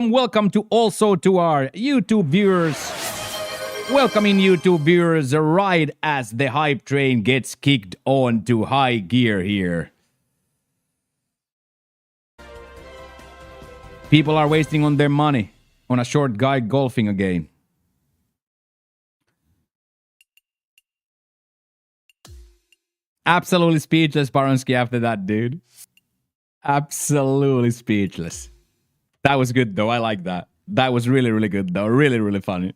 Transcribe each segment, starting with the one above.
Welcome to also to our YouTube viewers. Welcoming YouTube viewers right as the hype train gets kicked on to high gear here. People are wasting on their money on a short guy golfing again. Absolutely speechless, Baronsky, after that, dude. Absolutely speechless. That was good, though. I like that. That was really, really good, though. Really, really funny.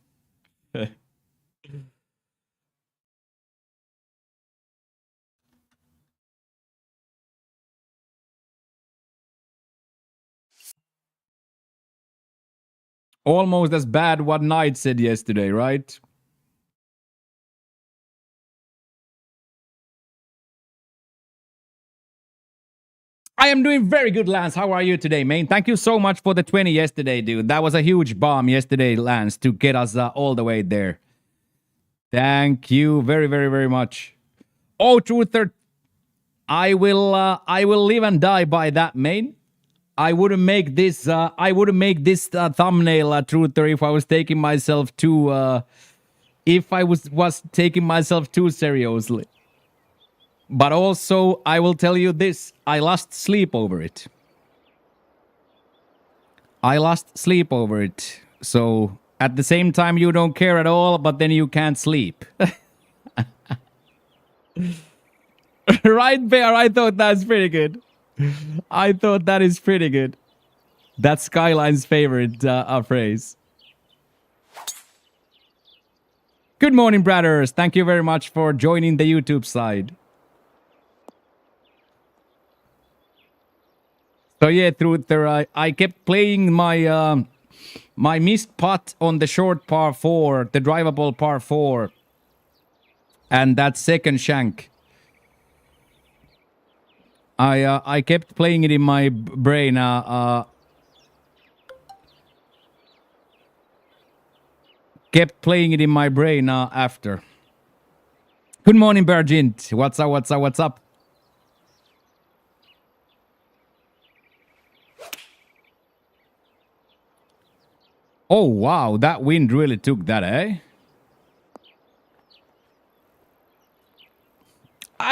Almost as bad what Knight said yesterday, right? I am doing very good, Lance. How are you today, man? Thank you so much for the 20 yesterday, dude. That was a huge bomb yesterday, Lance, to get us all the way there. Thank you very, very, very much. Oh, Truther, I will live and die by that, man. I wouldn't make this thumbnail, Truther, if I was taking myself too if I was taking myself too seriously. But also, I will tell you this, I lost sleep over it. So, at the same time, you don't care at all, but then you can't sleep. Right, Bear? I thought that's pretty good. I thought that is pretty good. That's Skyline's favorite phrase. Good morning, brothers. Thank you very much for joining the YouTube side. So yeah, Truther, I kept playing my my missed putt on the short par 4, the drivable par 4, and that second shank. I kept playing it in my brain. Kept playing it in my brain after. Good morning, Bergint. What's up? What's up? What's up? Oh, wow. That wind really took that, eh?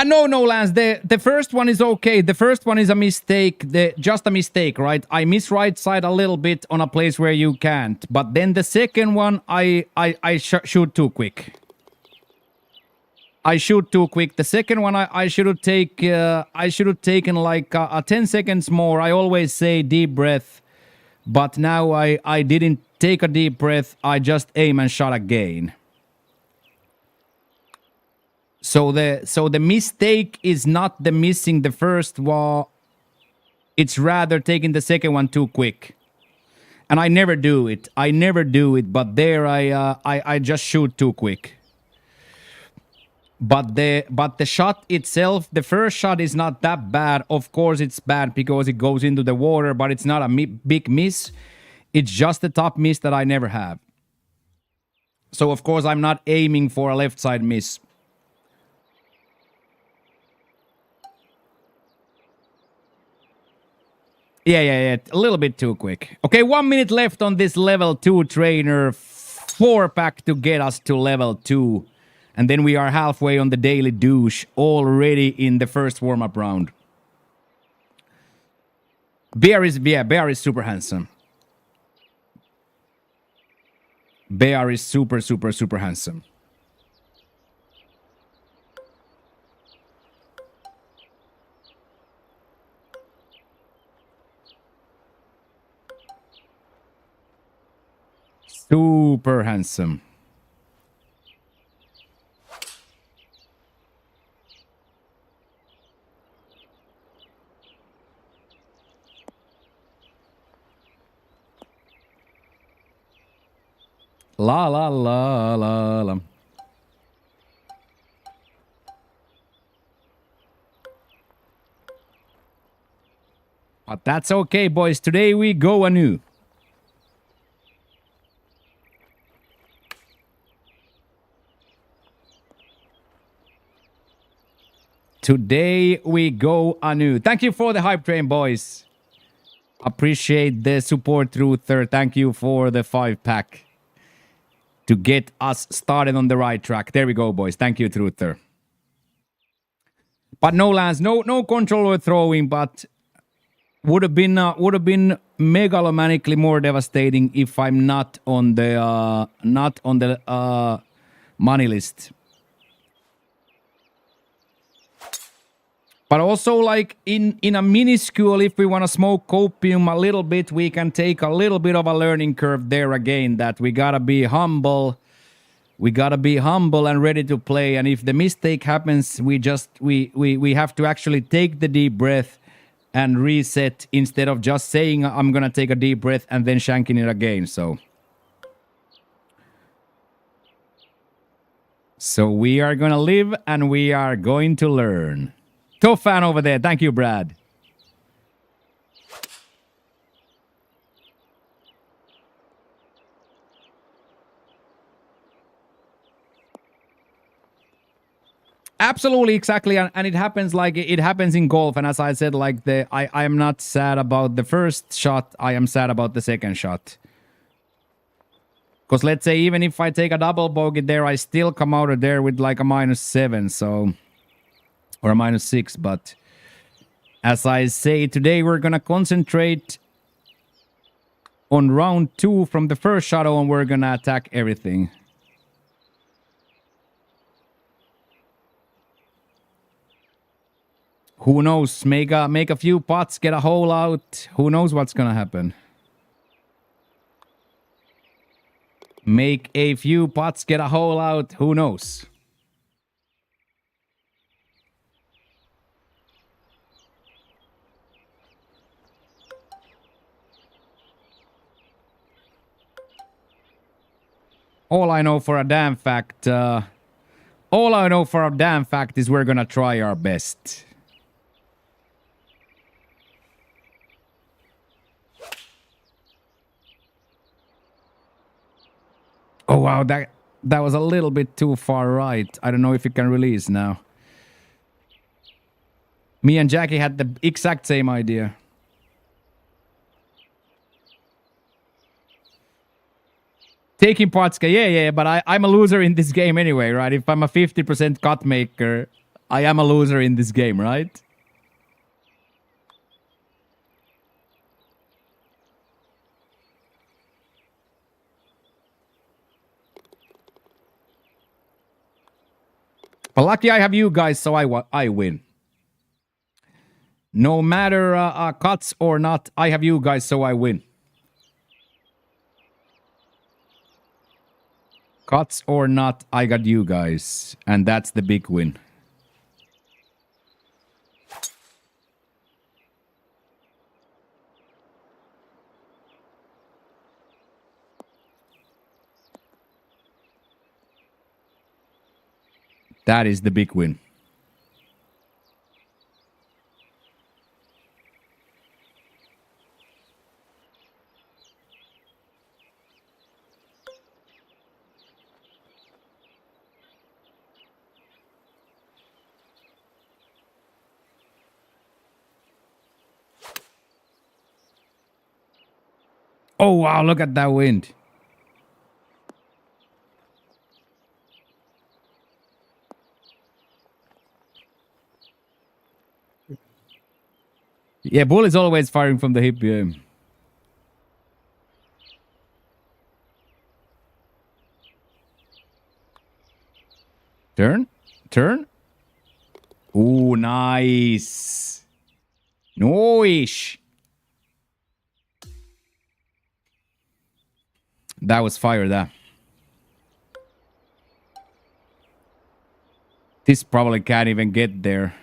No, Lance. The first one is okay. The first one is a mistake. Just a mistake, right? I miss right side a little bit on a place where you can't. But then the second one, I shoot too quick. I shoot too quick. The second one, I should have taken like 10 seconds more. I always say deep breath, but now I didn't take a deep breath. I just aim and shot again. So the mistake is not the missing the first one. It's rather taking the second one too quick. And I never do it. But there I just shoot too quick. But the shot itself, the first shot is not that bad. Of course it's bad because it goes into the water, but it's not a big miss. It's just the top miss that I never have. So of course I'm not aiming for a left side miss. Yeah. A little bit too quick. Okay, 1 minute left on this level 2 trainer 4-pack to get us to level 2. And then we are halfway on the daily douche already in the first warm-up round. Bear is super handsome. Bear is super handsome. Super handsome. La la la la la. But that's okay, boys. Today we go anew. Today we go anew. Thank you for the hype train, boys. Appreciate the support, Ruther. Thank you for the 5-pack to get us started on the right track. There we go, boys. Thank you, Ruther. But no, Lance, no controller throwing, but would have been megalomanically more devastating if I'm not on the money list. But also, like in a minuscule, if we want to smoke copium a little bit, we can take a little bit of a learning curve there again. That we gotta be humble. We gotta be humble and ready to play. And if the mistake happens, we have to actually take the deep breath and reset instead of just saying I'm gonna take a deep breath and then shanking it again. So we are gonna live and we are going to learn. Tough fan over there. Thank you, Brad. Absolutely, exactly, and it happens like it happens in golf. And as I said, like I am not sad about the first shot. I am sad about the second shot. Because let's say even if I take a double bogey there, I still come out of there with like a -7, so or a -6. But as I say, today we're gonna concentrate on round 2 from the first shot on. We're gonna attack everything. Who knows? Make a few putts, get a hole out. Who knows what's gonna happen? Make a few putts, get a hole out. Who knows? All I know for a damn fact is we're gonna try our best. Oh wow, that was a little bit too far right. I don't know if it can release now. Me and Jackie had the exact same idea. Taking Potska, yeah, but I'm a loser in this game anyway, right? If I'm a 50% cut maker, I am a loser in this game, right? But lucky I have you guys, so I win. No matter cuts or not, I have you guys, so I win. Cuts or not, I got you guys. And that's the big win. That is the big win. Oh, wow, look at that wind. Yeah, Bull is always firing from the hip, yeah. Turn. Ooh, nice. Nice. That was fire, that. This probably can't even get there.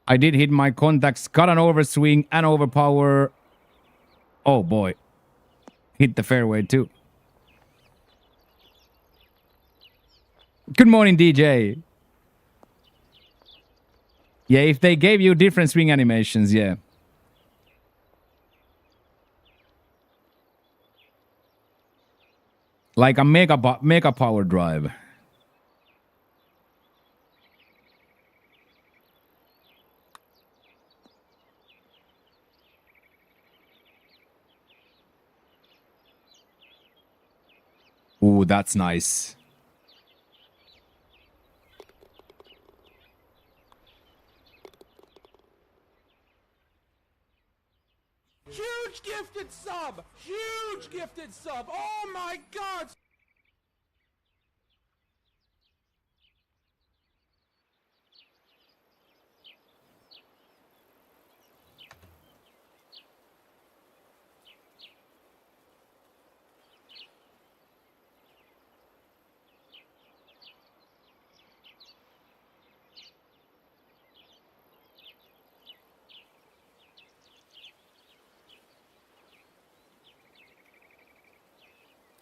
I did hit my contacts, got an overswing and overpower. Oh boy. Hit the fairway too. Good morning, DJ. Yeah, if they gave you different swing animations, yeah. Like a mega power drive. Ooh, that's nice. Huge gifted sub! Huge gifted sub! Oh my god!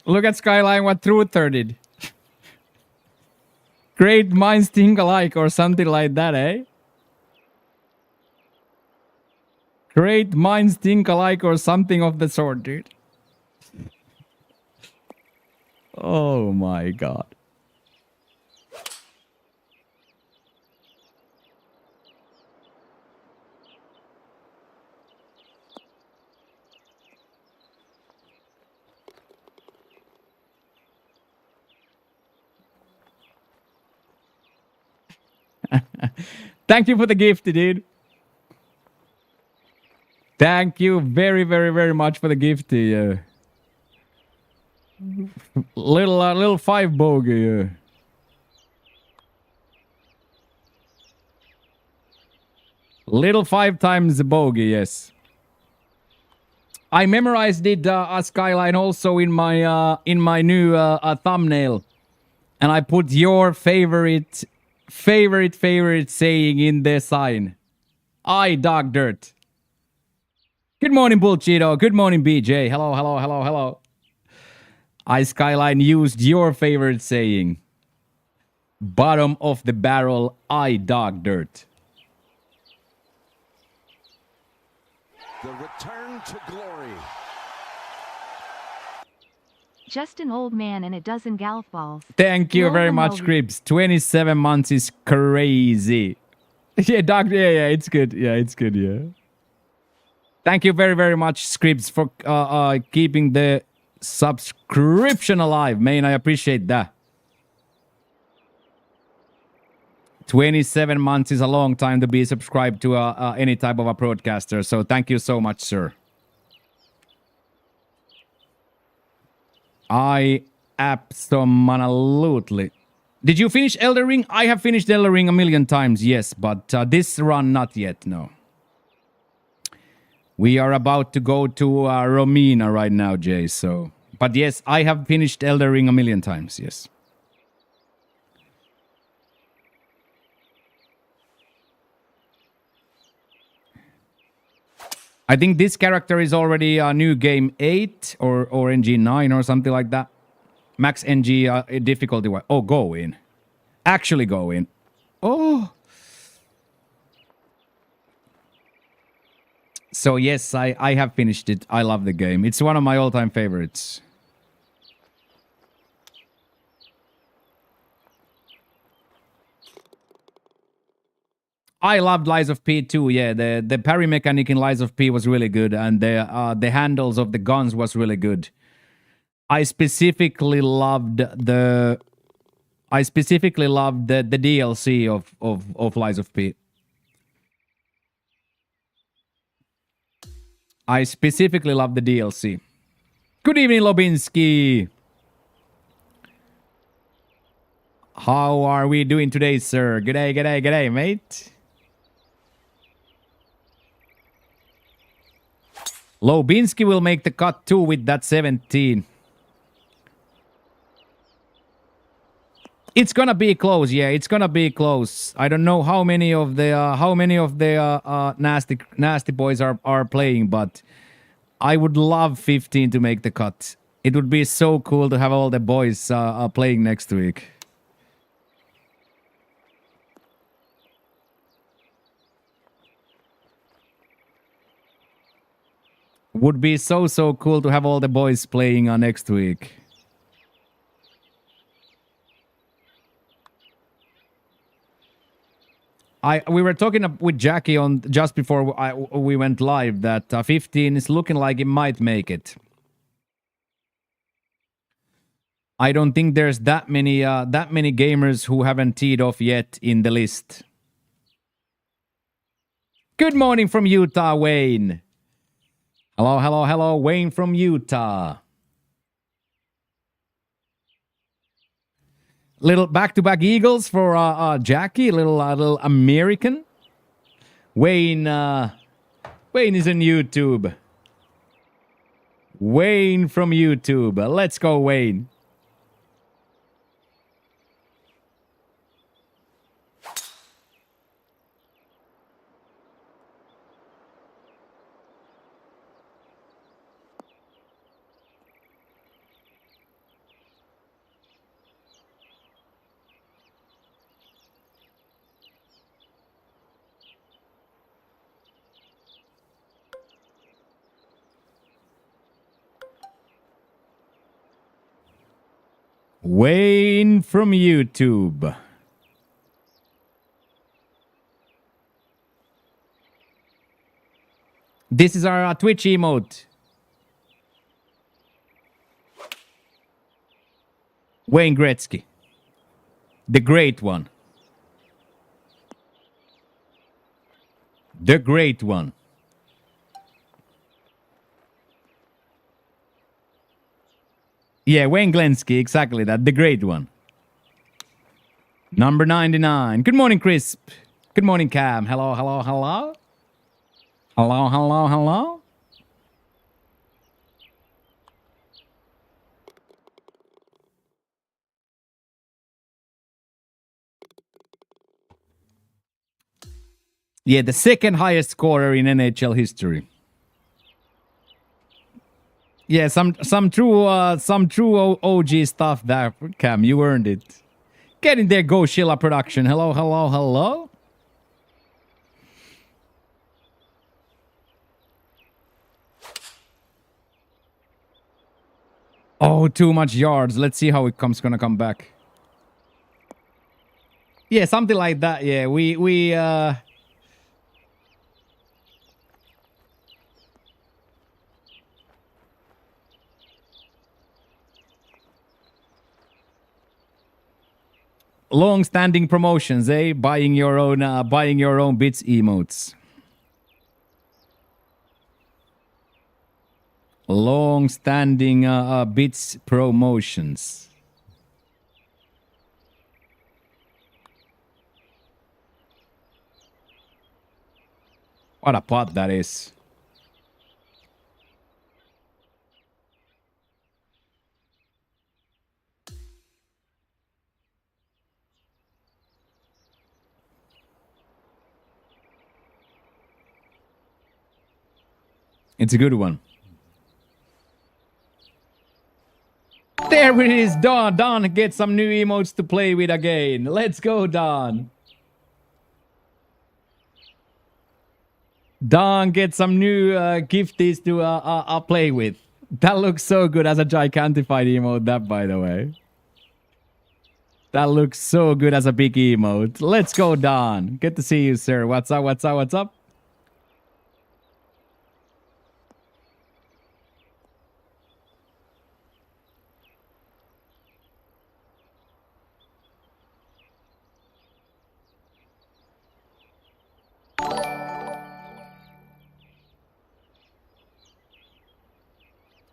Look at Skyline, what Truther did. Great minds think alike or something like that, eh? Great minds think alike or something of the sort, dude. Oh my god. Thank you for the gift, dude. Thank you very, very, very much for the gift. Little 5 bogey. Little 5 times the bogey, yes. I memorized it, Skyline, also in my new thumbnail, and I put your favorite saying in the sign. I dog dirt. Good morning, Bullcheeto. Good morning, BJ. Hello. I Skyline used your favorite saying. Bottom of the barrel, I dog dirt. The return to glory. Just an old man and a dozen golf balls. Thank you very much, Cribs. 27 months is crazy. Yeah, doctor. Yeah, it's good. Yeah. Thank you very, very much, Scribs, for keeping the subscription alive, man. I appreciate that. 27 months is a long time to be subscribed to any type of a broadcaster, so thank you so much, sir. I absolutely. Did you finish Elden Ring? I have finished Elden Ring a million times, yes, but this run not yet, no. We are about to go to Romina right now, Jay, so... But yes, I have finished Elden Ring a million times, yes. I think this character is already a new game 8 or NG 9 or something like that. Max NG difficulty. Oh, go in. Actually go in. Oh. So yes, I have finished it. I love the game. It's one of my all-time favorites. I loved Lies of P too. Yeah, the parry mechanic in Lies of P was really good, and the handles of the guns was really good. I specifically loved the DLC of Lies of P. I specifically love the DLC. Good evening, Lobinski. How are we doing today, sir? G'day, mate. Lobinski will make the cut too with that 17. It's gonna be close, yeah. It's gonna be close. I don't know how many of the nasty boys are playing, but I would love 15 to make the cut. It would be so cool to have all the boys playing next week. Would be so cool to have all the boys playing next week. We were talking with Jackie on just before we went live that 15 is looking like it might make it. I don't think there's that many gamers who haven't teed off yet in the list. Good morning from Utah, Wayne. Hello, hello, hello, Wayne from Utah. Little back-to-back Eagles for Jackie, little American. Wayne is on YouTube. Wayne from YouTube. Let's go, Wayne. Wayne from YouTube. This is our Twitch emote. Wayne Gretzky. The great one. The great one. Yeah, Wayne Glensky, exactly that. The great one. Number 99. Good morning, Crisp. Good morning, Cam. Hello, hello, hello. Hello, hello, hello. Yeah, the second highest scorer in NHL history. Yeah, some true OG stuff there, Cam. You earned it. Get in there, Go Sheila Production. Hello, hello, hello. Oh, too much yards. Let's see how gonna come back. Yeah, something like that. Yeah, we long-standing promotions, eh? Buying your own bits emotes. Long-standing bits promotions. What a pot that is. It's a good one. There it is, Don. Don gets some new emotes to play with again. Let's go, Don. Don gets some new gifties to play with. That looks so good as a gigantified emote, that, by the way. That looks so good as a big emote. Let's go, Don. Good to see you, sir. What's up, what's up, what's up?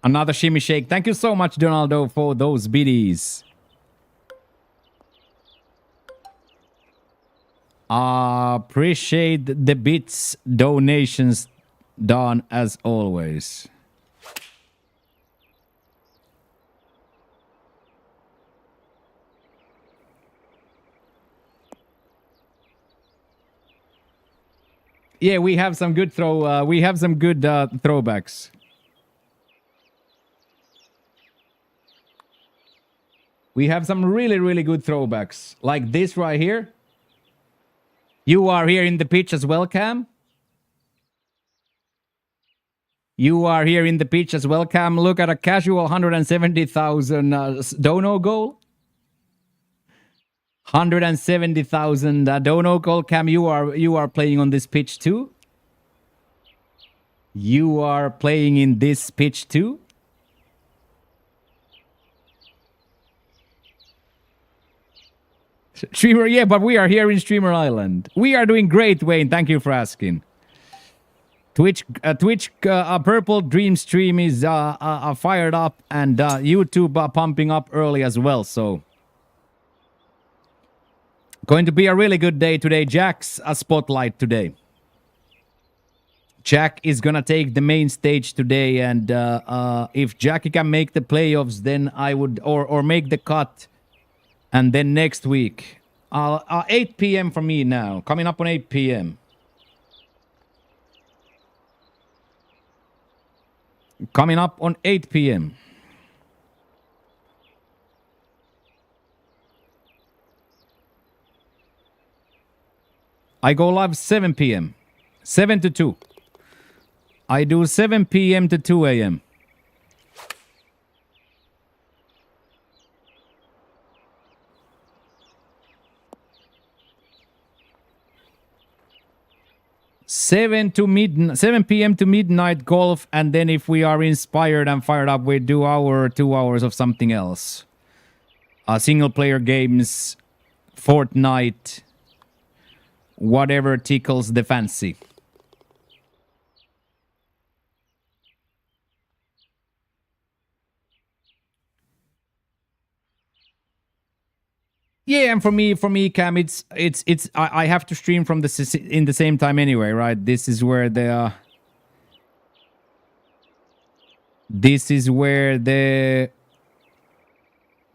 Another shimmy shake. Thank you so much, Donaldo, for those biddies. Appreciate the bits donations, Don, as always. Yeah, we have some good throwbacks. We have some really, really good throwbacks. Like this right here. You are here in the pitch as well, Cam. You are here in the pitch as well, Cam. Look at a casual 170,000 dono goal. 170,000 dono goal, Cam. You are playing on this pitch too. You are playing in this pitch too. Streamer, yeah, but we are here in Streamer Island. We are doing great, Wayne. Thank you for asking. Twitch, Purple Dream stream is fired up, and YouTube pumping up early as well. So, going to be a really good day today. Jack's a spotlight today. Jack is gonna take the main stage today, and if Jackie can make the playoffs, then I would, or make the cut, and then next week, 8 p.m. for me now. Coming up on 8 p.m. Coming up on 8 p.m. I go live 7 p.m. 7 to 2. I do 7 p.m. to 2 a.m. Seven p.m. to midnight golf, and then if we are inspired and fired up, we do 2 hours of something else. Single player games, Fortnite, whatever tickles the fancy. Yeah, and for me, Cam, it's I have to stream from in the same time anyway, right? This is where the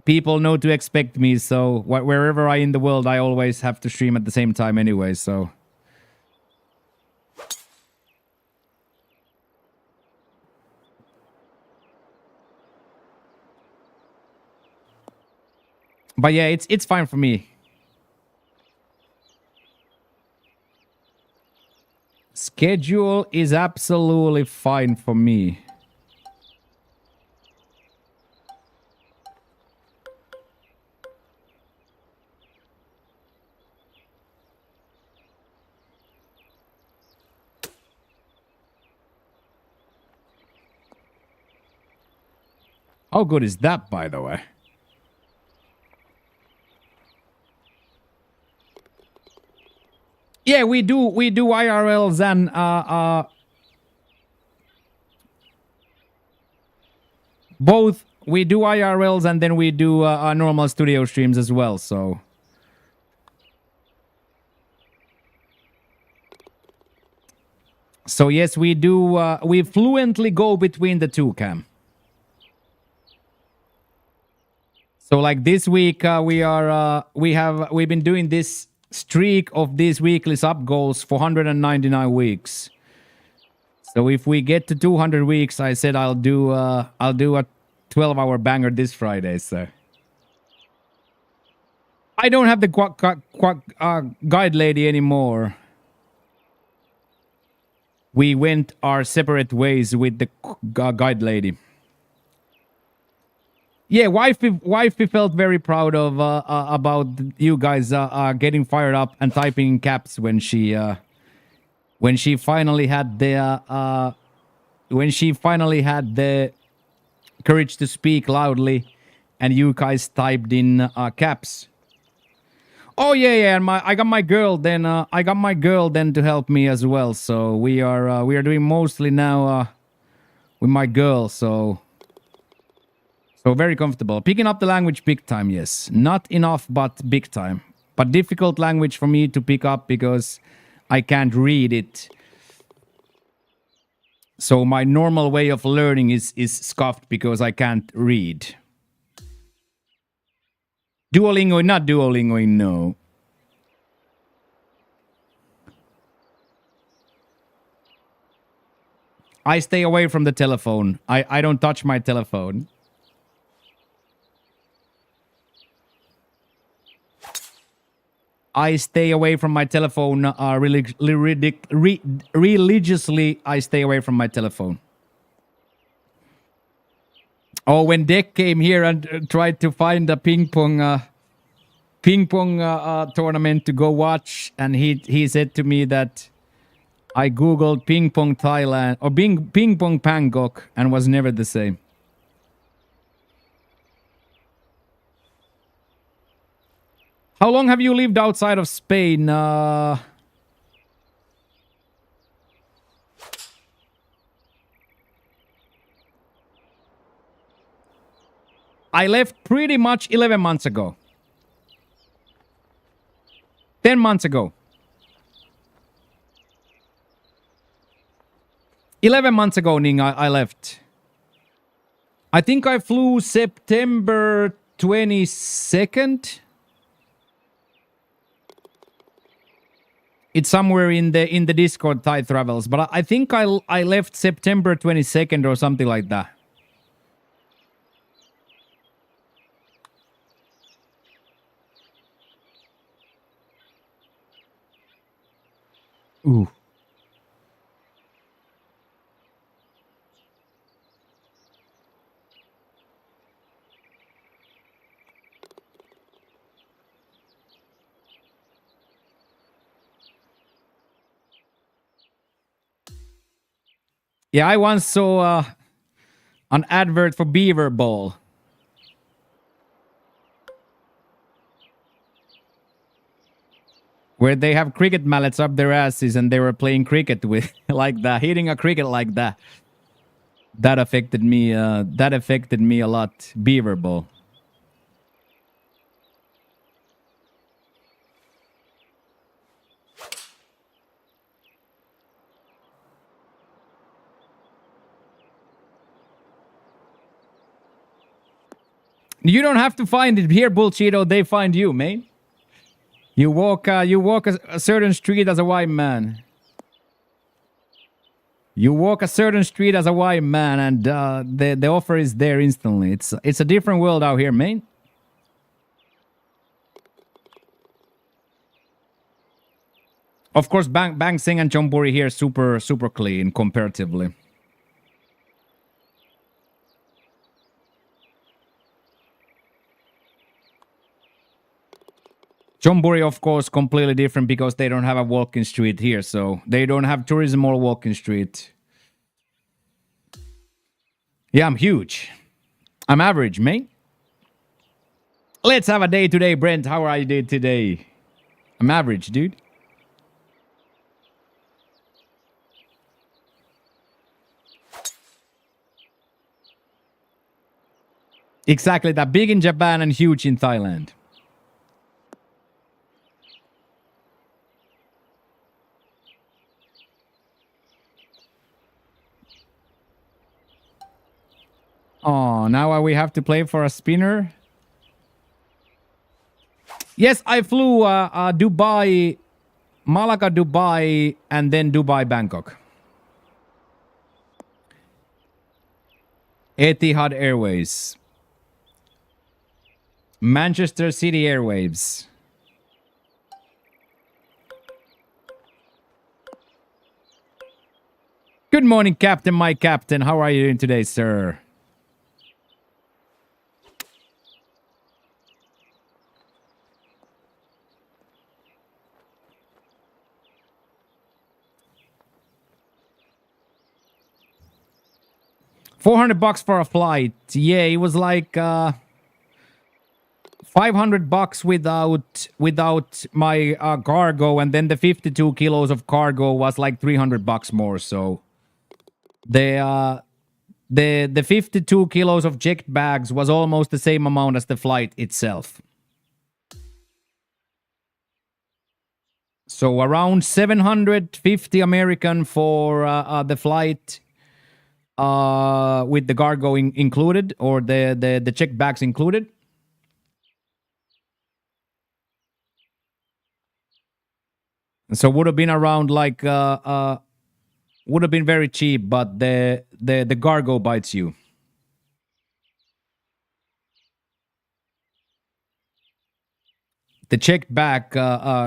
people know to expect me. So wherever I in the world, I always have to stream at the same time anyway. So. But yeah, it's fine for me. Schedule is absolutely fine for me. How good is that, by the way? Yeah, we do IRLs and both. We do IRLs and then we do normal studio streams as well. So yes, we do. We fluently go between the two, Cam. So like this week, we've been doing this streak of these weekly sub goals for 199 weeks. So if we get to 200 weeks, I said I'll do a 12-hour banger this Friday. So I don't have the guide lady anymore. We went our separate ways with the guide lady. Yeah, wifey felt very proud of about you guys getting fired up and typing in caps when she finally had the courage to speak loudly, and you guys typed in caps. Oh yeah, and I got my girl then. I got my girl then to help me as well. So we are doing mostly now with my girl. So very comfortable. Picking up the language big time, yes. Not enough, but big time. But difficult language for me to pick up because I can't read it. So my normal way of learning is scuffed because I can't read. Duolingo, not Duolingo, no. I stay away from the telephone. I don't touch my telephone. I stay away from my telephone religiously. I stay away from my telephone. Oh, when Deck came here and tried to find a ping pong tournament to go watch, and he said to me that I googled ping pong Thailand or ping pong Bangkok and was never the same. How long have you lived outside of Spain? I left pretty much 11 months ago. 10 months ago. 11 months ago, Ning, I left. I think I flew September 22nd. It's somewhere in the Discord Thai Travels, but I think I left September 22nd or something like that. Ooh. Yeah, I once saw an advert for Beaver Ball. Where they have cricket mallets up their asses and they were playing cricket with like that, hitting a cricket like that. That affected me. That affected me a lot. Beaver Ball. You don't have to find it here, Bullcheeto. They find you, man. You walk a certain street as a white man. You walk a certain street as a white man, and the offer is there instantly. It's a different world out here, man. Of course, Bang Sing and Chonburi here super clean comparatively. Chonburi, of course, completely different because they don't have a walking street here, so they don't have tourism or walking street. Yeah, I'm huge. I'm average, mate. Let's have a day today, Brent. How are you today? I'm average, dude. Exactly that. Big in Japan and huge in Thailand. Oh, now we have to play for a spinner? Yes, I flew Dubai, Malaga, Dubai, and then Dubai, Bangkok. Etihad Airways. Manchester City Airwaves. Good morning, Captain, my captain. How are you doing today, sir? $400 for a flight. Yeah, it was like $500 without my cargo, and then the 52 kilos of cargo was like $300 more. So the 52 kilos of checked bags was almost the same amount as the flight itself. So around 750 American for the flight. With the cargo included, or the check bags included. So would have been around like would have been very cheap, but the cargo bites you. The checked bag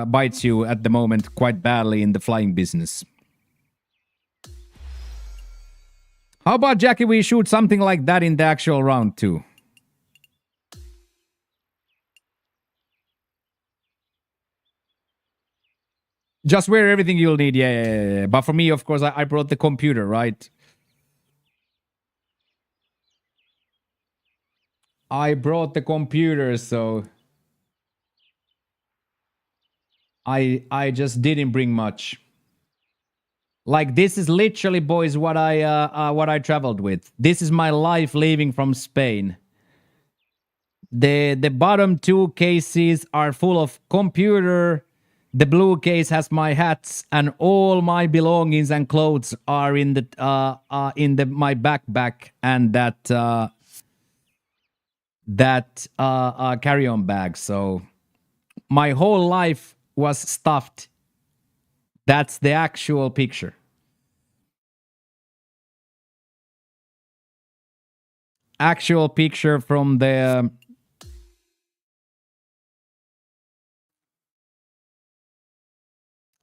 bites you at the moment quite badly in the flying business. How about, Jackie, we shoot something like that in the actual round too? Just wear everything you'll need, yeah. But for me, of course, I brought the computer, right? I brought the computer, so... I just didn't bring much. Like this is literally, boys, what I traveled with. This is my life leaving from Spain. The bottom two cases are full of computer. The blue case has my hats, and all my belongings and clothes are in the my backpack and that carry-on bag. So my whole life was stuffed. That's the actual picture. Actual picture from the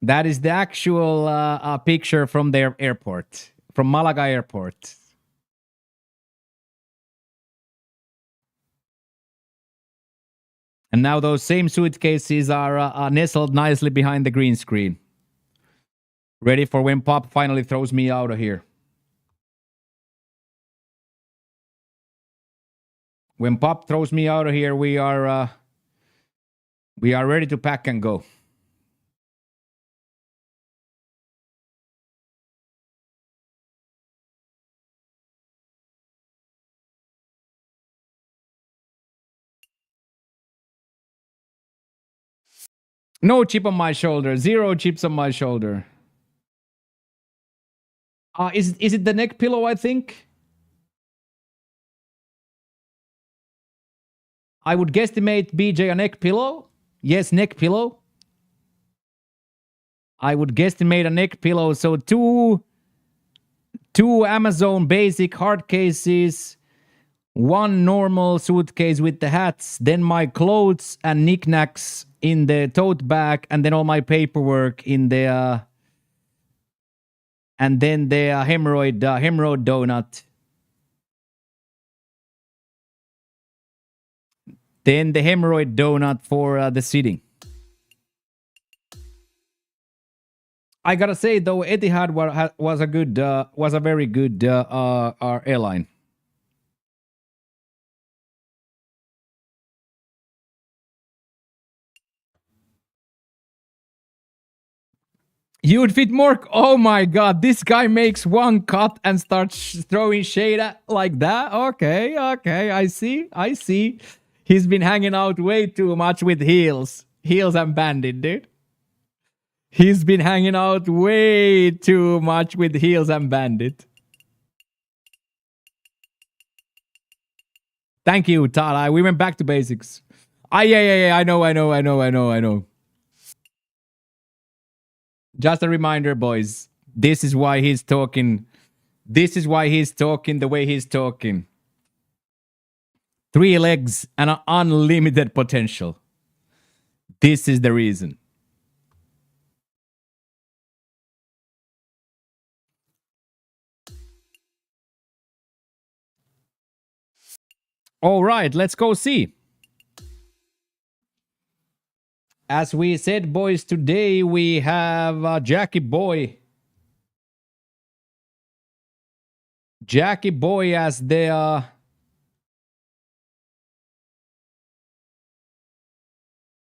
that is the actual picture from their airport, from Malaga airport. And now those same suitcases are nestled nicely behind the green screen. Ready for when Pop finally throws me out of here. When Pop throws me out of here, we are ready to pack and go. No chip on my shoulder. 0 chips on my shoulder. Is it the neck pillow, I think? I would guesstimate BJ a neck pillow. Yes, neck pillow. I would guesstimate a neck pillow. So two Amazon basic hard cases, 1 normal suitcase with the hats, then my clothes and knickknacks in the tote bag, and then all my paperwork in the and then the hemorrhoid donut. Then the hemorrhoid donut for the sitting. I gotta say though, Etihad was a very good airline. You would fit more. Oh my god, this guy makes one cut and starts throwing shade like that. Okay, I see. He's been hanging out way too much with Heels and Bandit, dude. He's been hanging out way too much with Heels and Bandit. Thank you, Tala. We went back to basics. Yeah. I know. Just a reminder, boys. This is why he's talking. This is why he's talking the way he's talking. 3 legs and an unlimited potential. This is the reason. All right, let's go see. As we said, boys, today we have Jackie Boy. Jackie Boy as the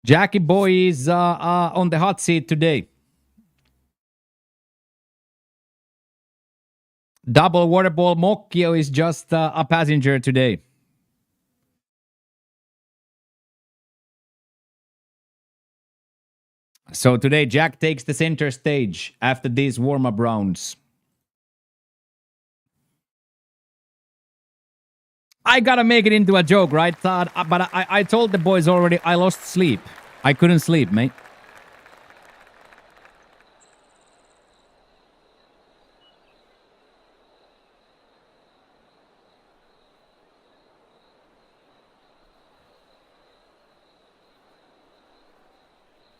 Jackie Boy is on the hot seat today. Double Waterball Moccio is just a passenger today. So today Jack takes the center stage after these warm-up rounds. I gotta make it into a joke, right, Todd? But I told the boys already I lost sleep. I couldn't sleep, mate.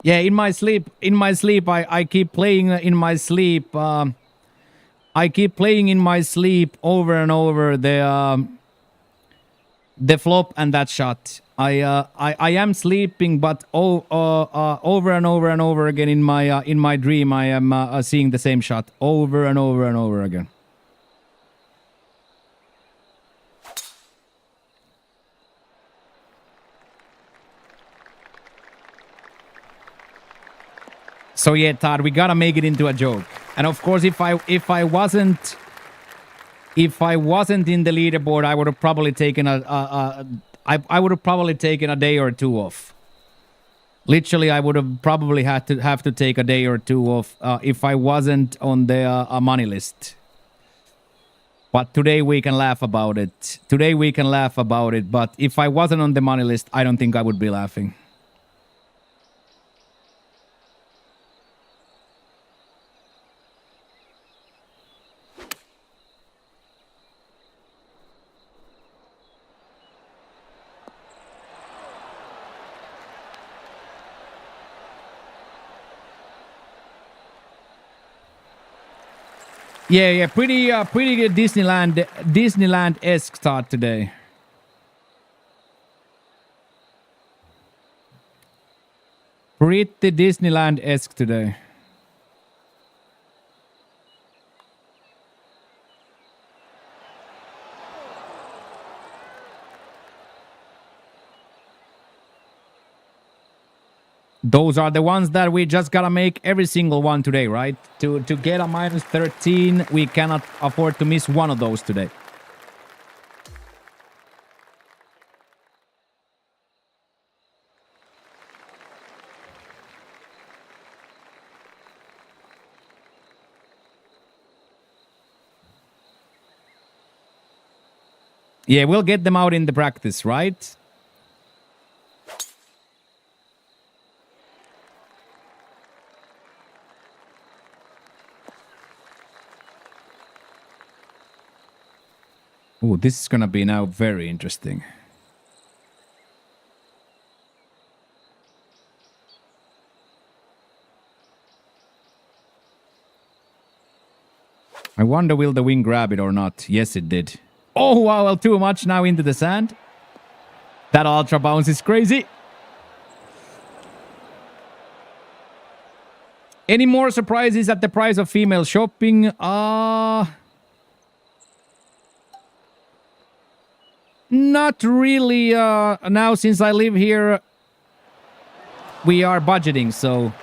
Yeah, in my sleep, I keep playing in my sleep. I keep playing in my sleep over and over the flop and that shot. I am sleeping, but over and over again in my dream, I am seeing the same shot over and over again. So yeah, Todd, we gotta make it into a joke. And of course, if I wasn't in the leaderboard, I would have probably taken I would have probably taken a day or two off. Literally, I would have probably have to take a day or two off if I wasn't on the money list. But today we can laugh about it. Today we can laugh about it. But if I wasn't on the money list, I don't think I would be laughing. Yeah, pretty good Disneyland-esque start today. Pretty Disneyland-esque today. Those are the ones that we just gotta make every single one today, right? To get a minus 13, we cannot afford to miss one of those today. Yeah, we'll get them out in the practice, right? Oh, this is gonna be now very interesting. I wonder will the wing grab it or not. Yes, it did. Oh, wow, well, too much now into the sand. That ultra bounce is crazy. Any more surprises at the price of female shopping? Not really. Now, since I live here, we are budgeting, so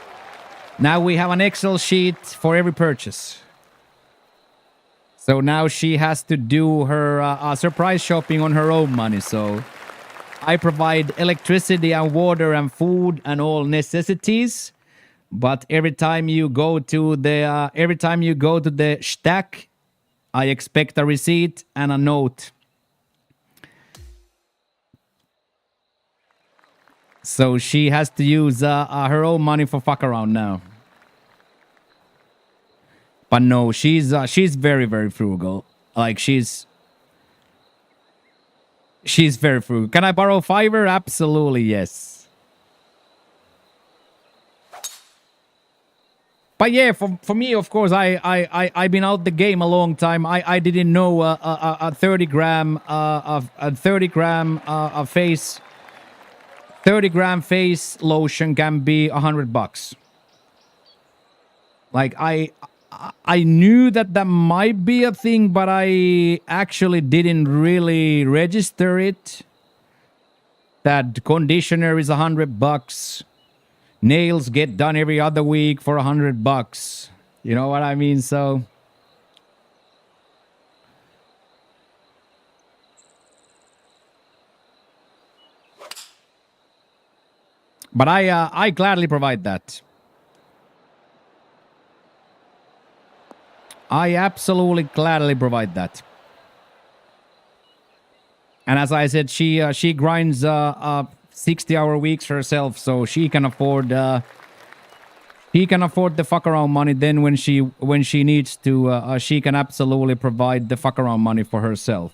now we have an Excel sheet for every purchase. So now she has to do her surprise shopping on her own money. So I provide electricity and water and food and all necessities. But every time you go to the stack, I expect a receipt and a note. So she has to use her own money for fuck around now. But no, she's very, very frugal. Like she's very frugal. Can I borrow $5? Absolutely yes. But yeah, for me, of course, I've been out the game a long time. I didn't know a 30 gram face 30-gram face lotion can be $100. Like I knew that might be a thing, but I actually didn't really register it. That conditioner is $100. Nails get done every other week for $100. You know what I mean? So but I gladly provide that. I absolutely gladly provide that. And as I said, she grinds 60-hour weeks herself, so she can afford the fuck around money. Then when she needs to, she can absolutely provide the fuck around money for herself.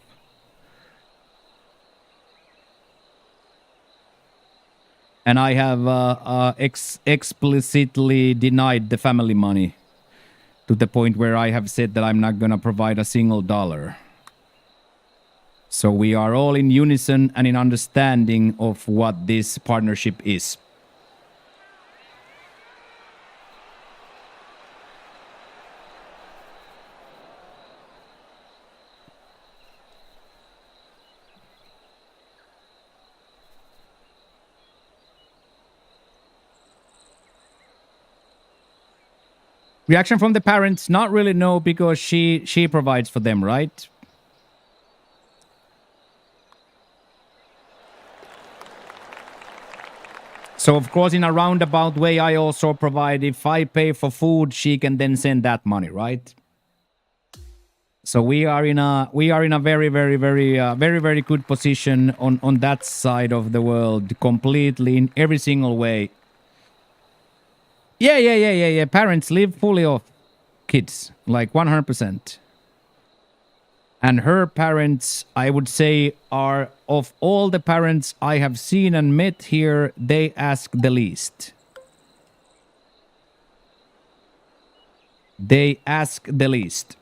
And I have explicitly denied the family money to the point where I have said that I'm not gonna provide a single dollar. So we are all in unison and in understanding of what this partnership is. Reaction from the parents? Not really, no, because she provides for them, right? So of course, in a roundabout way, I also provide. If I pay for food, she can then send that money, right? So we are in a very very good position on that side of the world, completely in every single way. Yeah. Parents live fully off kids, like 100%. And her parents, I would say, are of all the parents I have seen and met here, they ask the least. They ask the least.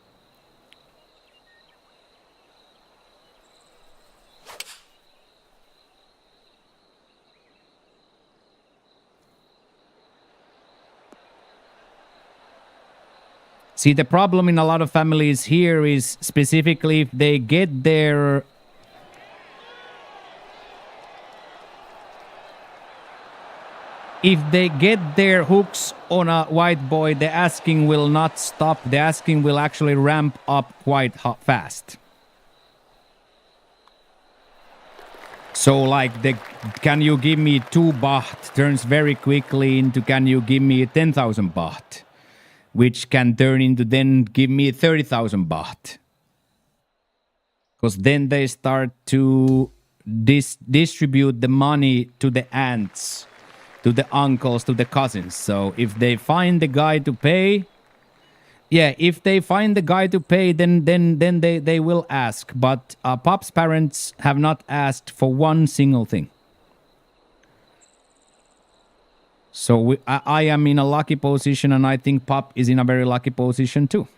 See, the problem in a lot of families here is specifically if they get their hooks on a white boy, the asking will not stop. The asking will actually ramp up quite fast. So like the can you give me 2 baht turns very quickly into can you give me 10,000 baht, which can turn into then give me 30,000 baht. Because then they start to distribute the money to the aunts, to the uncles, to the cousins. So if they find the guy to pay, if they find the guy to pay, then they will ask. But Pop's parents have not asked for one single thing. So I am in a lucky position, and I think Pop is in a very lucky position too.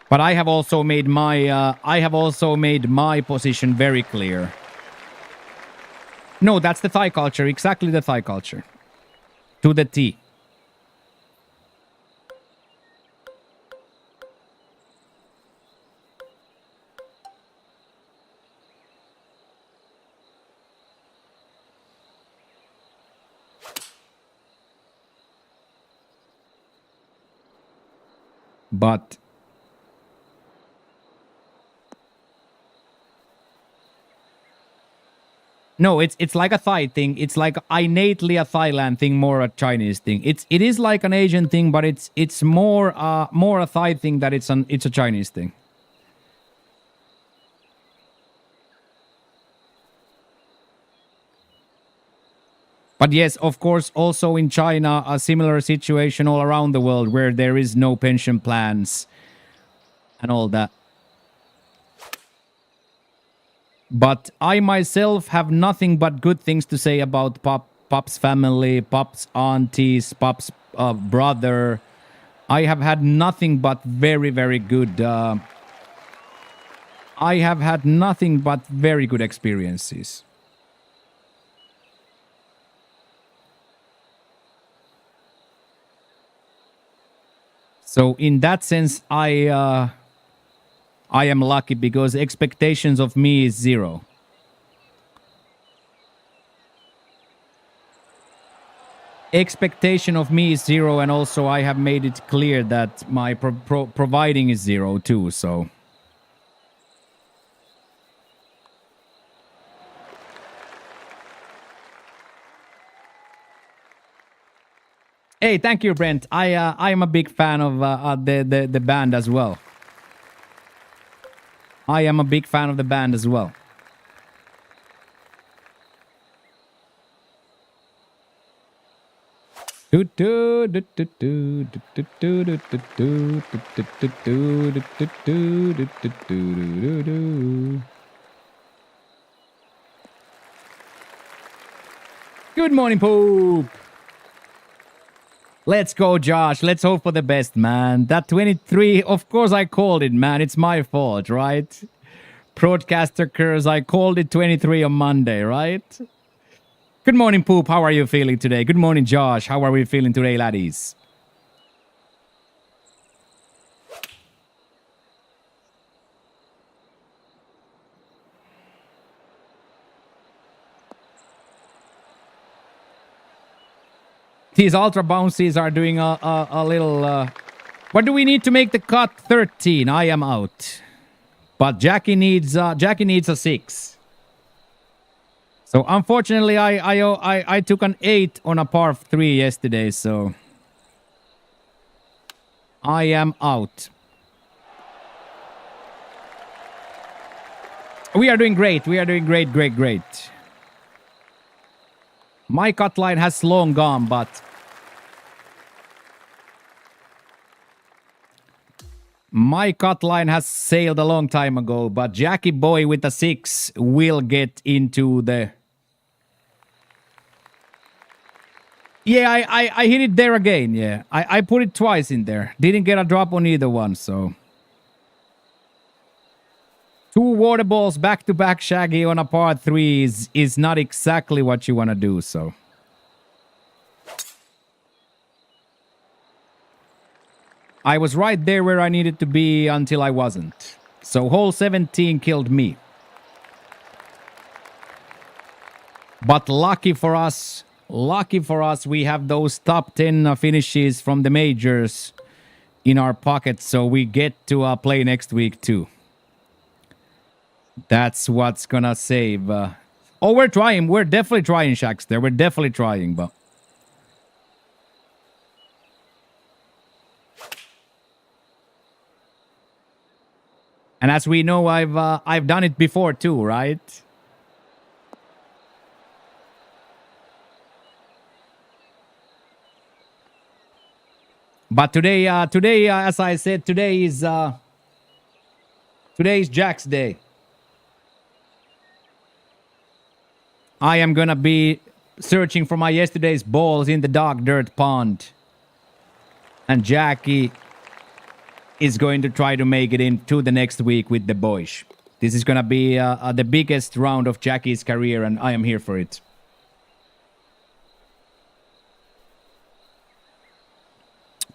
But I have also made my position very clear. No, that's the Thai culture, exactly the Thai culture, to the T. But no, it's like a Thai thing. It's like innately a Thailand thing, more a Chinese thing. It is like an Asian thing, but it's more a Thai thing that it's a Chinese thing. But yes, of course, also in China, a similar situation all around the world where there is no pension plans and all that. But I myself have nothing but good things to say about Pop's family, Pop's aunties, Pop's brother. I have had nothing but very, very good. I have had nothing but very good experiences. So in that sense, I am lucky because expectations of me is zero. Expectation of me is zero, and also I have made it clear that my providing is zero too. So. Hey, thank you, Brent. I am a big fan of the band as well. I am a big fan of the band as well. Good morning, Poop. Let's go, Josh. Let's hope for the best, man. That 23, of course I called it, man. It's my fault, right? Broadcaster curse, I called it 23 on Monday, right? Good morning, Poop. How are you feeling today? Good morning, Josh. How are we feeling today, laddies? These ultra bouncies are doing a little... What do we need to make the cut? 13. I am out. But Jackie needs a 6. So unfortunately, I took an 8 on a par 3 yesterday, so... I am out. We are doing great. We are doing great, great, great. My cut line has long gone, but... My cut line has sailed a long time ago, but Jackie Boy with a 6 will get into the... Yeah, I hit it there again, yeah. I put it twice in there. Didn't get a drop on either one, so... 2 water balls back-to-back, Shaggy, on a par 3 is not exactly what you want to do, so... I was right there where I needed to be until I wasn't. So hole 17 killed me. But lucky for us, we have those top 10 finishes from the majors in our pocket, so we get to play next week too. That's what's gonna save. Oh, we're trying. We're definitely trying, Shaxter. We're definitely trying, but... And as we know, I've done it before too, right? But today, as I said, today is Jack's day. I am gonna be searching for my yesterday's balls in the dark dirt pond, and Jackie is going to try to make it into the next week with the boys. This is gonna be the biggest round of Jackie's career, and I am here for it.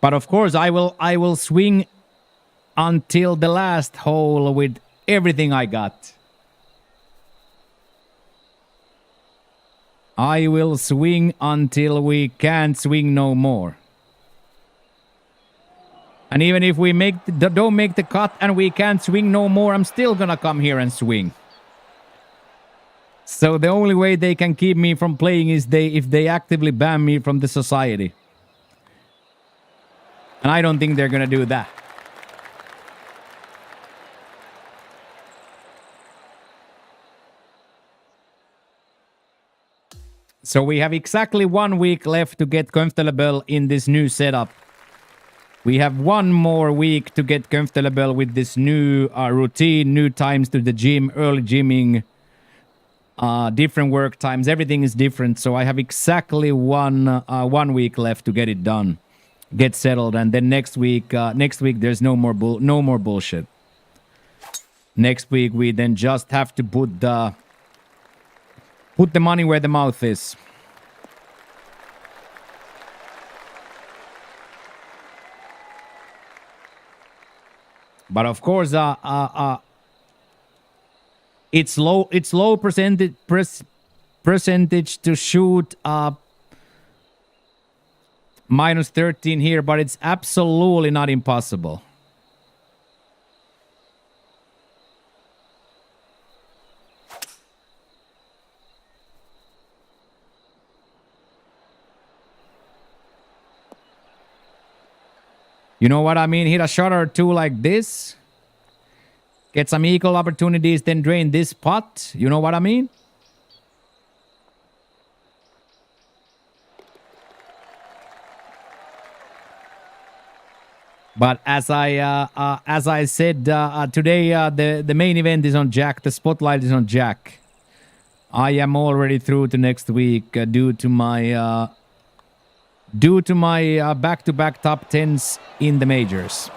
But of course, I will swing until the last hole with everything I got. I will swing until we can't swing no more. And even if we don't make the cut and we can't swing no more, I'm still gonna come here and swing. So the only way they can keep me from playing is if they actively ban me from the society. And I don't think they're gonna do that. So we have exactly 1 week left to get comfortable in this new setup. We have 1 more week to get comfortable with this new routine, new times to the gym, early gymming, different work times. Everything is different. So I have exactly 1 week left to get it done, get settled, and then next week there's no more bullshit. Next week we then just have to put the money where the mouth is. But of course, it's low percentage to shoot minus 13 here, but it's absolutely not impossible. You know what I mean? Hit a shot or two like this. Get some equal opportunities, then drain this putt. You know what I mean? But as I said today, the main event is on Jack. The spotlight is on Jack. I am already through to next week due to my back-to-back top 10s in the majors.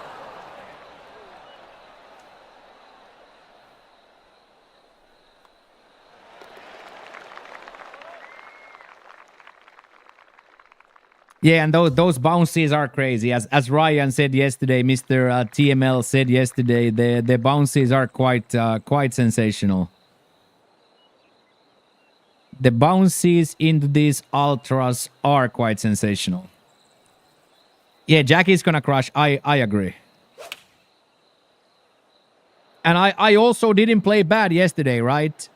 Yeah, and those bounces are crazy. As Ryan said yesterday, Mr. TML said yesterday, the bounces are quite sensational. The bounces into these ultras are quite sensational. Yeah, Jackie's gonna crush. I agree. And I also didn't play bad yesterday, right?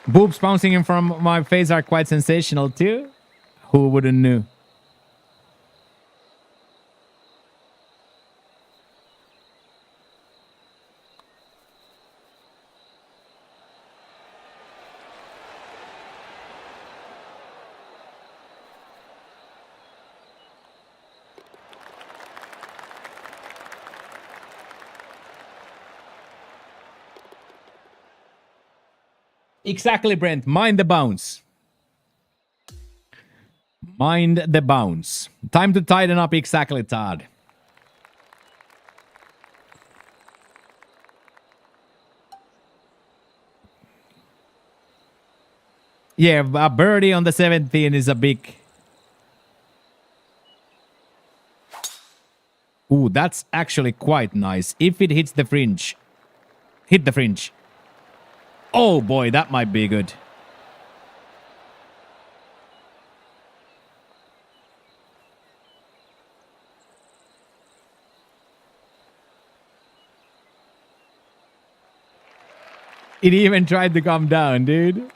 Boobs bouncing in front of my face are quite sensational too. Who wouldn't know? Exactly, Brent. Mind the bounce. Mind the bounce. Time to tighten up exactly, Todd. Yeah, a birdie on the 17 is a big... Ooh, that's actually quite nice. If it hits the fringe. Hit the fringe. Oh boy, that might be good. It even tried to come down, dude.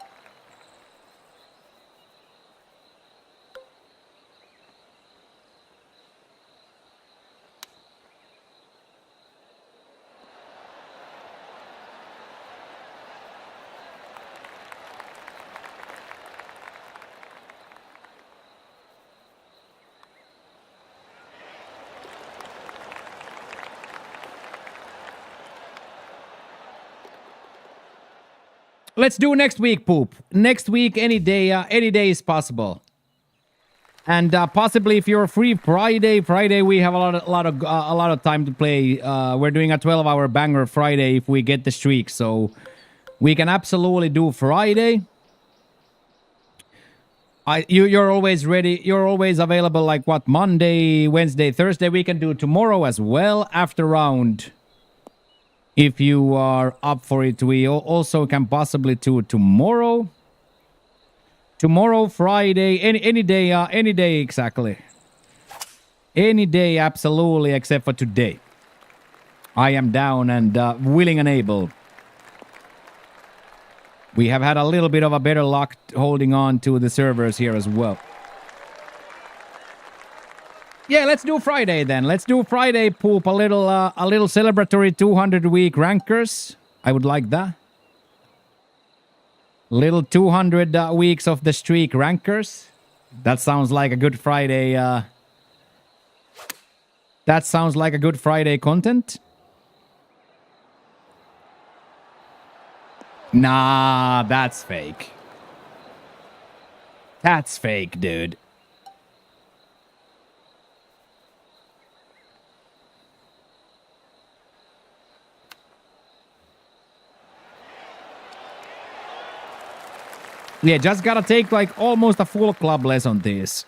Let's do next week, Poop. Next week, any day is possible. And possibly if you're free Friday we have a lot of time to play. We're doing a 12-hour banger Friday if we get the streak, so we can absolutely do Friday. You're always ready. You're always available. Like what? Monday, Wednesday, Thursday. We can do tomorrow as well after round. If you are up for it, we also can possibly do tomorrow. Tomorrow, Friday, any day exactly. Any day, absolutely, except for today. I am down and willing and able. We have had a little bit of a better luck holding on to the servers here as well. Yeah, let's do Friday then. Let's do Friday, Poop. A little celebratory 200 week rankers. I would like that. Little 200 weeks of the streak rankers. That sounds like a good Friday. That sounds like a good Friday content. Nah, that's fake. That's fake, dude. Yeah, just gotta take like almost a full clubless on this.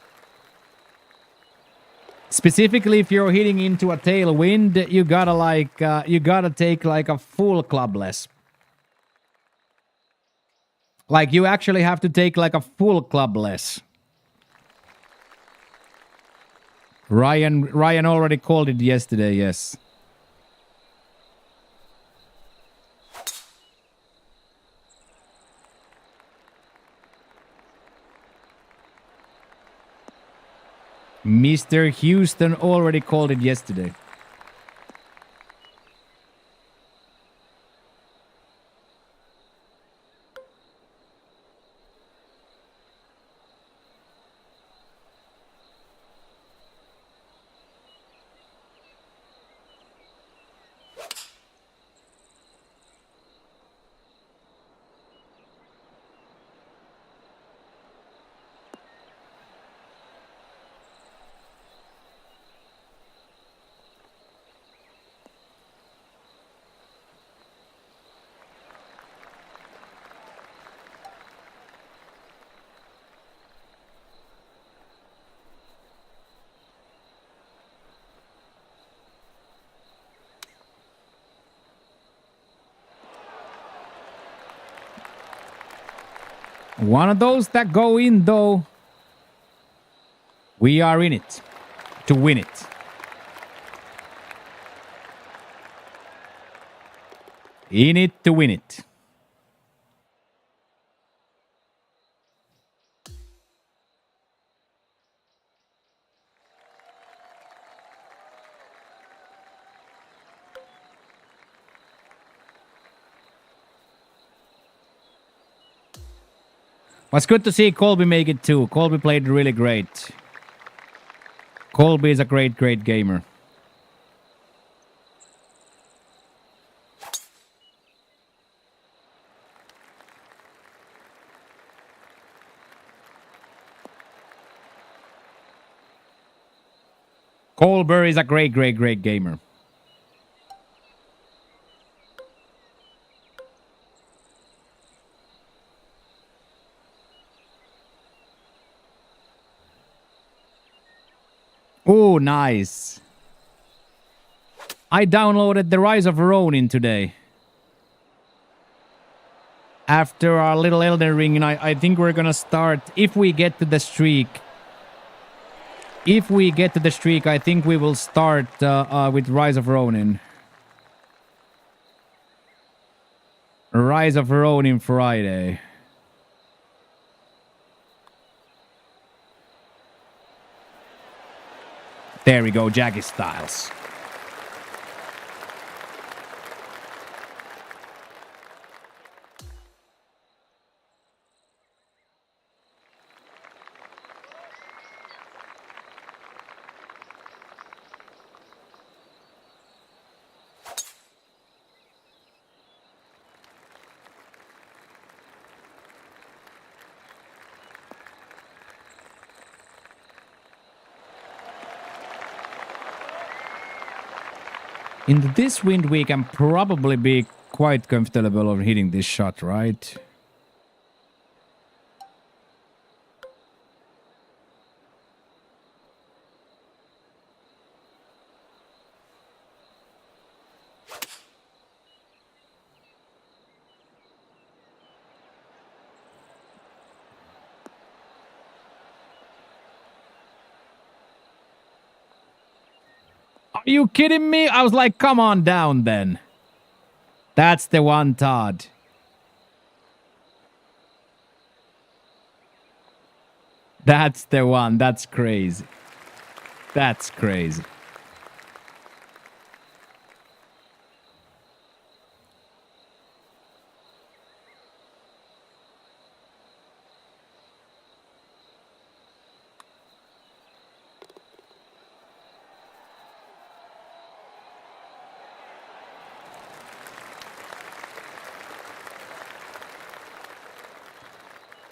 Specifically, if you're hitting into a tailwind, you gotta take like a full clubless. Like you actually have to take like a full clubless. Ryan already called it yesterday, yes. Mr. Houston already called it yesterday. One of those that go in, though. We are in it to win it. In it to win it. Was good to see Colby make it too. Colby played really great. Colby is a great, great gamer. Colby is a great, great, great gamer. Oh, nice. I downloaded The Rise of Ronin today. After our little Elden Ring, and I think we're gonna start, if we get to the streak. If we get to the streak, I think we will start with Rise of Ronin. Rise of Ronin Friday. There we go, Jackie Styles. In this wind, we can probably be quite comfortable of hitting this shot, right? Are you kidding me? I was like, come on down then. That's the one, Todd. That's the one. That's crazy. That's crazy.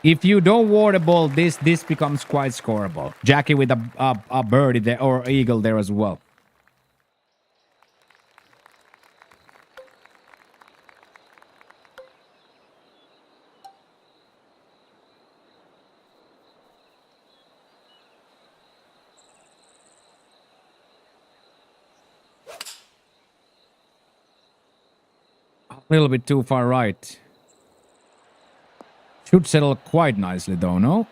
If you don't waterball this becomes quite scoreable. Jackie with a birdie there or eagle there as well. A little bit too far right. Should settle quite nicely though, no?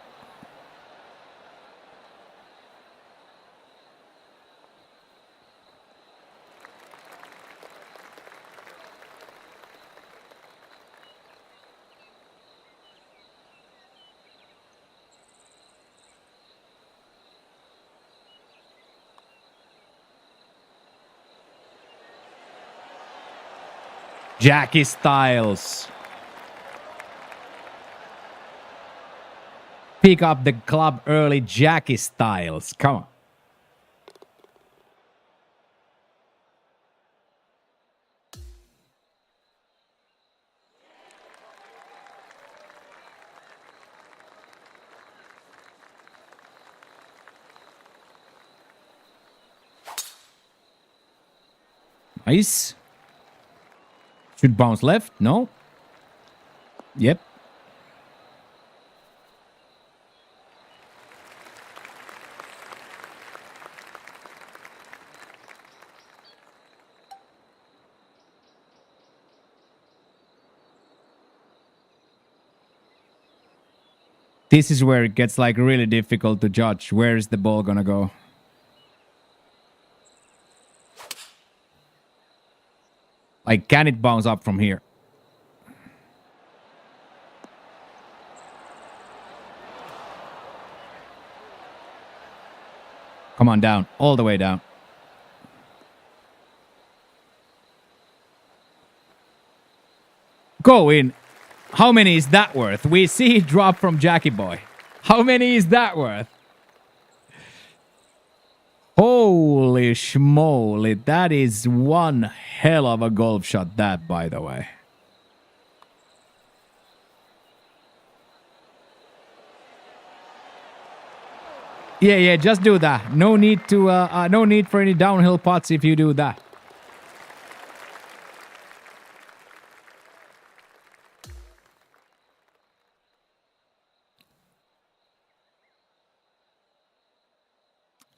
Jackie Styles. Pick up the club early, Jackie Styles. Come on. Nice. Should bounce left. No. Yep. This is where it gets like really difficult to judge. Where is the ball gonna go? Like, can it bounce up from here? Come on, down. All the way down. Go in. How many is that worth? We see it drop from Jackie Boy. How many is that worth? Holy schmoly. That is one hell of a golf shot, that, by the way. Yeah, just do that. No need to, no need for any downhill putts if you do that.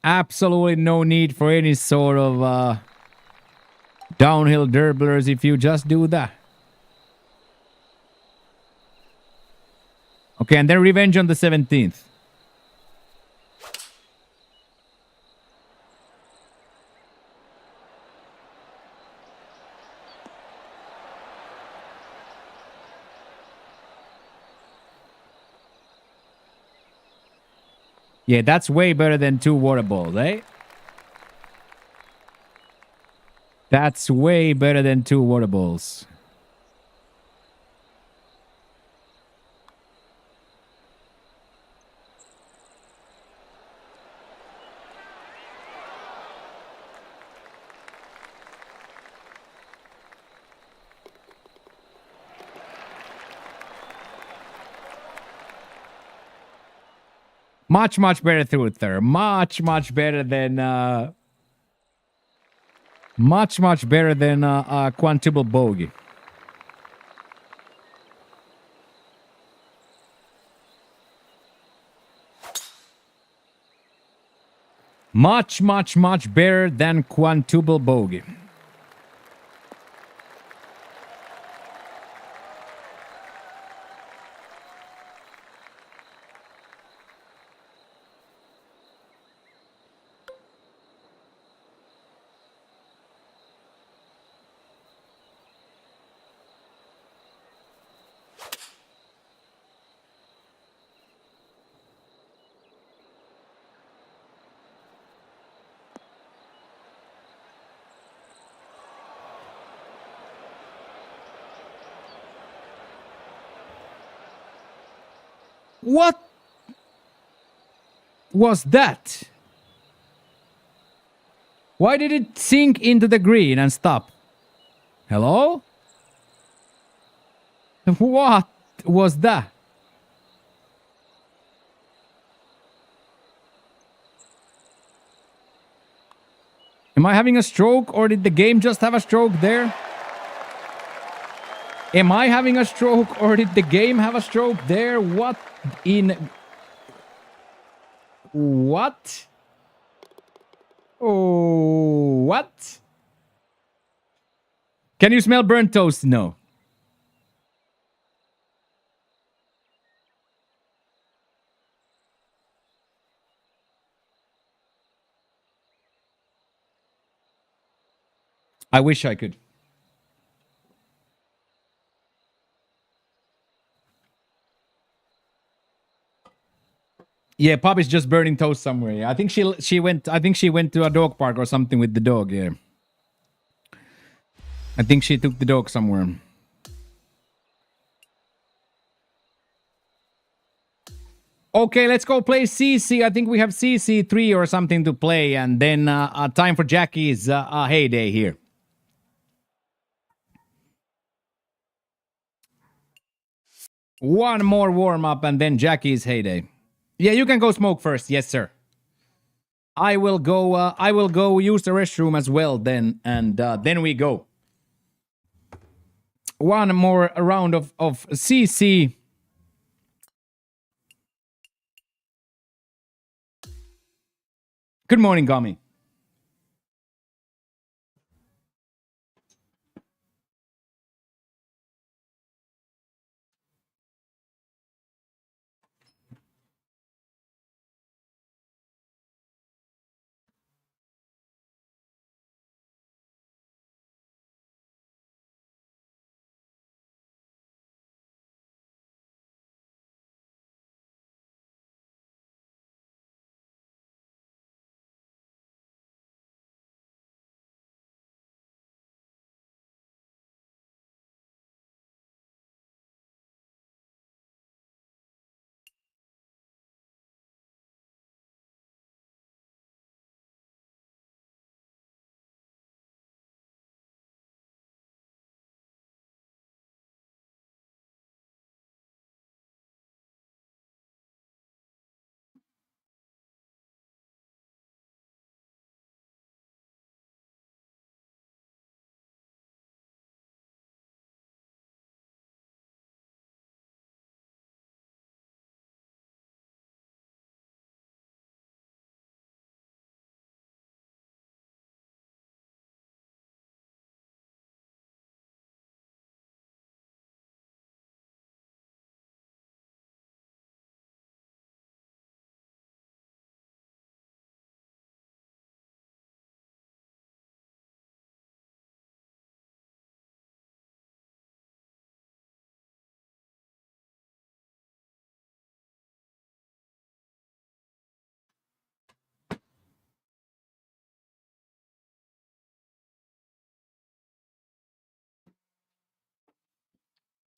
Absolutely no need for any sort of downhill derblers if you just do that. Okay, and then revenge on the 17th. Yeah, that's way better than 2 water balls, eh? That's way better than 2 water balls. Much better through there. Much better than much better than quintuple bogey. Much better than quintuple bogey. What was that? Why did it sink into the green and stop? Hello? What was that? Am I having a stroke, or did the game just have a stroke there? Am I having a stroke, or did the game have a stroke there? What in... What? Oh, what? Can you smell burnt toast? No. I wish I could. Yeah, Pop is just burning toast somewhere. Yeah. I think she went to a dog park or something with the dog, yeah. I think she took the dog somewhere. Okay, let's go play CC. I think we have CC3 or something to play, and then time for Jackie's heyday here. One more warm up and then Jackie's heyday. Yeah, you can go smoke first. Yes, sir. I will go use the restroom as well then, and then we go. One more round of CC. Good morning, Gummy.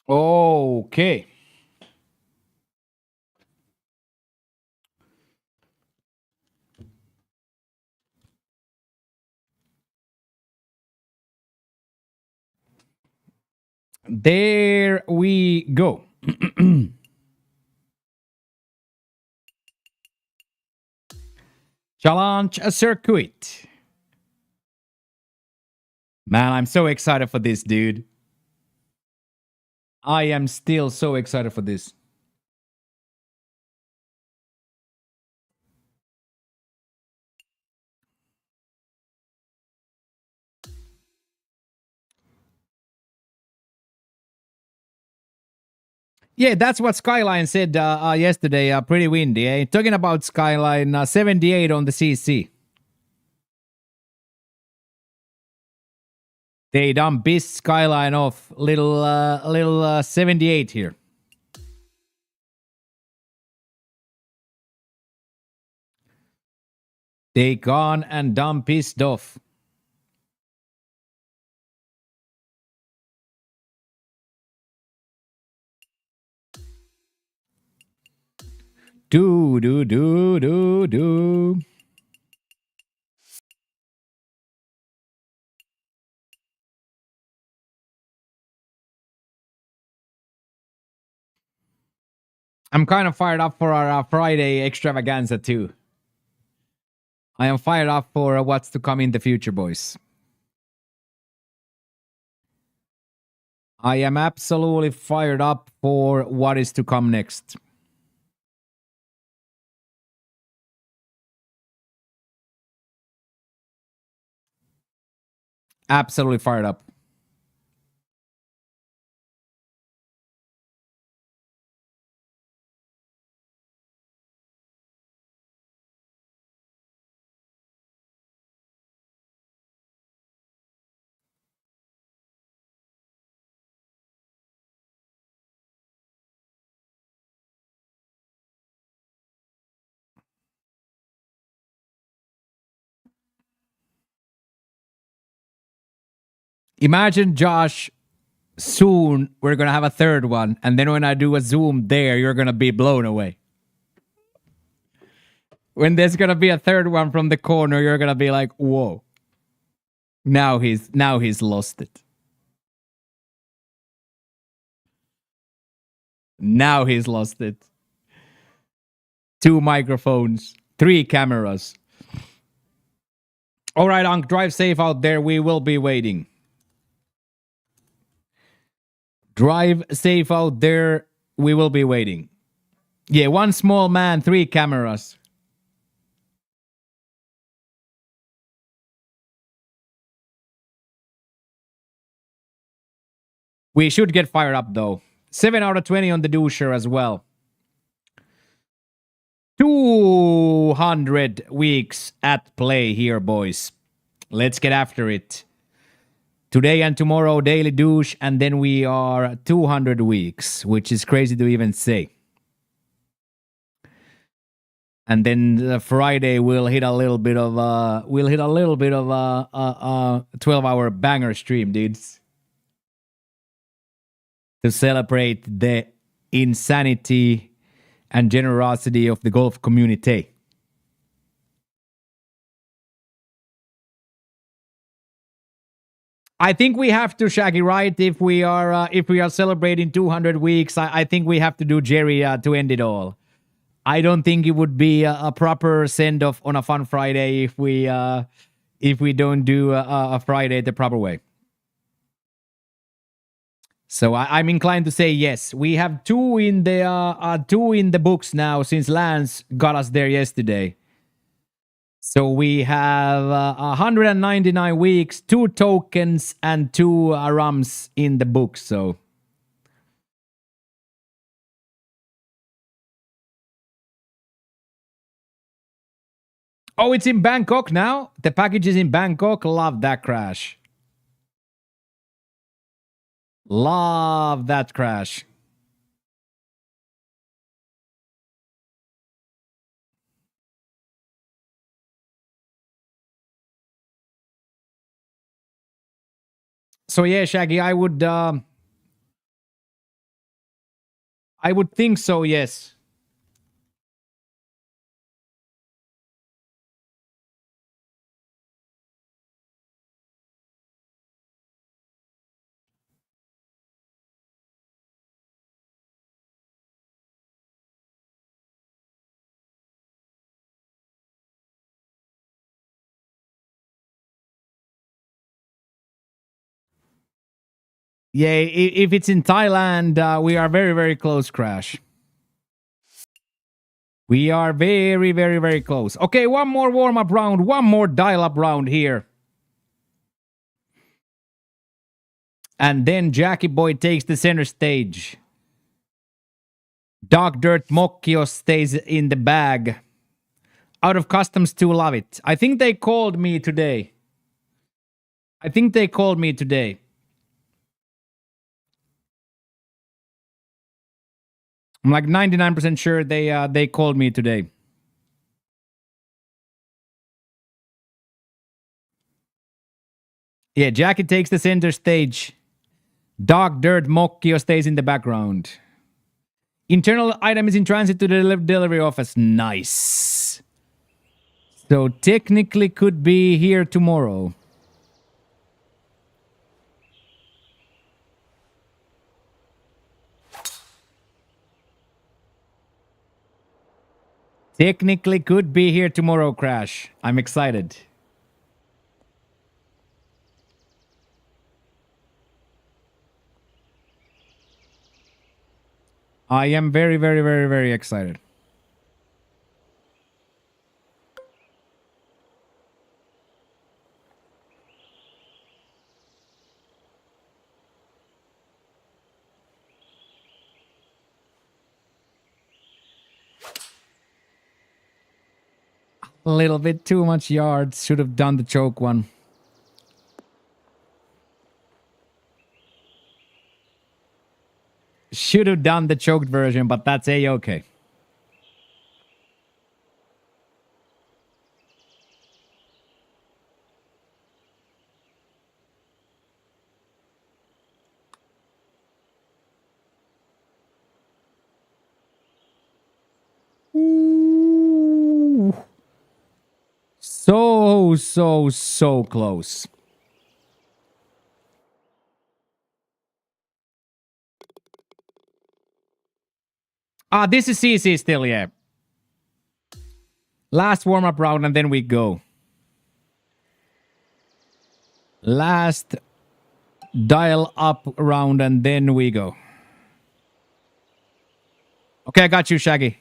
Okay. There we go. Challenge a circuit. Man, I'm so excited for this, dude. I am still so excited for this. Yeah, that's what Skyline said yesterday. Pretty windy, eh? Talking about Skyline, 78 on the CC. They done pissed Skyline off. Little 78 here. They gone and done pissed off. Do. I'm kind of fired up for our Friday extravaganza too. I am fired up for what's to come in the future, boys. I am absolutely fired up for what is to come next. Absolutely fired up. Imagine, Josh, soon we're gonna have a third one, and then when I do a zoom there, you're gonna be blown away. When there's gonna be a third one from the corner, you're gonna be like, whoa. Now he's lost it. Now he's lost it. 2 microphones, 3 cameras. All right, Unc, drive safe out there. We will be waiting. Drive safe out there. We will be waiting. Yeah, 1 small man, 3 cameras. We should get fired up though. 7 out of 20 on the doucher as well. 200 weeks at play here, boys. Let's get after it. Today and tomorrow, daily douche, and then we are 200 weeks, which is crazy to even say. And then Friday we'll hit a little bit of 12-hour banger stream, dudes, to celebrate the insanity and generosity of the golf community. I think we have to, Shaggy, right? If we are celebrating 200 weeks, I think we have to do Jerry to end it all. I don't think it would be a proper send off on a fun Friday if we don't do a Friday the proper way. So I'm inclined to say yes. We have 2 in the books now since Lance got us there yesterday. So we have 199 weeks, 2 tokens, and 2 rums in the book. So oh, it's in Bangkok now. The package is in Bangkok. Love that crash. Love that crash. So yeah, Shaggy, I would I would think so, yes. Yeah, if it's in Thailand, we are very, very close, Crash. We are very, very, very close. Okay, one more warm-up round, one more dial-up round here. And then Jackie Boy takes the center stage. Dog Dirt Moccio stays in the bag. Out of Customs to love it. I think they called me today. I'm like 99% sure they called me today. Yeah, Jackie takes the center stage. Dog Dirt Moccio stays in the background. Internal item is in transit to the delivery office. Nice. So technically could be here tomorrow. Technically could be here tomorrow, Crash. I'm excited. I am very, very, very, very excited. A little bit too much yards. Should have done the choke one. Should have done the choked version, but that's a-okay. Ooh. So close. Ah, this is CC still, yeah. Last warm-up round and then we go. Last dial up round and then we go. Okay, I got you, Shaggy.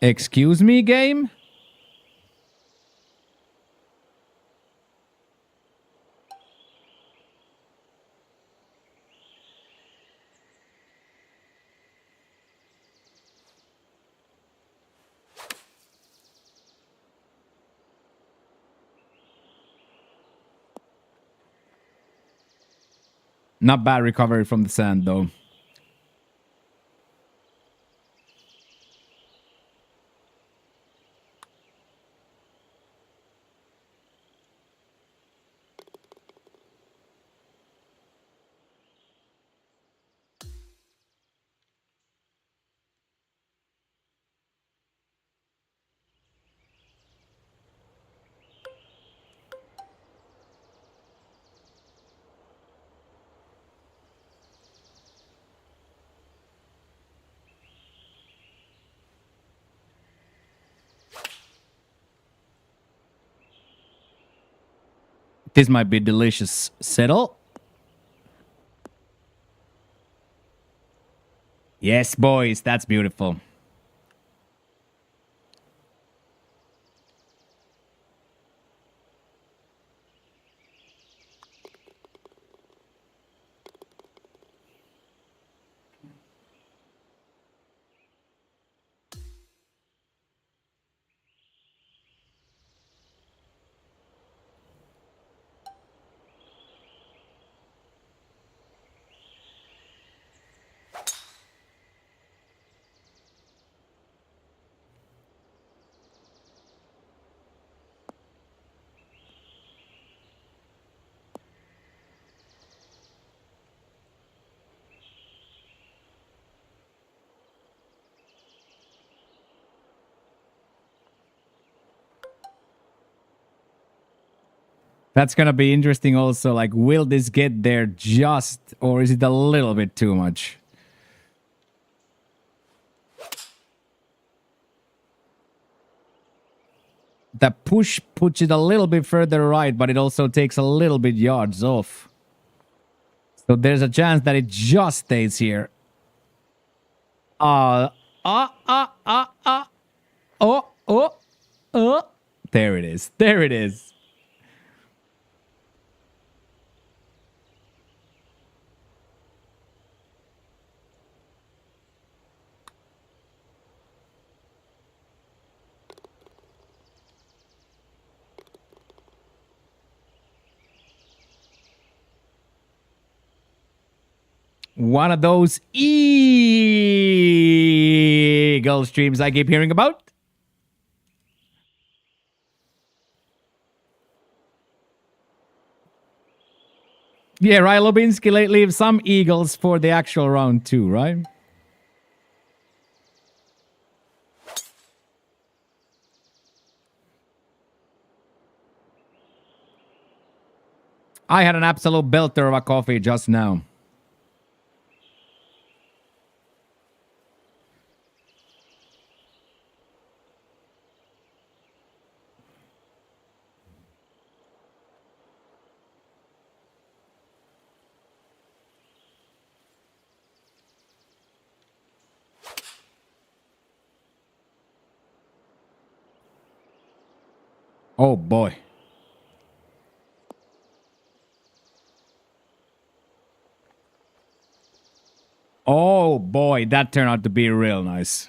Excuse me, game? Not bad recovery from the sand, though. This might be delicious. Settle. Yes, boys, that's beautiful. That's gonna be interesting also. Like, will this get there just, or is it a little bit too much? The push puts it a little bit further right, but it also takes a little bit yards off. So there's a chance that it just stays here. Oh, oh. There it is. There it is. One of those eagle streams I keep hearing about. Yeah, right. Lubinski leaves some eagles for the actual round 2, right? I had an absolute belter of a coffee just now. Oh boy. Oh boy, that turned out to be real nice.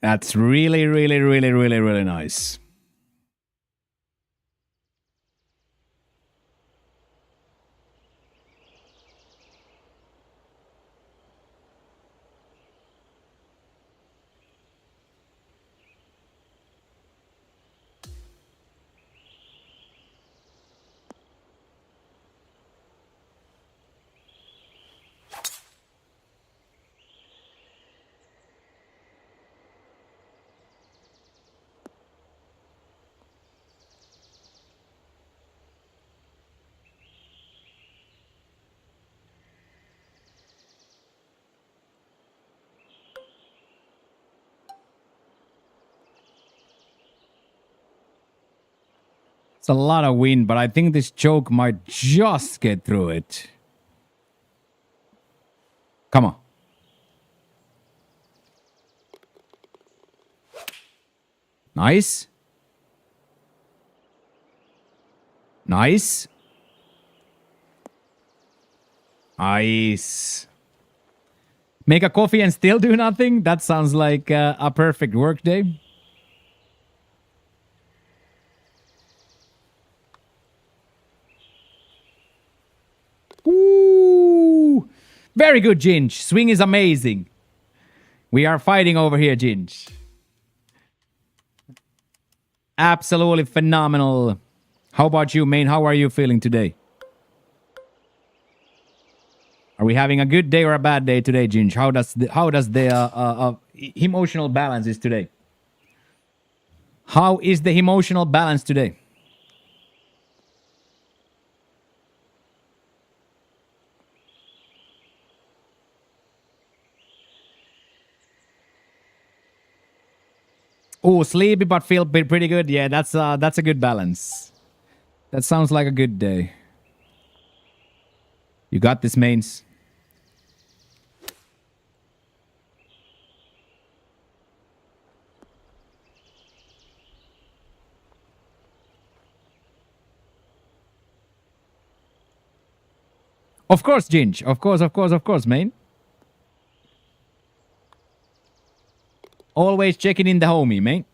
That's really, really, really, really, really nice. It's a lot of wind, but I think this choke might just get through it. Come on. Nice. Nice. Nice. Make a coffee and still do nothing? That sounds like a perfect work day. Ooh. Very good, Ginge. Swing is amazing. We are fighting over here, Ginge. Absolutely phenomenal. How about you, Main? How are you feeling today? Are we having a good day or a bad day today, Ginge? How does the emotional balance is today? How is the emotional balance today? Oh, sleepy but feel pretty good. Yeah, that's a good balance. That sounds like a good day. You got this, Mains. Of course, Ginge. Of course, Main. Always checking in the homie, Main.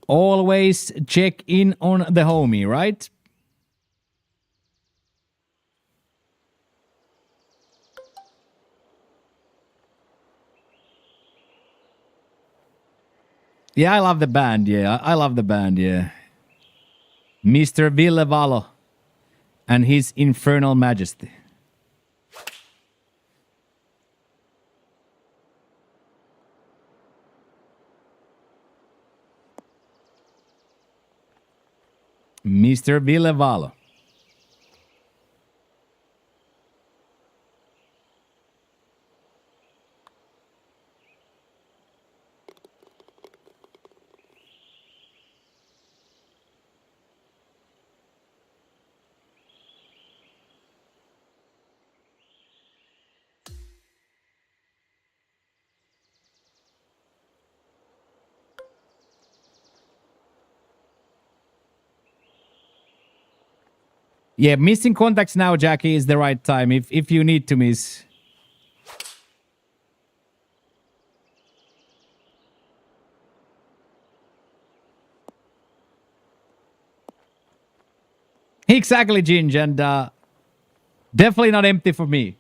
Always check in on the homie, right? Yeah, I love the band. Yeah, I love the band. Yeah. Mr. Villevalo and his infernal majesty. Mr. Villevalo. Yeah, missing contacts now, Jackie, is the right time if you need to miss. Exactly, Ginge, and definitely not empty for me.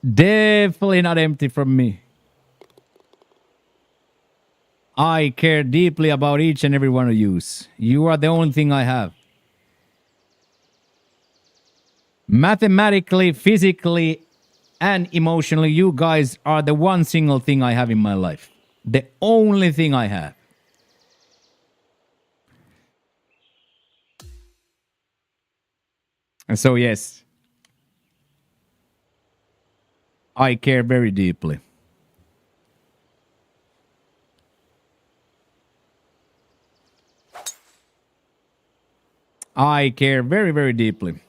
Definitely not empty from me. I care deeply about each and every one of you. You are the only thing I have. Mathematically, physically, and emotionally, you guys are the one single thing I have in my life. The only thing I have. And so, yes, I care very deeply. I care very, very deeply.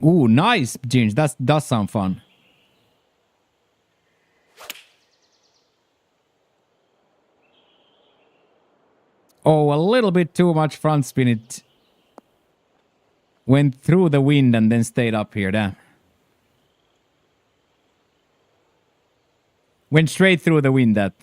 Ooh, nice, Ginge. That does sound fun. Oh, a little bit too much front spin. It went through the wind and then stayed up here. Damn. Went straight through the wind, that.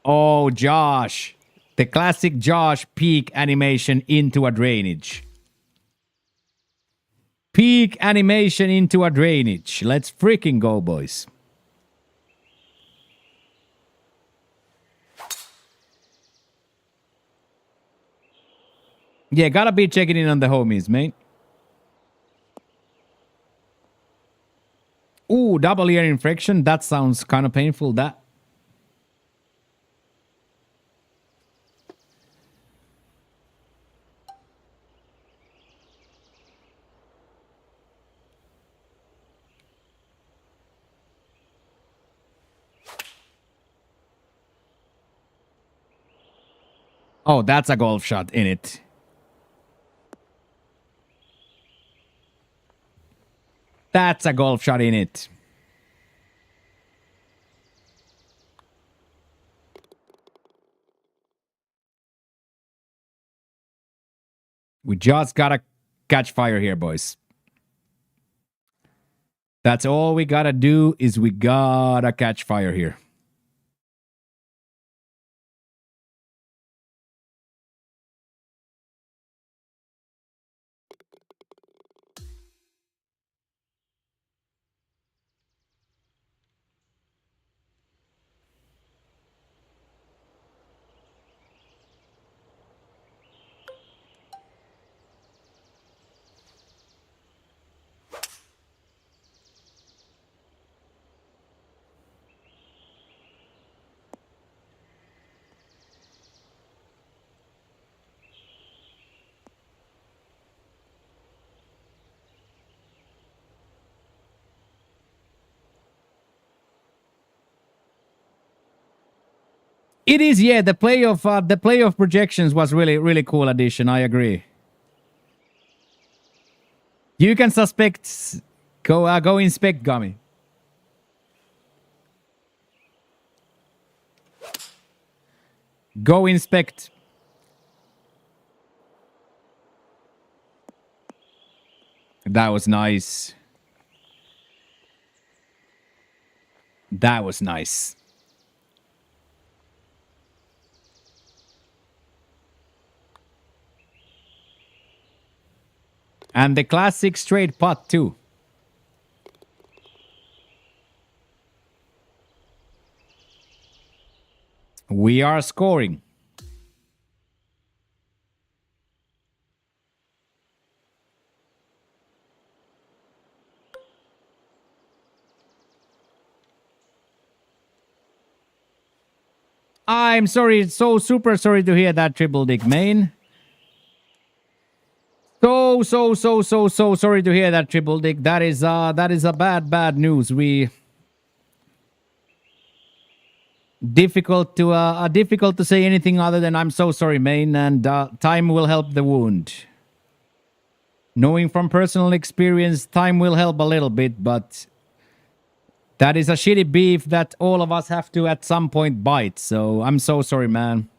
Oh, Josh. The classic Josh peak animation into a drainage. Peak animation into a drainage. Let's freaking go, boys. Yeah, gotta be checking in on the homies, mate. Ooh, double ear infection. That sounds kind of painful, that. Oh, that's a golf shot in it. That's a golf shot in it. We just gotta catch fire here, boys. That's all we gotta do is we gotta catch fire here. It is, yeah. The playoff projections was really cool addition. I agree. You can suspect. Go inspect, Gummy. Go inspect. That was nice. That was nice. And the classic straight putt too. We are scoring. I'm sorry, so super sorry to hear that, Triple Dick Main. So sorry to hear that, Triple Dick. That is a bad news. We difficult to say anything other than I'm so sorry, Main, and time will help the wound. Knowing from personal experience, time will help a little bit, but that is a shitty beef that all of us have to at some point bite. So I'm so sorry, man.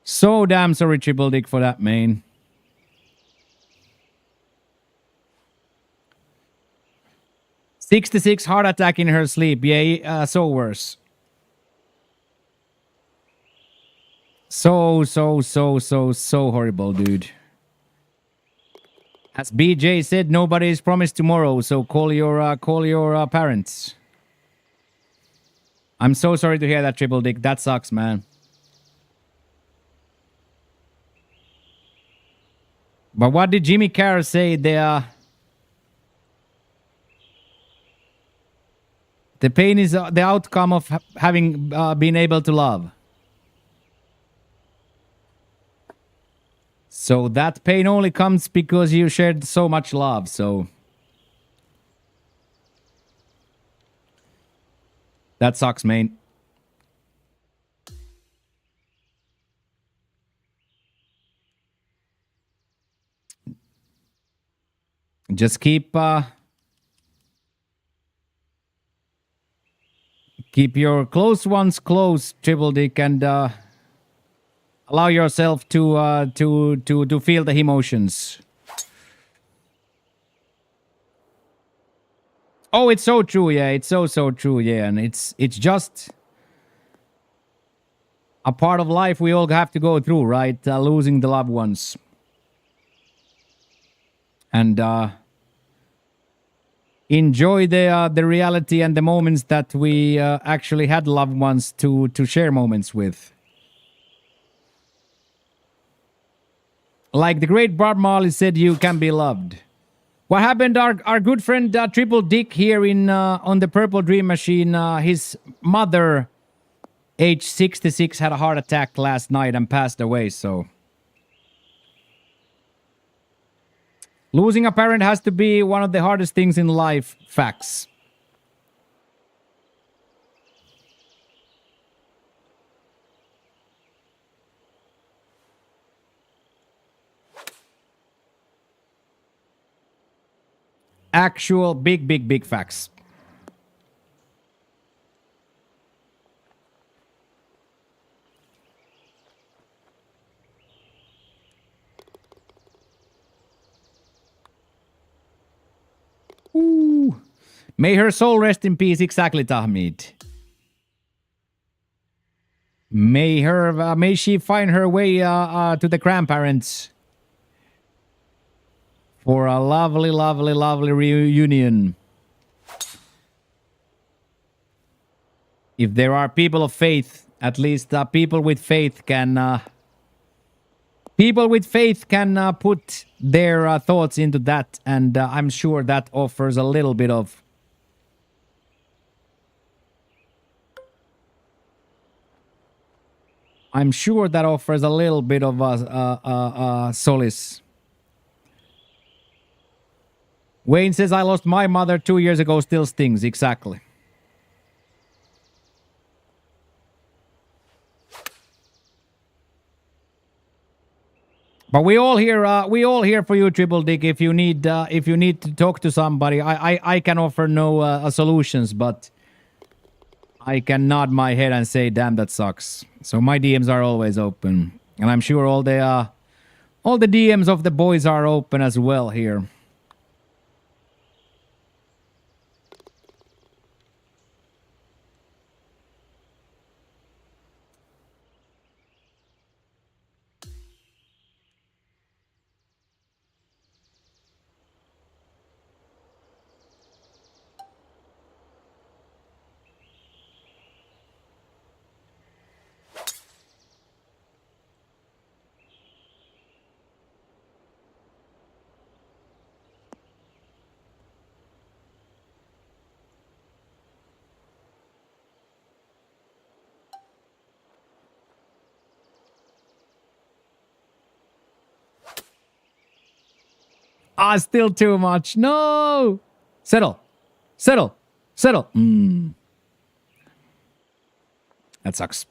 So damn sorry, Triple Dick, for that, Main. "66 heart attack in her sleep." Yeah, so worse. So horrible, dude. As BJ said, nobody is promised tomorrow, so call your parents. I'm so sorry to hear that, Triple Dick. That sucks, man. But what did Jimmy Carr say? The pain is the outcome of having been able to love. So that pain only comes because you shared so much love, so... That sucks, man. Just keep your close ones close, Triple Dick, and allow yourself to feel the emotions. Oh, it's so true, yeah. It's so true, yeah. And it's just a part of life we all have to go through, right? Losing the loved ones. And enjoy the reality and the moments that we actually had loved ones to share moments with. Like the great Bob Marley said, you can be loved. What happened? Our good friend Triple Dick here in on the Purple Dream Machine. His mother, age 66, had a heart attack last night and passed away. So losing a parent has to be one of the hardest things in life. Facts. Actual big facts. Ooh. May her soul rest in peace. Exactly, Tahmid. May she find her way to the grandparents for a lovely reunion. If there are people of faith, at least people with faith can put their thoughts into that, and I'm sure that offers a little bit of solace. Wayne says, I lost my mother 2 years ago, still stings. Exactly. But we all here for you, Triple Dick. If you need to talk to somebody, I can offer no solutions, but I can nod my head and say, damn, that sucks. So my DMs are always open. And I'm sure all the DMs of the boys are open as well here. Ah, still too much. No. Settle. Settle. Settle. That sucks.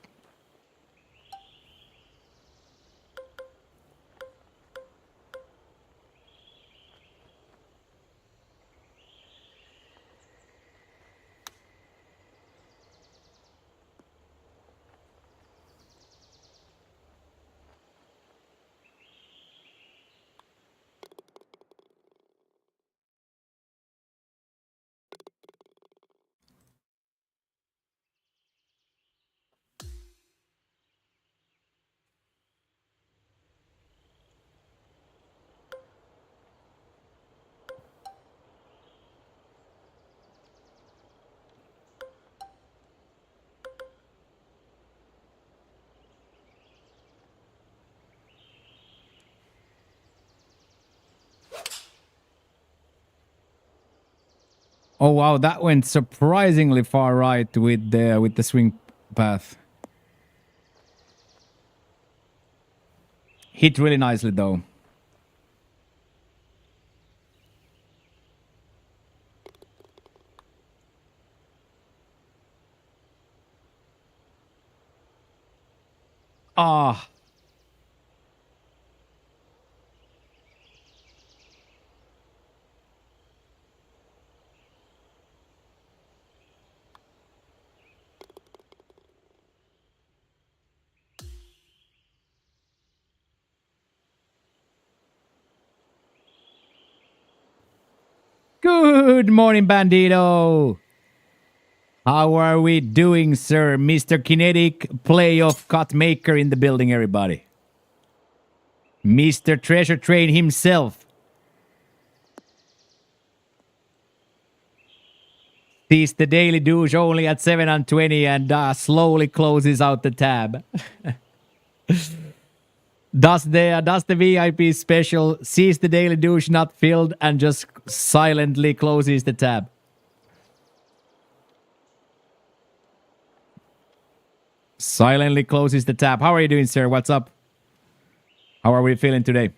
Oh wow, that went surprisingly far right with the swing path. Hit really nicely though. Ah. Good morning, Bandito. How are we doing, sir? Mr. Kinetic playoff cut maker in the building, everybody. Mr. Treasure Train himself. Sees the daily douche only at 7 and 20 and slowly closes out the tab. Does the VIP special sees the daily douche not filled and just silently closes the tab? Silently closes the tab. How are you doing, sir? What's up? How are we feeling today?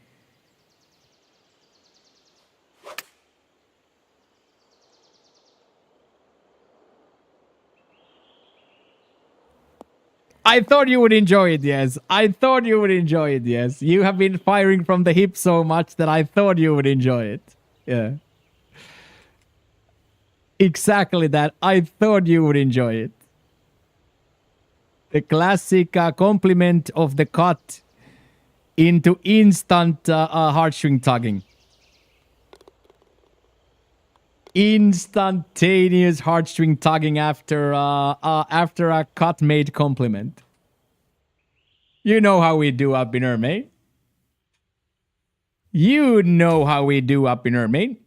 I thought you would enjoy it, yes. I thought you would enjoy it, yes. You have been firing from the hip so much that I thought you would enjoy it. Yeah. Exactly that. I thought you would enjoy it. The classic compliment of the cut into instant heartstring tugging. Instantaneous heartstring tugging after a cut made compliment. You know how we do up in Ermain. You know how we do up in Ermain.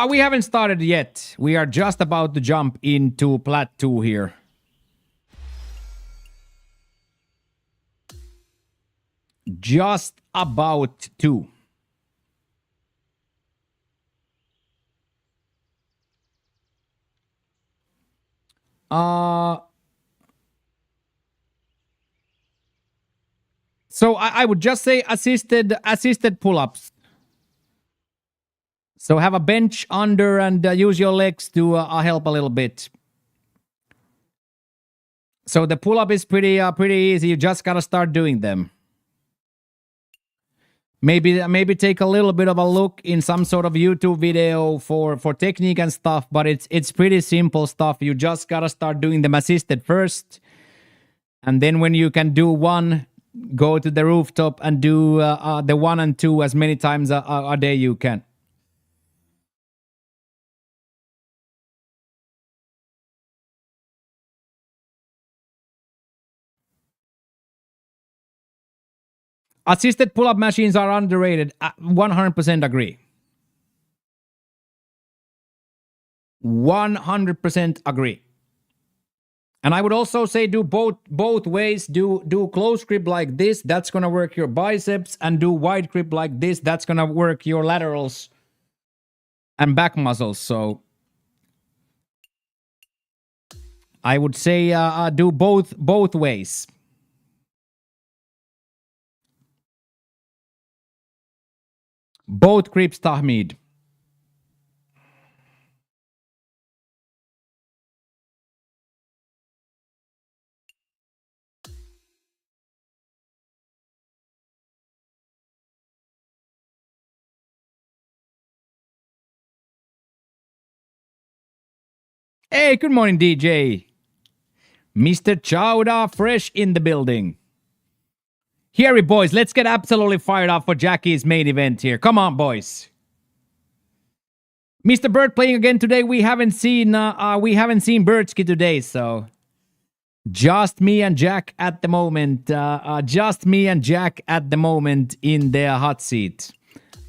We haven't started yet. We are just about to jump into Plat 2 here. Just about to. So I would just say assisted pull-ups. So have a bench under and use your legs to help a little bit. So the pull-up is pretty easy. You just gotta start doing them. Maybe take a little bit of a look in some sort of YouTube video for technique and stuff, but it's pretty simple stuff. You just gotta start doing them assisted first, and then when you can do one, go to the rooftop and do the 1 and 2 as many times a day you can. Assisted pull-up machines are underrated. 100% agree. 100% agree. And I would also say do both ways. Do close grip like this. That's gonna work your biceps, and do wide grip like this. That's gonna work your laterals and back muscles. So I would say do both ways. Both grips, Tahmid. Hey, good morning, DJ. Mr. Chowda, fresh in the building. Here we boys, let's get absolutely fired up for Jackie's main event here. Come on, boys. Mr. Bird playing again today. We haven't seen Birdsky today, so just me and Jack at the moment. Just me and Jack at the moment in their hot seat.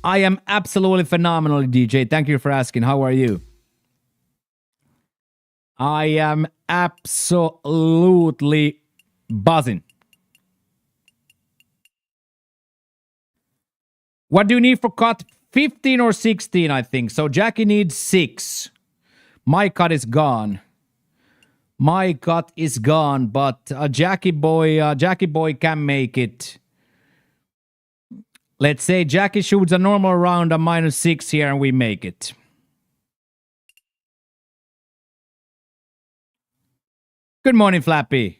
I am absolutely phenomenal, DJ. Thank you for asking. How are you? I am absolutely buzzing. What do you need for cut? 15 or 16, I think. So Jackie needs 6. My cut is gone. My cut is gone, but Jackie boy can make it. Let's say Jackie shoots a normal round, a -6 here, and we make it. Good morning, Flappy.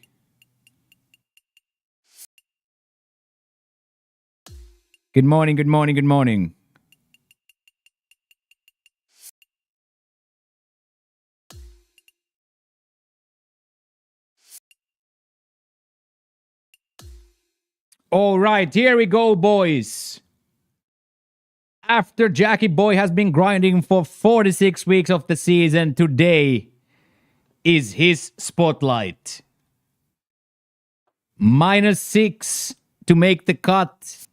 Good morning, good morning, good morning. All right, here we go, boys. After Jackie Boy has been grinding for 46 weeks of the season, today is his spotlight. -6 to make the cut.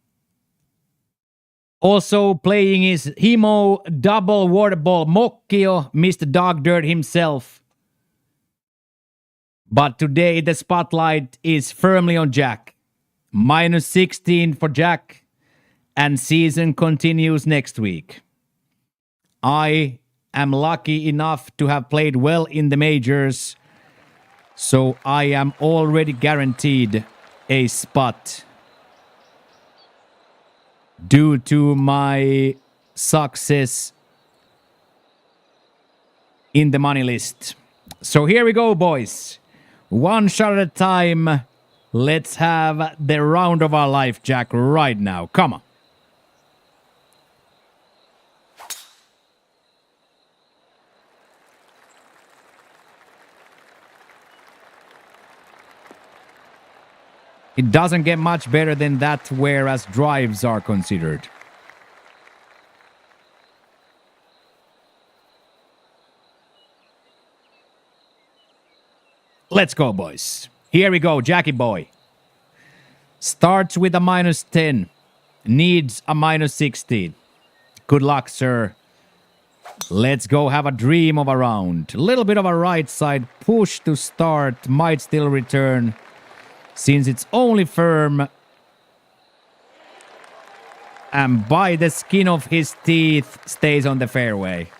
Also playing is Himo double Waterball Moccio, Mr. Dog Dirt himself. But today the spotlight is firmly on Jack. -16 for Jack, and season continues next week. I am lucky enough to have played well in the majors, so I am already guaranteed a spot due to my success in the money list. So here we go, boys. One shot at a time. Let's have the round of our life, Jack, right now. Come on. It doesn't get much better than that, whereas drives are considered. Let's go, boys. Here we go, Jackie Boy. Starts with a -10. Needs a -16. Good luck, sir. Let's go have a dream of a round. A little bit of a right side push to start. Might still return, since it's only firm. And by the skin of his teeth, stays on the fairway.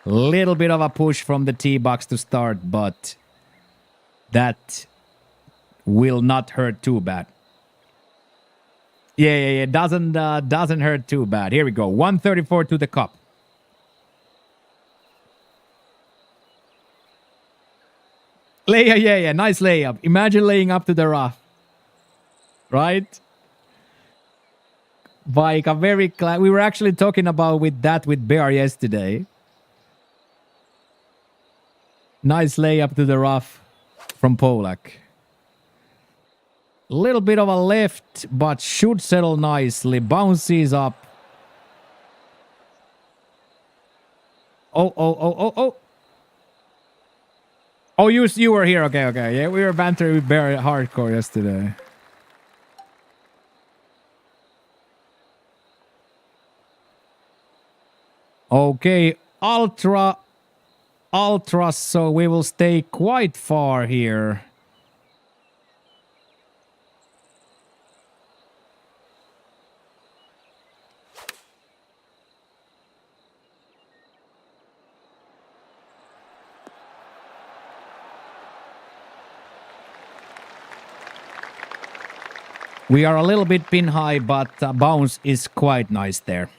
Little bit of a push from the tee box to start, but that will not hurt too bad. Yeah. Doesn't hurt too bad. Here we go. 134 to the cup. Yeah. Nice layup. Imagine laying up to the rough. Right? Like a very we were actually talking about with Bear yesterday. Nice layup to the rough from Polak. Little bit of a left, but should settle nicely. Bounces up. Oh. Oh, you were here. Okay. Yeah, we were bantering with Bear hardcore yesterday. Okay, ultra ultras, so we will stay quite far here. We are a little bit pin high, but bounce is quite nice there.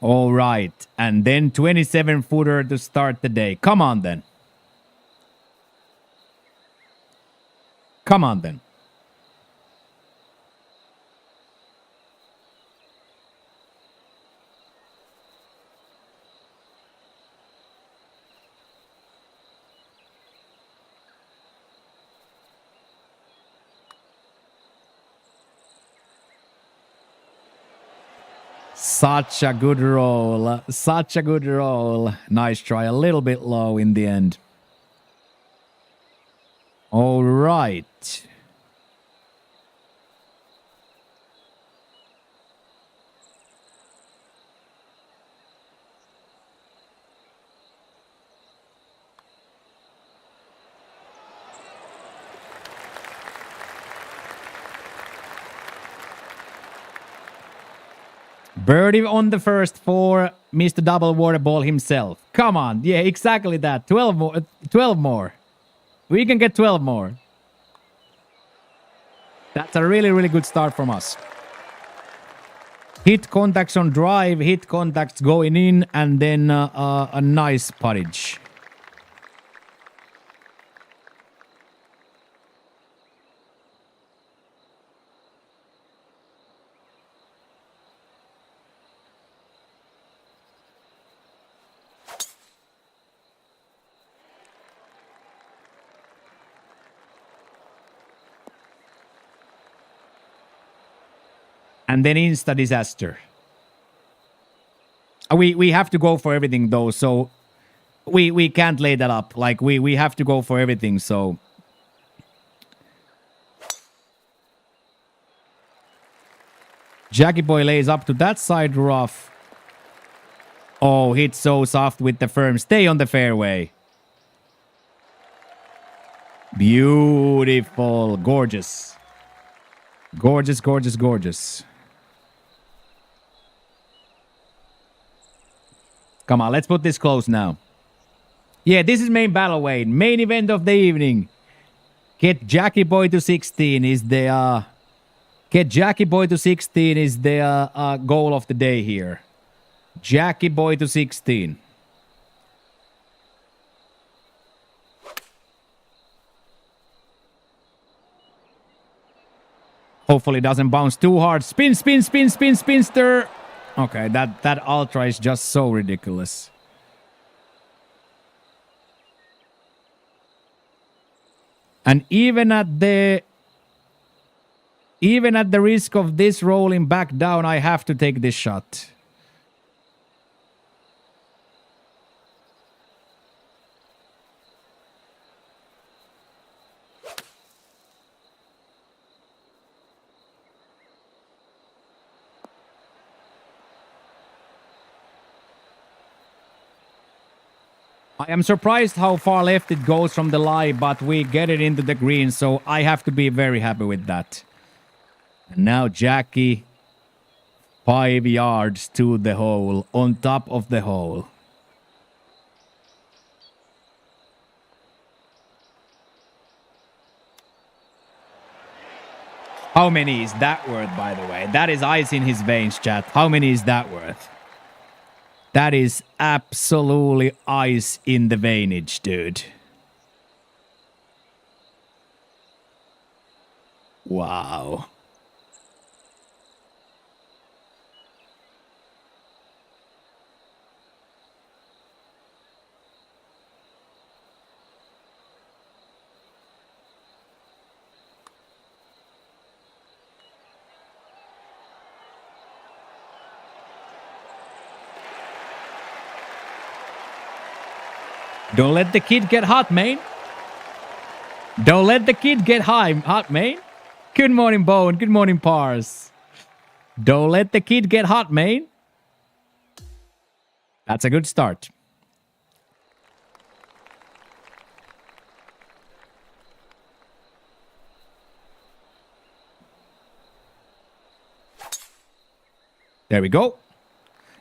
All right, and then 27 footer to start the day. Come on then. Come on then. Such a good roll. Such a good roll. Nice try. A little bit low in the end. All right. Birdie on the first four, Mr. Double Waterball himself. Come on. Yeah, exactly that. 12 more. 12 more. We can get 12 more. That's a really, really good start from us. Hit contacts on drive, hit contacts going in, and then a nice puttage. And then insta disaster. We have to go for everything though, so we can't lay that up. Like we have to go for everything, so Jackie Boy lays up to that side rough. Oh, hit so soft with the firm. Stay on the fairway. Beautiful. Gorgeous. Gorgeous, gorgeous, gorgeous. Come on, let's put this close now. Yeah, this is main battle, Wayne. Main event of the evening. Get Jackie Boy to 16 is the get Jackie Boy to 16 is the goal of the day here. Jackie Boy to 16. Hopefully it doesn't bounce too hard. Spin, spin, spin, spin, spinster. Okay, that ultra is just so ridiculous. And even at the risk of this rolling back down, I have to take this shot. I am surprised how far left it goes from the lie, but we get it into the green, so I have to be very happy with that. And now Jackie, 5 yards to the hole, on top of the hole. How many is that worth, by the way? That is ice in his veins, chat. How many is that worth? That is absolutely ice in the veinage, dude. Wow. Don't let the kid get hot, man. Don't let the kid get hot, man. Good morning, Bone. Good morning, Pars. Don't let the kid get hot, man. That's a good start. There we go.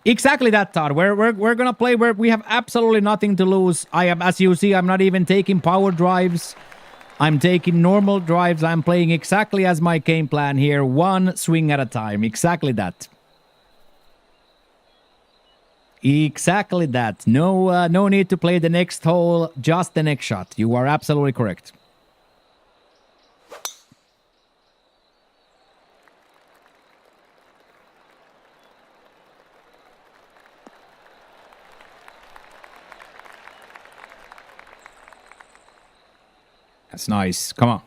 Exactly that, Todd. We're gonna play where we have absolutely nothing to lose. I am, as you see, I'm not even taking power drives. I'm taking normal drives. I'm playing exactly as my game plan here, one swing at a time. Exactly that. Exactly that. No need to play the next hole, just the next shot. You are absolutely correct. That's nice. Come on.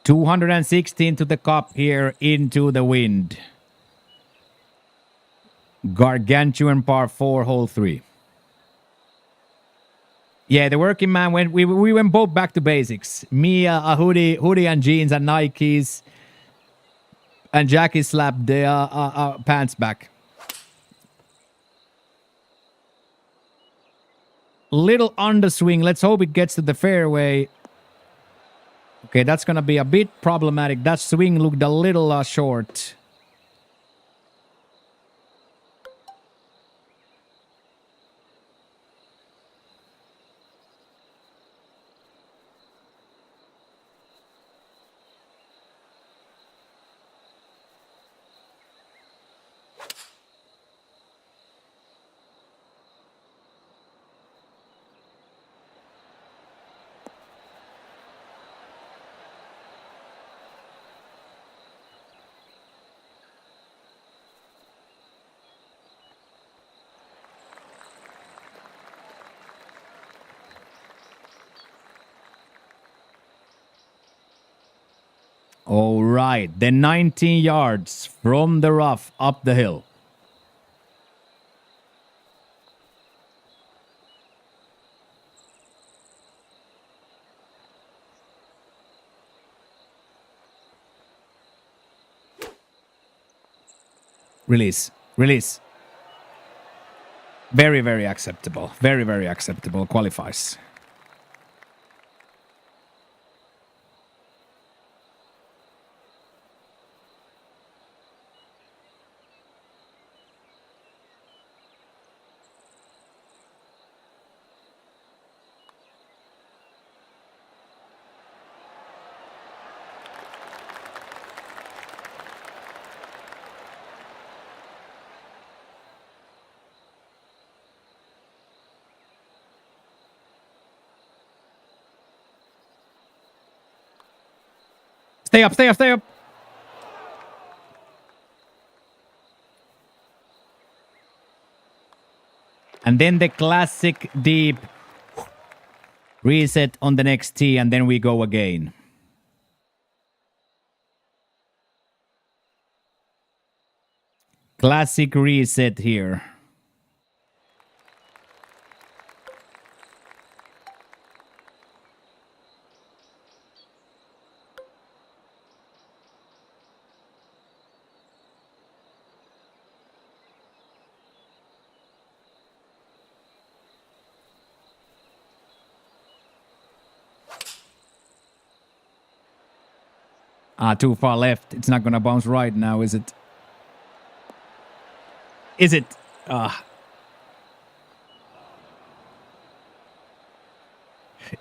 216 to the cup here into the wind. Gargantuan par 4, hole 3. Yeah, the working man went. We went both back to basics. Me, a hoodie and jeans and Nikes, and Jackie slapped the pants back. Little underswing. Let's hope it gets to the fairway. Okay, that's gonna be a bit problematic. That swing looked a little short. All right, then 19 yards from the rough up the hill. Release. Release. Very, very acceptable. Very, very acceptable. Qualifies. Stay up, stay up, stay up. And then the classic deep reset on the next tee, and then we go again. Classic reset here. Too far left. It's not gonna bounce right now, is it? Is it?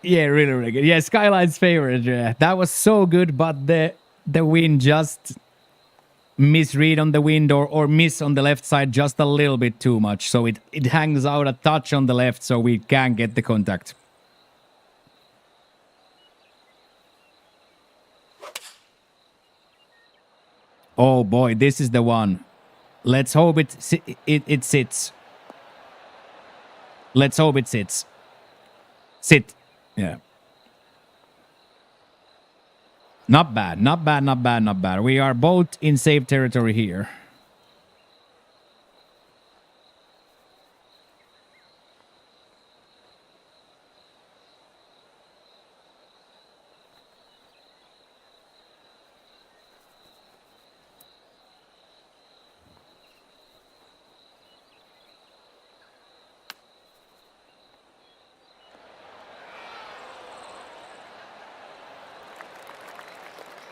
Yeah, really, really good. Yeah, Skyline's favorite. Yeah, that was so good, but the wind just misread on the wind or miss on the left side just a little bit too much. So it hangs out a touch on the left, so we can't get the contact. Oh boy, this is the one. Let's hope it sits. Let's hope it sits. Sit. Yeah. Not bad, not bad, not bad, not bad. We are both in safe territory here.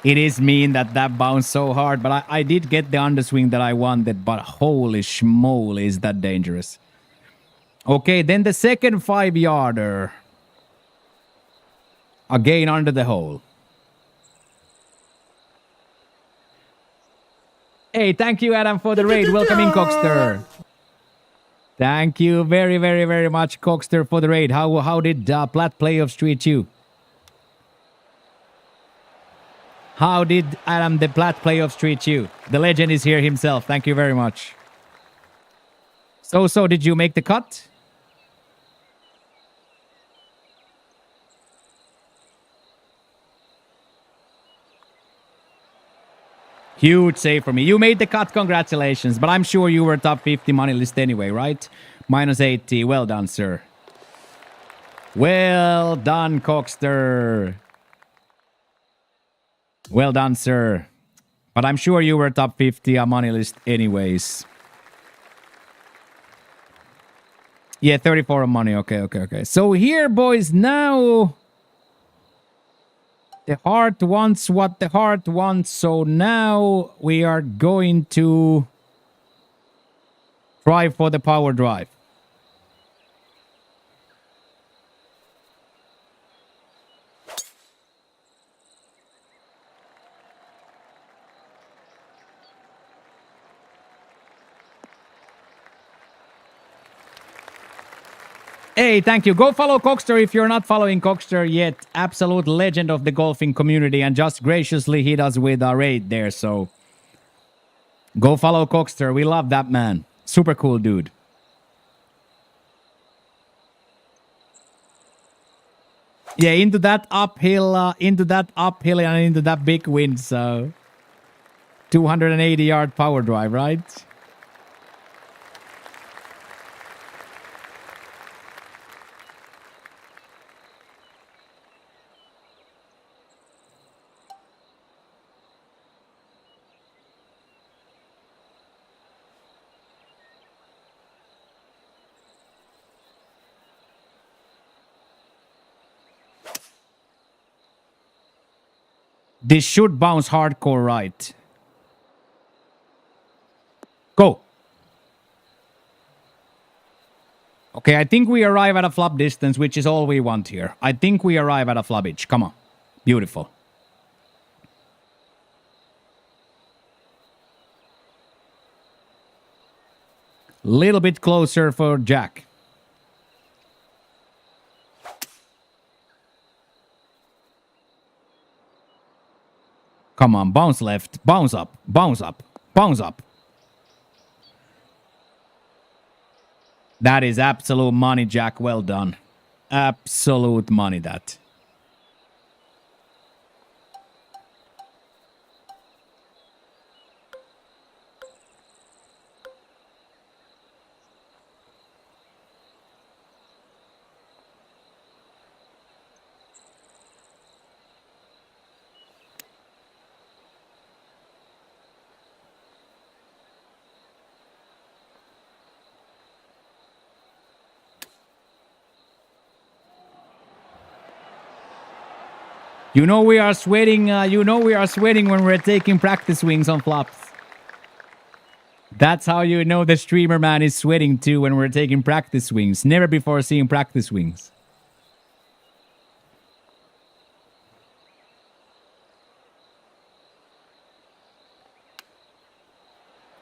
It is mean that that bounced so hard, but I did get the underswing that I wanted, but holy schmoly, is that dangerous. Okay, then the second 5-yarder. Again under the hole. Hey, thank you, Adam, for the raid. Welcome in, Cockster. Thank you very, very, very much, Cockster, for the raid. How did Plat Playoffs treat you? How did Adam the Plat Playoffs treat you? The legend is here himself. Thank you very much. So, did you make the cut? Huge save for me. You made the cut, congratulations. But I'm sure you were top 50 money list anyway, right? Minus 80. Well done, sir. Well done, Cockster. Well done, sir. But I'm sure you were top 50 money list anyways. Yeah, 34 on money. Okay. So here, boys, now... the heart wants what the heart wants, so now we are going to try for the power drive. Hey, thank you. Go follow Cockster if you're not following Cockster yet. Absolute legend of the golfing community and just graciously hit us with a raid there. So go follow Cockster. We love that man. Super cool dude. Yeah, into that uphill and into that big wind. So 280-yard power drive, right? This should bounce hardcore right. Go. Okay, I think we arrive at a flop distance, which is all we want here. I think we arrive at a floppage. Come on. Beautiful. Little bit closer for Jack. Come on, bounce left, bounce up, bounce up, bounce up. That is absolute money, Jack. Well done. Absolute money, that. You know we are sweating. When we're taking practice swings on flops. That's how you know the streamer man is sweating too when we're taking practice swings. Never before seeing practice swings.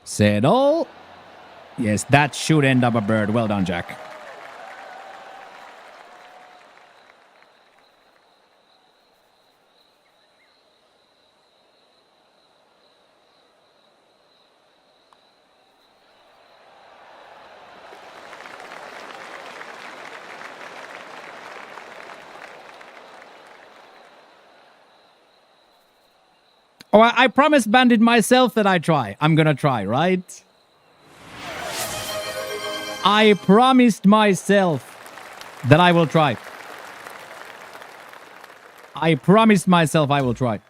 Settle. Yes, that should end up a bird. Well done, Jack. Oh, I promised Bandit myself that I try. I'm gonna try, right? I promised myself that I will try. I promised myself I will try.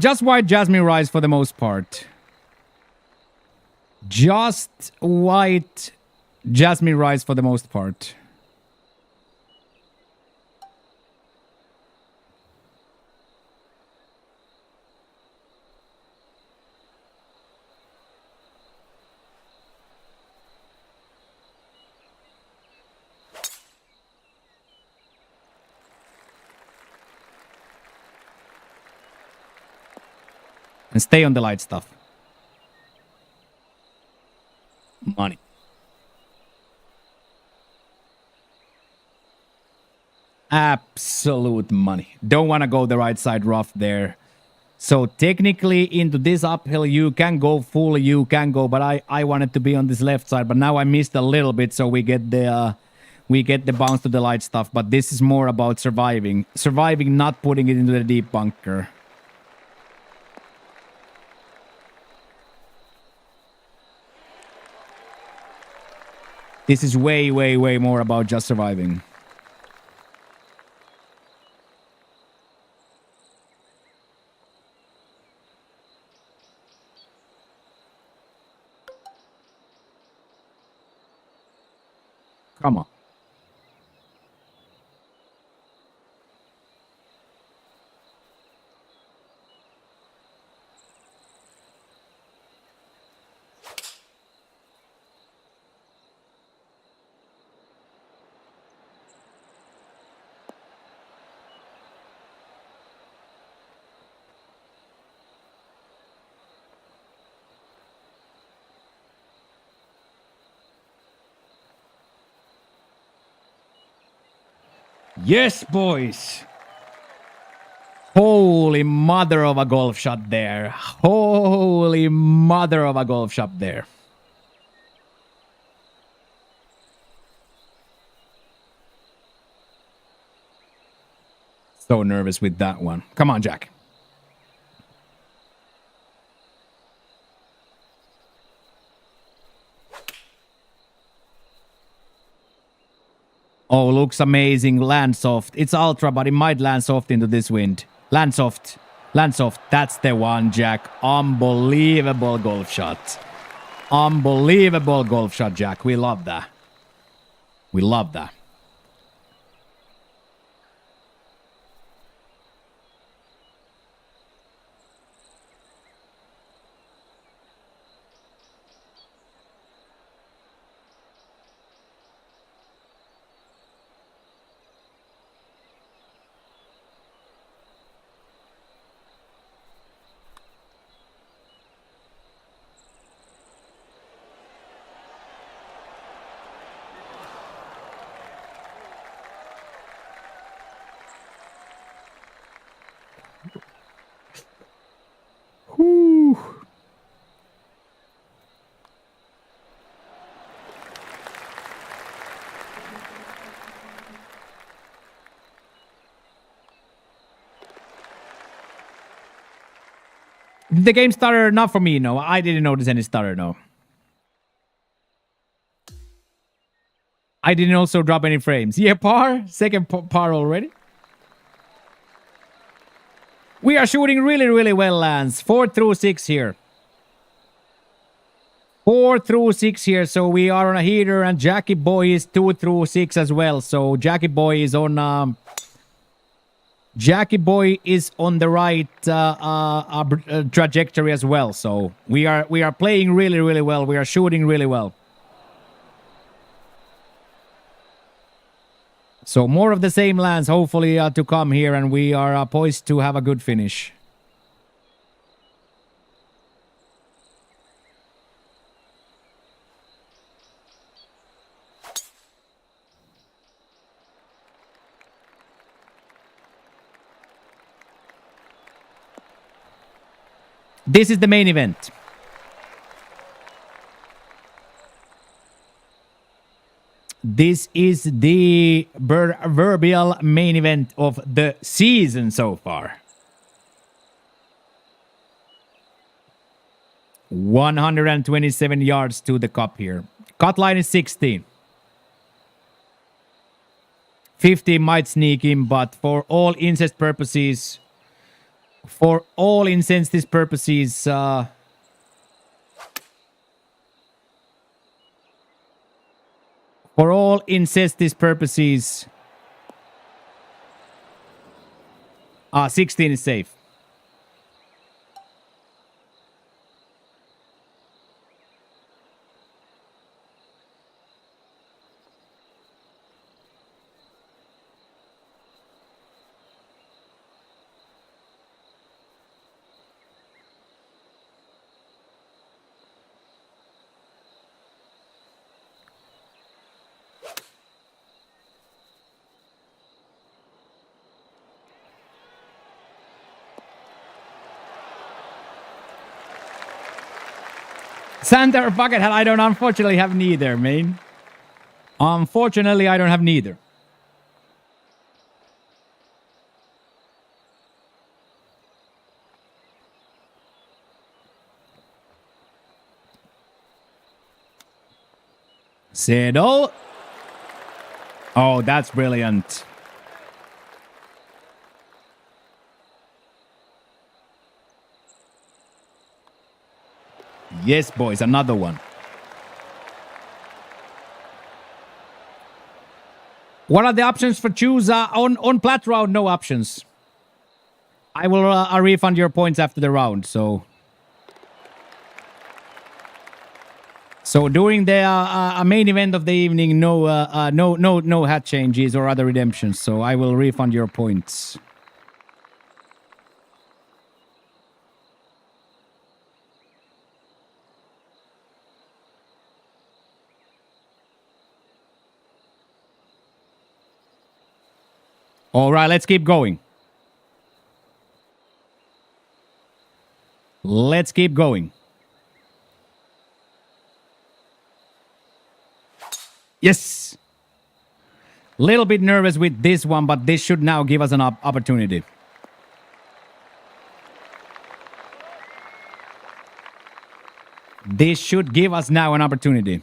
Just white jasmine rice for the most part. Just white jasmine rice for the most part. And stay on the light stuff. Money. Absolute money. Don't want to go the right side rough there. So technically into this uphill you can go full, you can go, but I wanted to be on this left side, but now I missed a little bit, so we get the bounce to the light stuff, but this is more about surviving. Surviving, not putting it into the deep bunker. This is way, way, way more about just surviving. Come on. Yes, boys. Holy mother of a golf shot there. Holy mother of a golf shot there. So nervous with that one. Come on, Jack. Oh, looks amazing. Land soft. It's ultra, but it might land soft into this wind. Land soft. Land soft. That's the one, Jack. Unbelievable golf shot. Unbelievable golf shot, Jack. We love that. We love that. Whew. Did the game stutter? Not for me, no. I didn't notice any stutter, no. I didn't also drop any frames. Yeah, par. Second par already. We are shooting really, really well, Lance. 4 through 6 here. 4 through 6 here, so we are on a heater, and Jackie Boy is 2 through 6 as well. So Jackie Boy is on Jackie Boy is on the right trajectory as well. So we are playing really, really well. We are shooting really well. So more of the same lands, hopefully, to come here, and we are poised to have a good finish. This is the main event. This is the proverbial main event of the season so far. 127 yards to the cup here. Cut line is 16. 50 might sneak in, but for all incest purposes, for all intents purposes, for all incestis purposes, 16 is safe. Santa or bucket hat, I don't unfortunately have neither, man. Unfortunately, I don't have neither. Settle. Oh, that's brilliant. Yes, boys, another one. What are the options for choose on plat round? No options. I will refund your points after the round. So during the main event of the evening, no hat changes or other redemptions. So I will refund your points. All right, let's keep going. Let's keep going. Yes. Little bit nervous with this one, but this should now give us an opportunity. This should give us now an opportunity.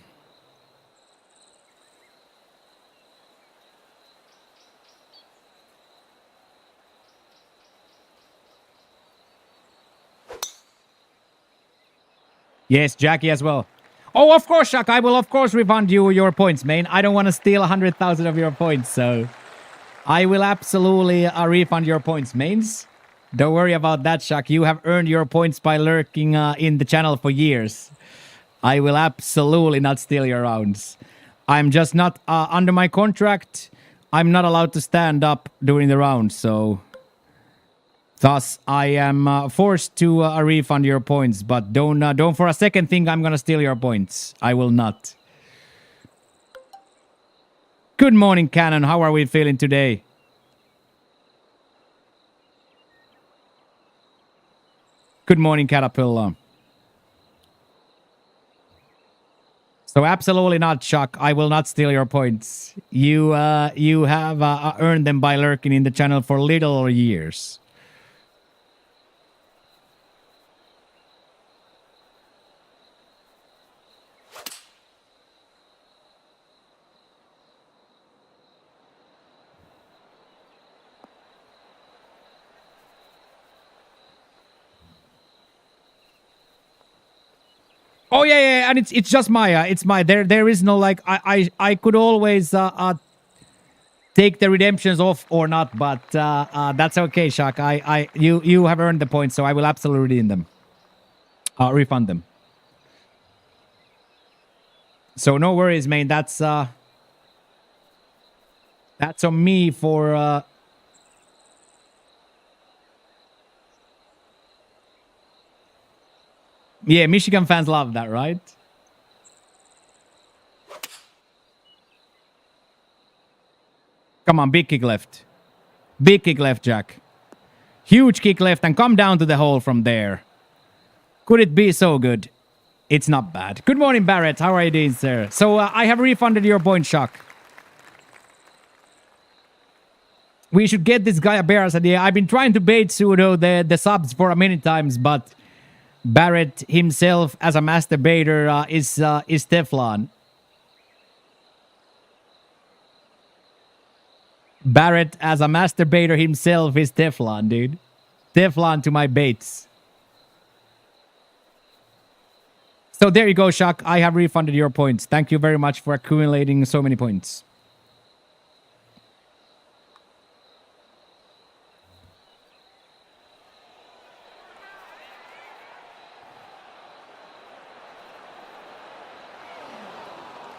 Yes, Jackie as well. Oh, of course, Shaq. I will, of course, refund you your points, man. I don't want to steal 100,000 of your points, so I will absolutely refund your points, mains. Don't worry about that, Shaq. You have earned your points by lurking in the channel for years. I will absolutely not steal your rounds. I'm just not under my contract. I'm not allowed to stand up during the round, so thus I am forced to refund your points. But don't for a second think I'm gonna steal your points. I will not. Good morning, Cannon. How are we feeling today? Good morning, Caterpillar. So absolutely not, Chuck. I will not steal your points. You have earned them by lurking in the channel for little years. Oh yeah, and it's just Maya. It's my there is no like I could always take the redemptions off or not, but that's okay, Shaq. You have earned the points, so I will absolutely redeem them. Refund them. So no worries, man. That's on me for yeah, Michigan fans love that, right? Come on, big kick left. Big kick left, Jack. Huge kick left and come down to the hole from there. Could it be so good? It's not bad. Good morning, Barrett. How are you doing, sir? So I have refunded your point, Shock. We should get this guy a Bears idea. I've been trying to bait Sudo the subs for many times, but Barrett himself as a masturbator is Teflon. Barrett as a masturbator himself is Teflon, dude. Teflon to my baits. So there you go, Shaq. I have refunded your points. Thank you very much for accumulating so many points.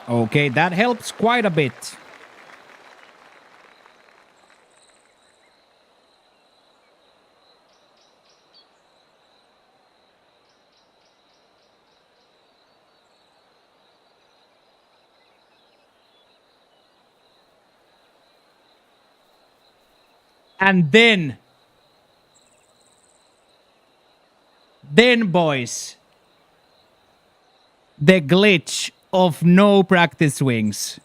Okay, that helps quite a bit. And then, boys, The glitch of no practice swings.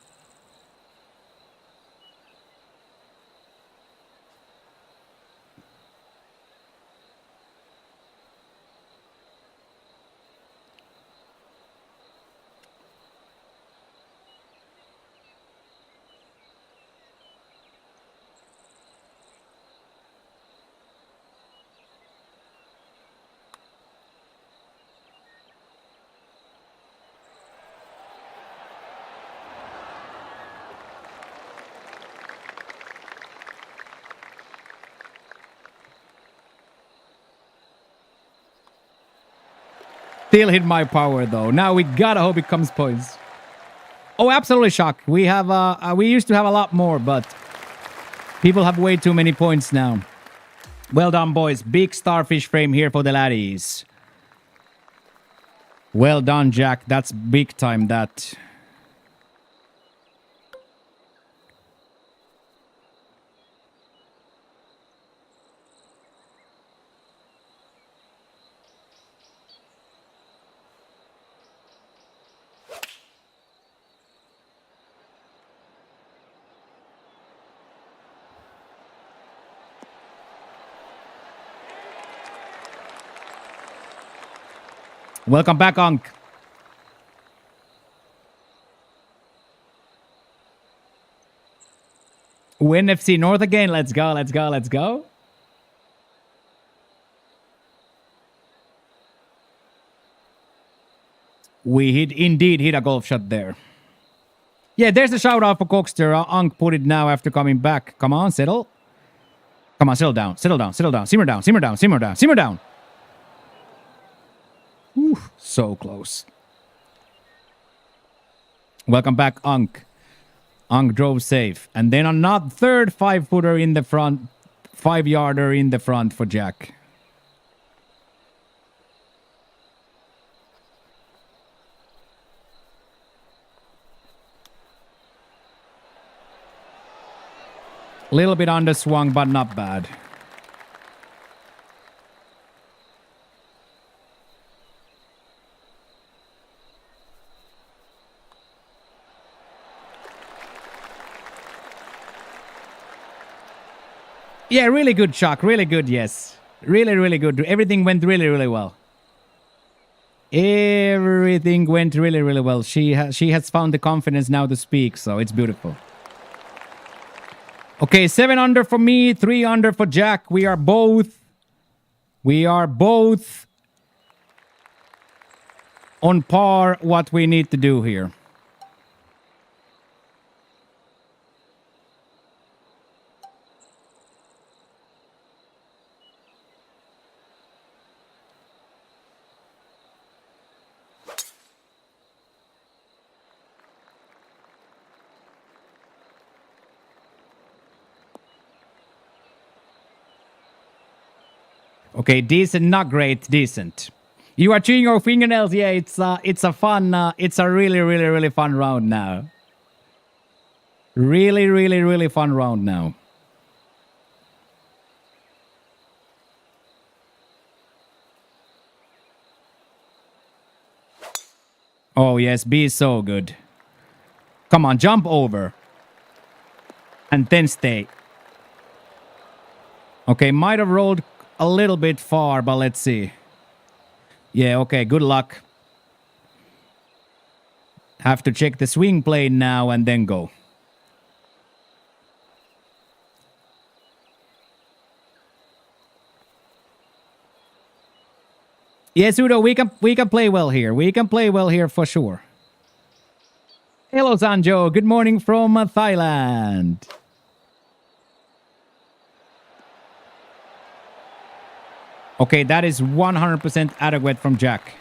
Still hit my power though. Now we gotta hope it comes points. Oh, absolutely shocked. We have we used to have a lot more, but people have way too many points now. Well done, boys. Big starfish frame here for the laddies. Well done, Jack. That's big time, that. Welcome back, Unc. NFC North again. Let's go, let's go, let's go. We indeed hit a golf shot there. Yeah, there's a shout out for Coxter. Unc put it now after coming back. Come on, settle. Come on, settle down, settle down, settle down. Simmer down, simmer down, simmer down, simmer down. Whew, so close. Welcome back, Unc. Unc drove safe. And then another third 5-footer in the front, 5-yarder in the front for Jack. Little bit underswung, but not bad. Yeah, really good, Chuck. Really good, yes. Really, really good. Everything went really, really well. Everything went really, really well. She has found the confidence now to speak, so it's beautiful. Okay, 7 under for me, 3 under for Jack. We are both on par what we need to do here. Okay, decent, not great, decent. You are chewing your fingernails. Yeah, it's a fun, it's a really, really, really fun round now. Really, really, really fun round now. Oh yes, be so good. Come on, jump over. And then stay. Okay, might have rolled a little bit far, but let's see. Yeah, okay, good luck. Have to check the swing plane now and then go. Yeah, Sudo, we can play well here. We can play well here for sure. Hello, Sanjo. Good morning from Thailand. Okay, that is 100% adequate from Jack.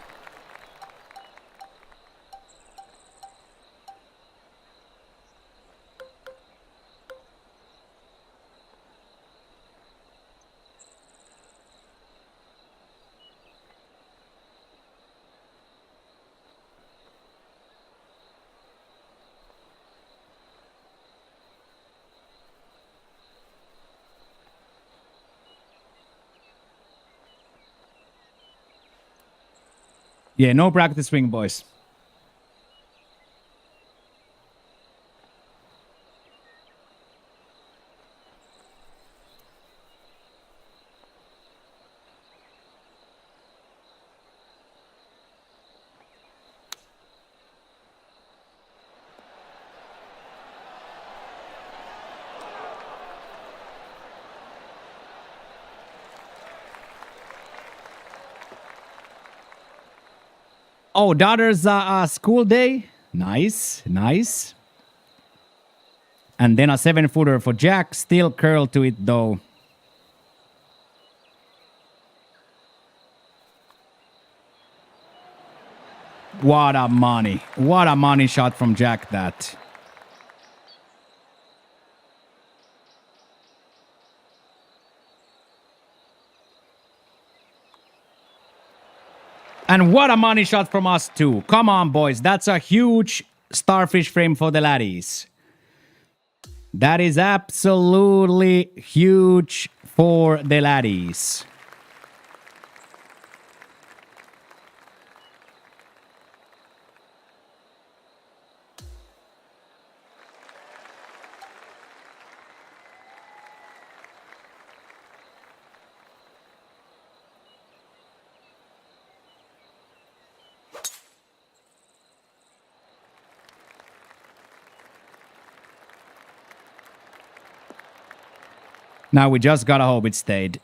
Yeah, no practice swing, boys. Oh, daughter's school day. Nice, nice. And then a 7-footer for Jack. Still curl to it though. What a money. What a money shot from Jack that. And what a money shot from us too. Come on, boys. That's a huge starfish frame for the laddies. That is absolutely huge for the laddies. Now we just gotta hope it stayed.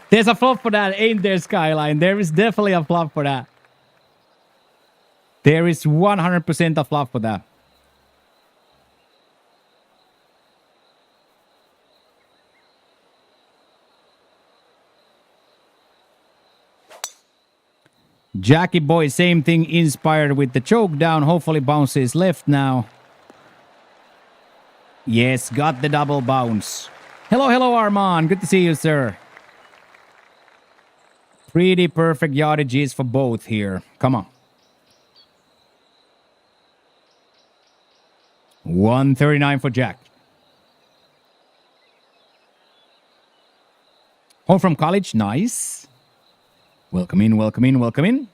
There's a flop for that, ain't there, Skyline? There is definitely a flop for that. There is 100% a flop for that. Jackie boy, same thing, inspired with the choke down. Hopefully bounces left now. Yes, got the double bounce. Hello, hello, Armand. Good to see you, sir. Pretty perfect yardages for both here. Come on. 139 for Jack. Home from college. Nice. Welcome in, welcome in, welcome in.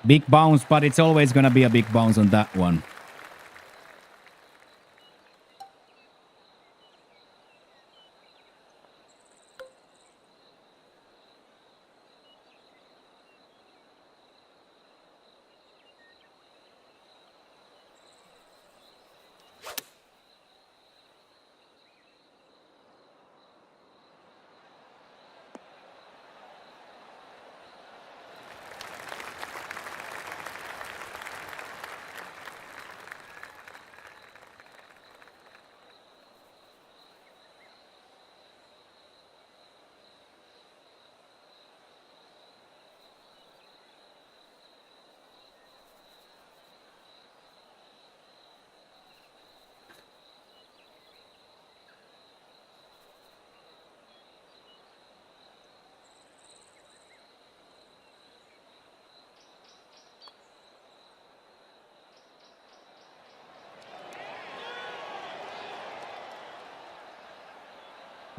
Big bounce, but it's always going to be a big bounce on that one.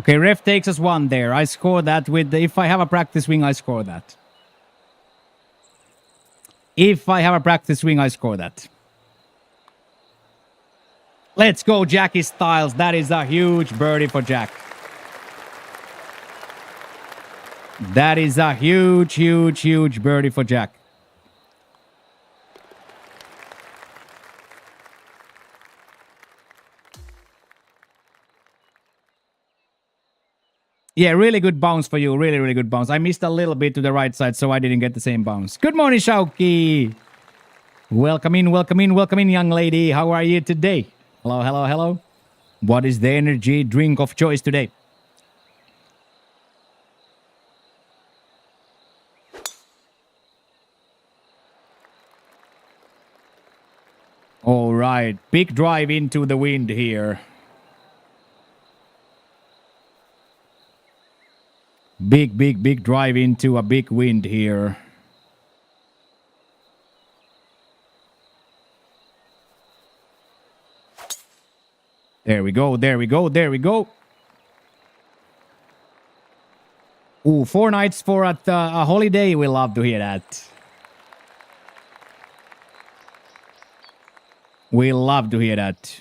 Okay, ref takes us one there. I score that with the, if I have a practice swing, I score that. If I have a practice swing, I score that. Let's go, Jackie Styles. That is a huge birdie for Jack. That is a huge, huge, huge birdie for Jack. Yeah, really good bounce for you. Really, really good bounce. I missed a little bit to the right side, so I didn't get the same bounce. Good morning, Shauki. Welcome in, welcome in, welcome in, young lady. How are you today? Hello, hello, hello. What is the energy drink of choice today? All right, big drive into the wind here. Big, big, big drive into a big wind here. There we go, there we go, there we go. Ooh, 4 nights for a holiday. We love to hear that. We love to hear that.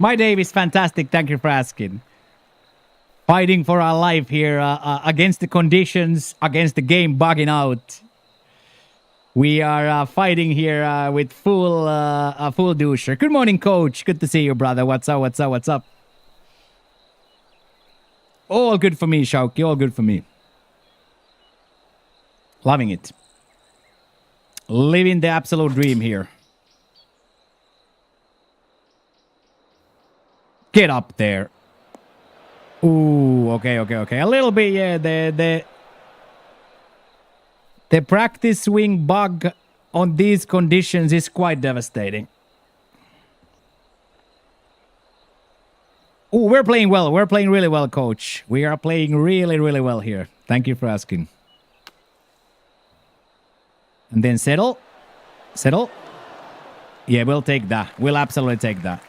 My day is fantastic. Thank you for asking. Fighting for our life here against the conditions, against the game bugging out. We are fighting here with full doucher. Good morning, coach. Good to see you, brother. What's up? What's up? What's up? All good for me, Shauki. All good for me. Loving it. Living the absolute dream here. Get up there. Ooh, okay. A little bit, yeah. The practice swing bug on these conditions is quite devastating. Ooh, we're playing well. We're playing really well, coach. We are playing really, really well here. Thank you for asking. And then settle. Settle. Yeah, we'll take that. We'll absolutely take that.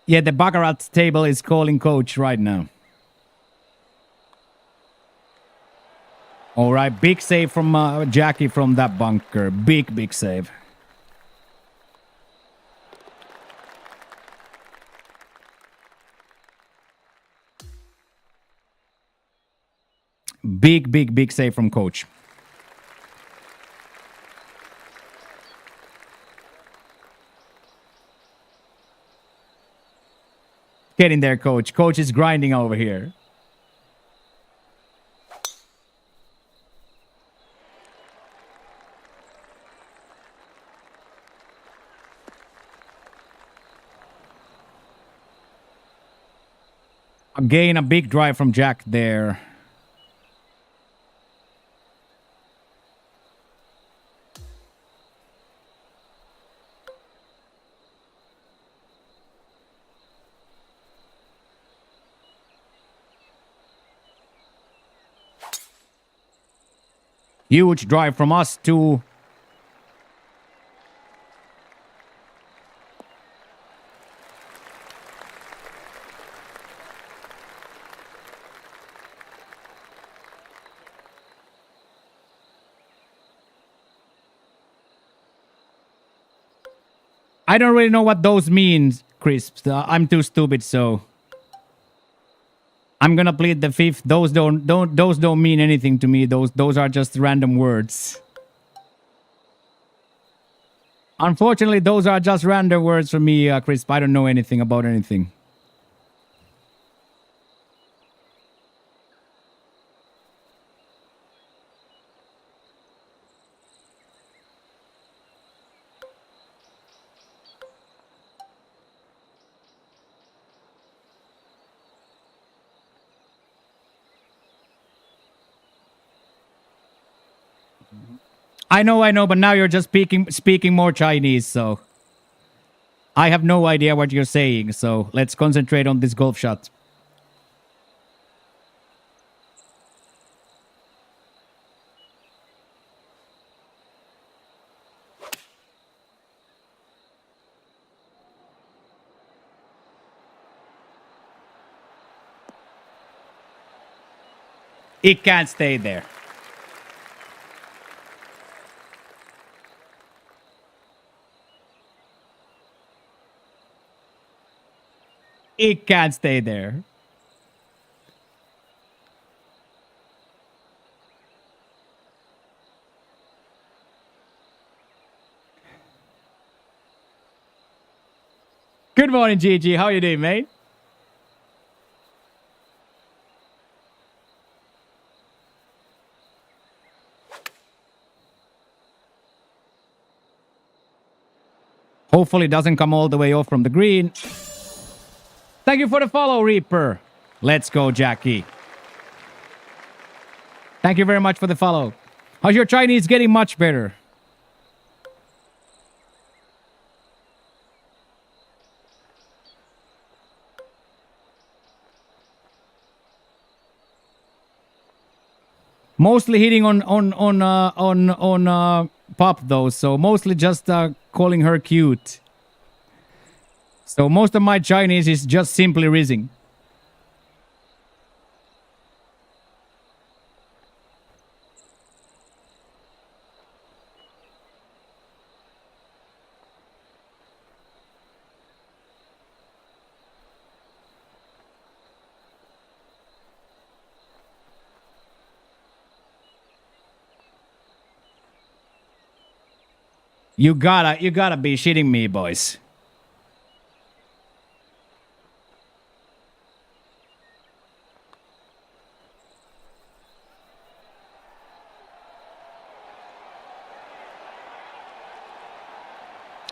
Yeah, the Baccarat table is calling coach right now. All right, big save from Jackie from that bunker. Big save. Big save from coach. Get in there, coach. Coach is grinding over here. Again, a big drive from Jack there. Huge drive from us too. I don't really know what those mean, Crisp. I'm too stupid, so I'm gonna plead the fifth. Those don't mean anything to me. Those are just random words. Unfortunately, those are just random words for me, Crisp. I don't know anything about anything. I know, but now you're just speaking more Chinese, so I have no idea what you're saying, so let's concentrate on this golf shot. It can't stay there. It can't stay there. Good morning, GG. How you doing, mate? Hopefully it doesn't come all the way off from the green. Thank you for the follow, Reaper. Let's go, Jackie. Thank you very much for the follow. How's your Chinese getting much better? Mostly hitting on Pop though, so mostly just calling her cute. So most of my Chinese is just simply rizzing. You gotta be shitting me, boys.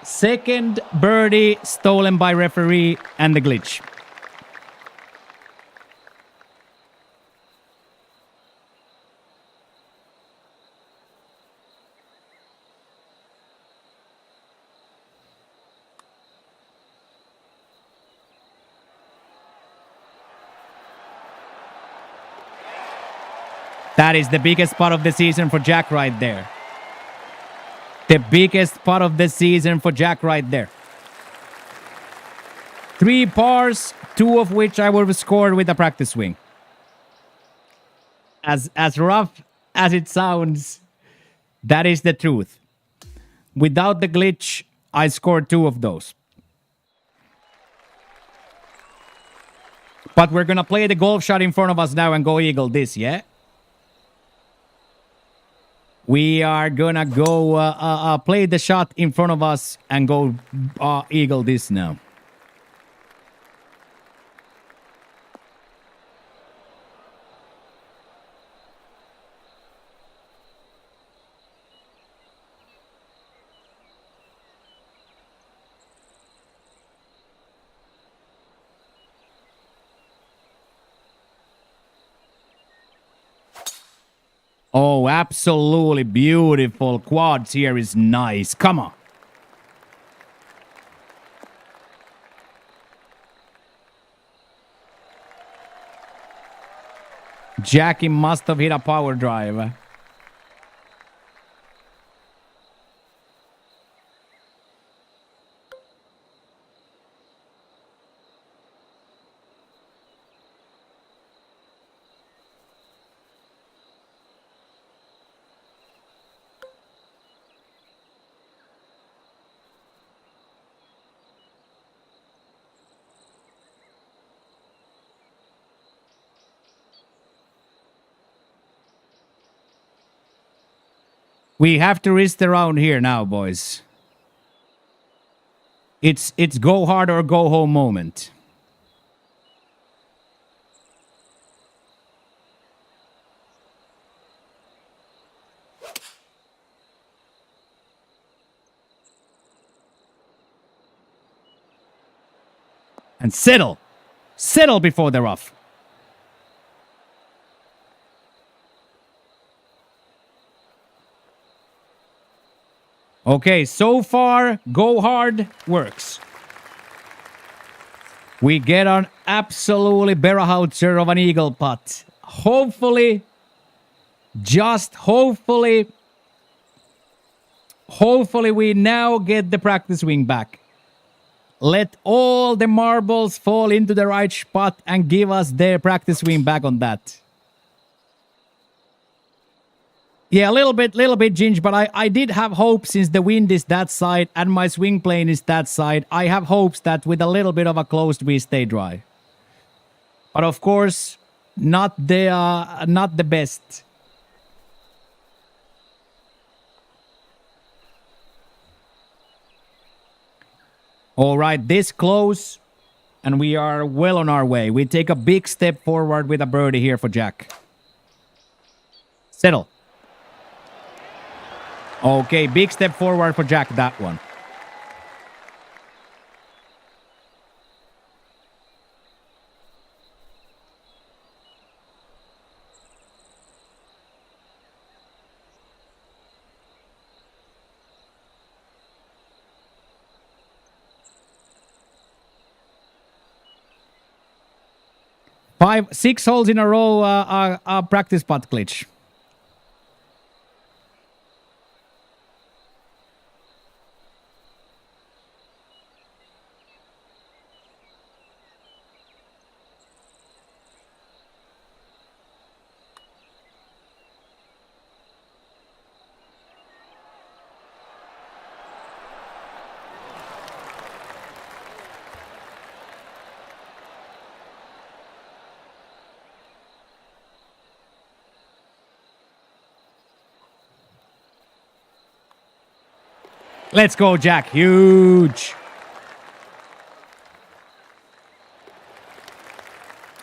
Second birdie stolen by referee and the glitch. That is the biggest part of the season for Jack right there. The biggest part of the season for Jack right there. 3 pars, 2 of which I would have scored with a practice swing. As rough as it sounds, that is the truth. Without the glitch, I scored 2 of those. But we're gonna play the golf shot in front of us now and go eagle this, yeah? We are gonna go play the shot in front of us and go eagle this now. Oh, absolutely beautiful. Quads here is nice. Come on. Jackie must have hit a power drive. We have to risk around here now, boys. It's go hard or go home moment. And settle. Settle before the rough. Okay, so far, go hard works. We get an absolutely Berahouser of an eagle putt. Hopefully, just hopefully we now get the practice swing back. Let all the marbles fall into the right spot and give us their practice swing back on that. Yeah, a little bit, Ginge, but I did have hope since the wind is that side and my swing plane is that side. I have hopes that with a little bit of a closed we stay dry. But of course, not the best. All right, this close, and we are well on our way. We take a big step forward with a birdie here for Jack. Settle. Okay, big step forward for Jack, that one. Six holes in a row, practice putt glitch. Let's go, Jack. Huge.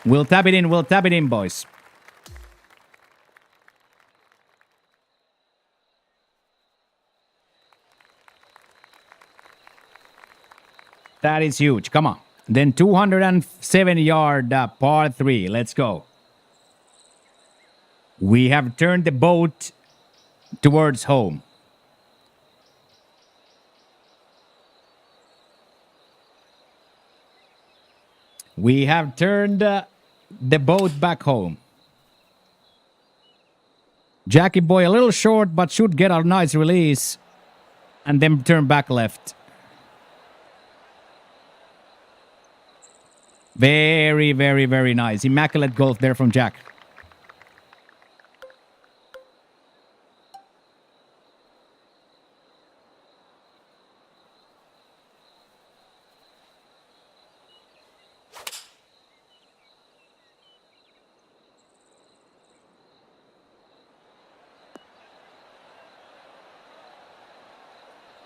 We'll tap it in. We'll tap it in, boys. That is huge. Come on. Then 207-yard par 3. Let's go. We have turned the boat towards home. We have turned the boat back home. Jackie boy a little short, but should get a nice release. And then turn back left. Very, very, very nice. Immaculate golf there from Jack.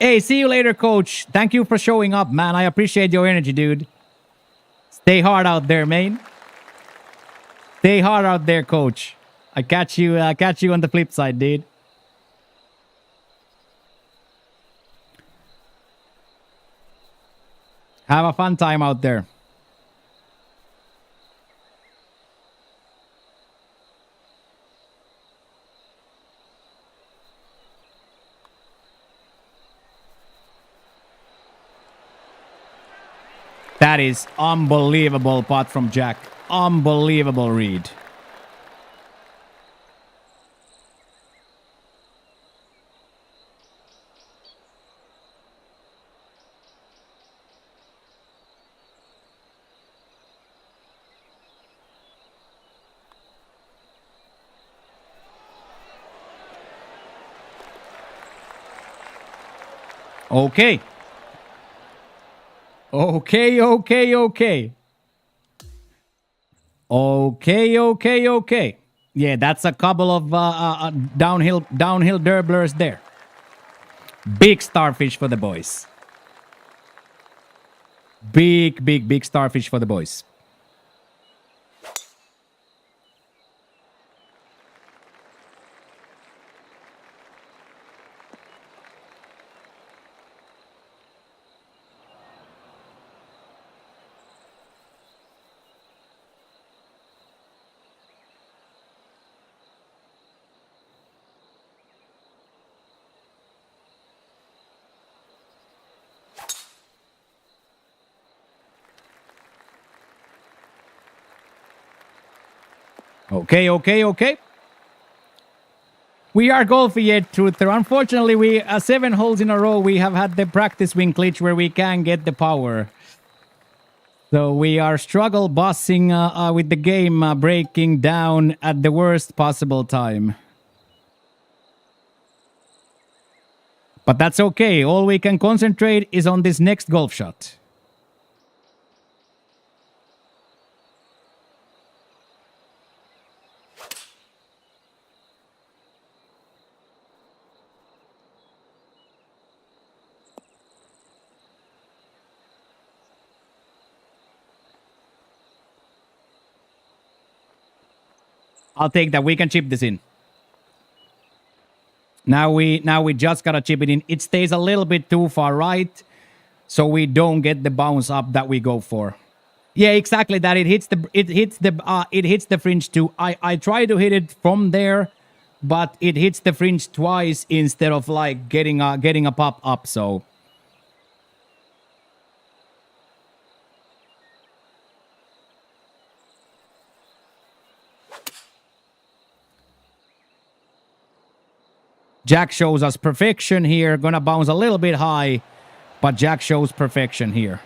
Hey, see you later, coach. Thank you for showing up, man. I appreciate your energy, dude. Stay hard out there, man. Stay hard out there, coach. I catch you on the flip side, dude. Have a fun time out there. That is unbelievable putt from Jack. Unbelievable read. Okay. Okay. Yeah, that's a couple of downhill derblers there. Big starfish for the boys. Big starfish for the boys. Okay. We are golfing yet, Truther. Unfortunately, we 7 holes in a row, we have had the practice swing glitch where we can get the power. So we are struggle bossing with the game breaking down at the worst possible time. But that's okay. All we can concentrate is on this next golf shot. I'll take that. We can chip this in. Now we just gotta chip it in. It stays a little bit too far right, so we don't get the bounce up that we go for. Yeah, exactly that. It hits the fringe too. I try to hit it from there, but it hits the fringe twice instead of like getting a pop up. So. Jack shows us perfection here. Gonna bounce a little bit high, but Jack shows perfection here.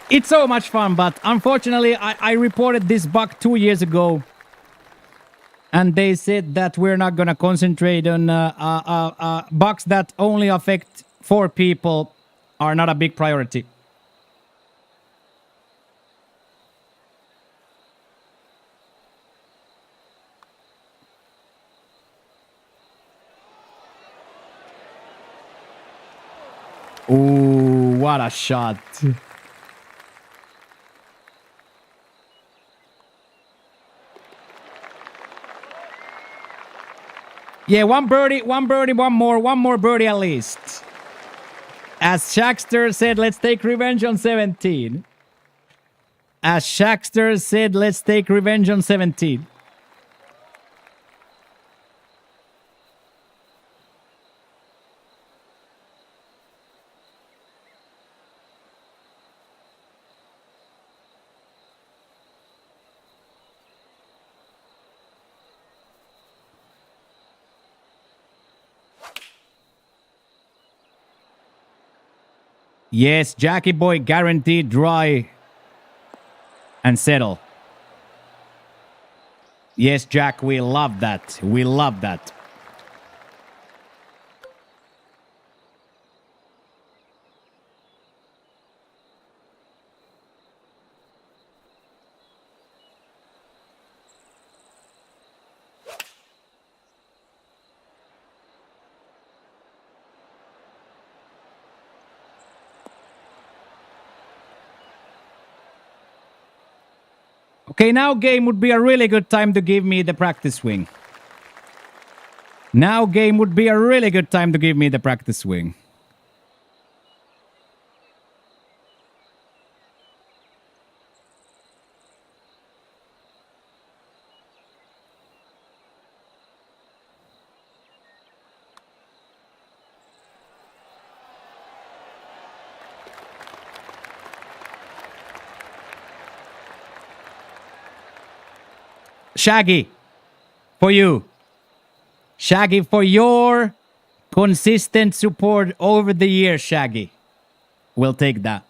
It's so much fun, but unfortunately, I reported this bug 2 years ago. And they said that we're not going to concentrate on bugs that only affect 4 people are not a big priority. Ooh, what a shot. Yeah, one birdie, one more birdie at least. As Shaxter said, let's take revenge on 17. As Shaxter said, let's take revenge on 17. Yes, Jackie boy, guaranteed dry and settle. Yes, Jack, we love that. We love that. Okay, now game would be a really good time to give me the practice swing. Now game would be a really good time to give me the practice swing. Shaggy, for you. Shaggy, for your consistent support over the years, Shaggy. We'll take that.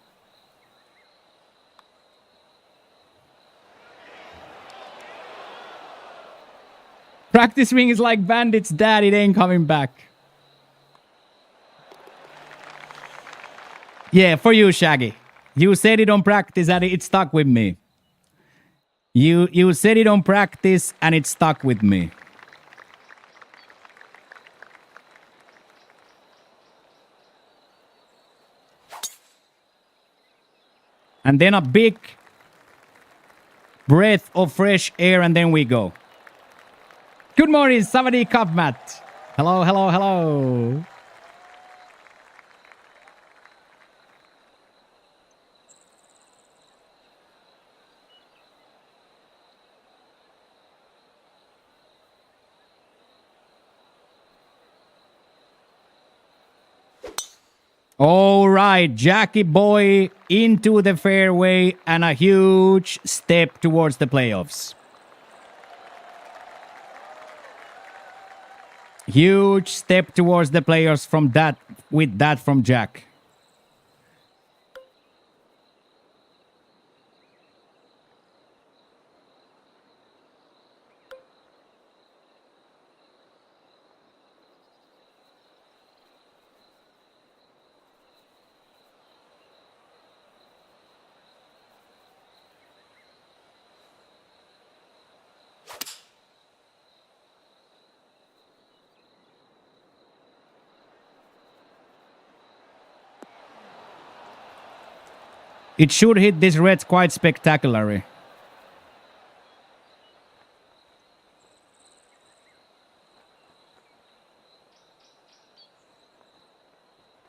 Practice swing is like Bandit's dad, it ain't coming back. Yeah, for you, Shaggy. You said it on practice and it stuck with me. You said it on practice and it stuck with me. And then a big breath of fresh air and then we go. Good morning, Savadi Cup Matt. Hello, hello, hello. All right, Jackie boy into the fairway and a huge step towards the playoffs. Huge step towards the playoffs from that, with that from Jack. It should hit this red quite spectacularly.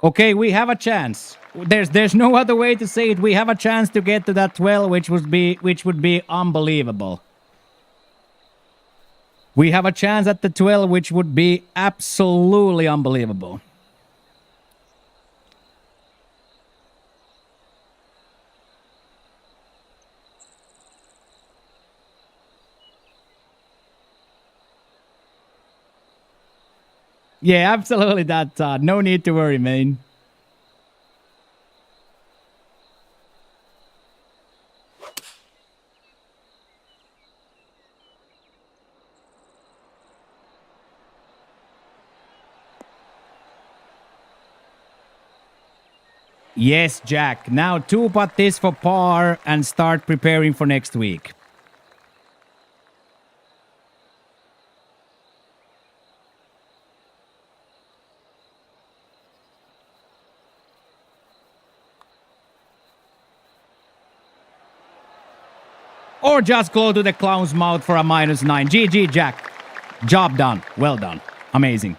Okay, we have a chance. There's no other way to say it. We have a chance to get to that 12, which would be unbelievable. We have a chance at the 12, which would be absolutely unbelievable. Yeah, absolutely that. No need to worry, man. Yes, Jack. Now 2-putt this for par and start preparing for next week. Or just go to the clown's mouth for a -9. GG, Jack. Job done. Well done. Amazing.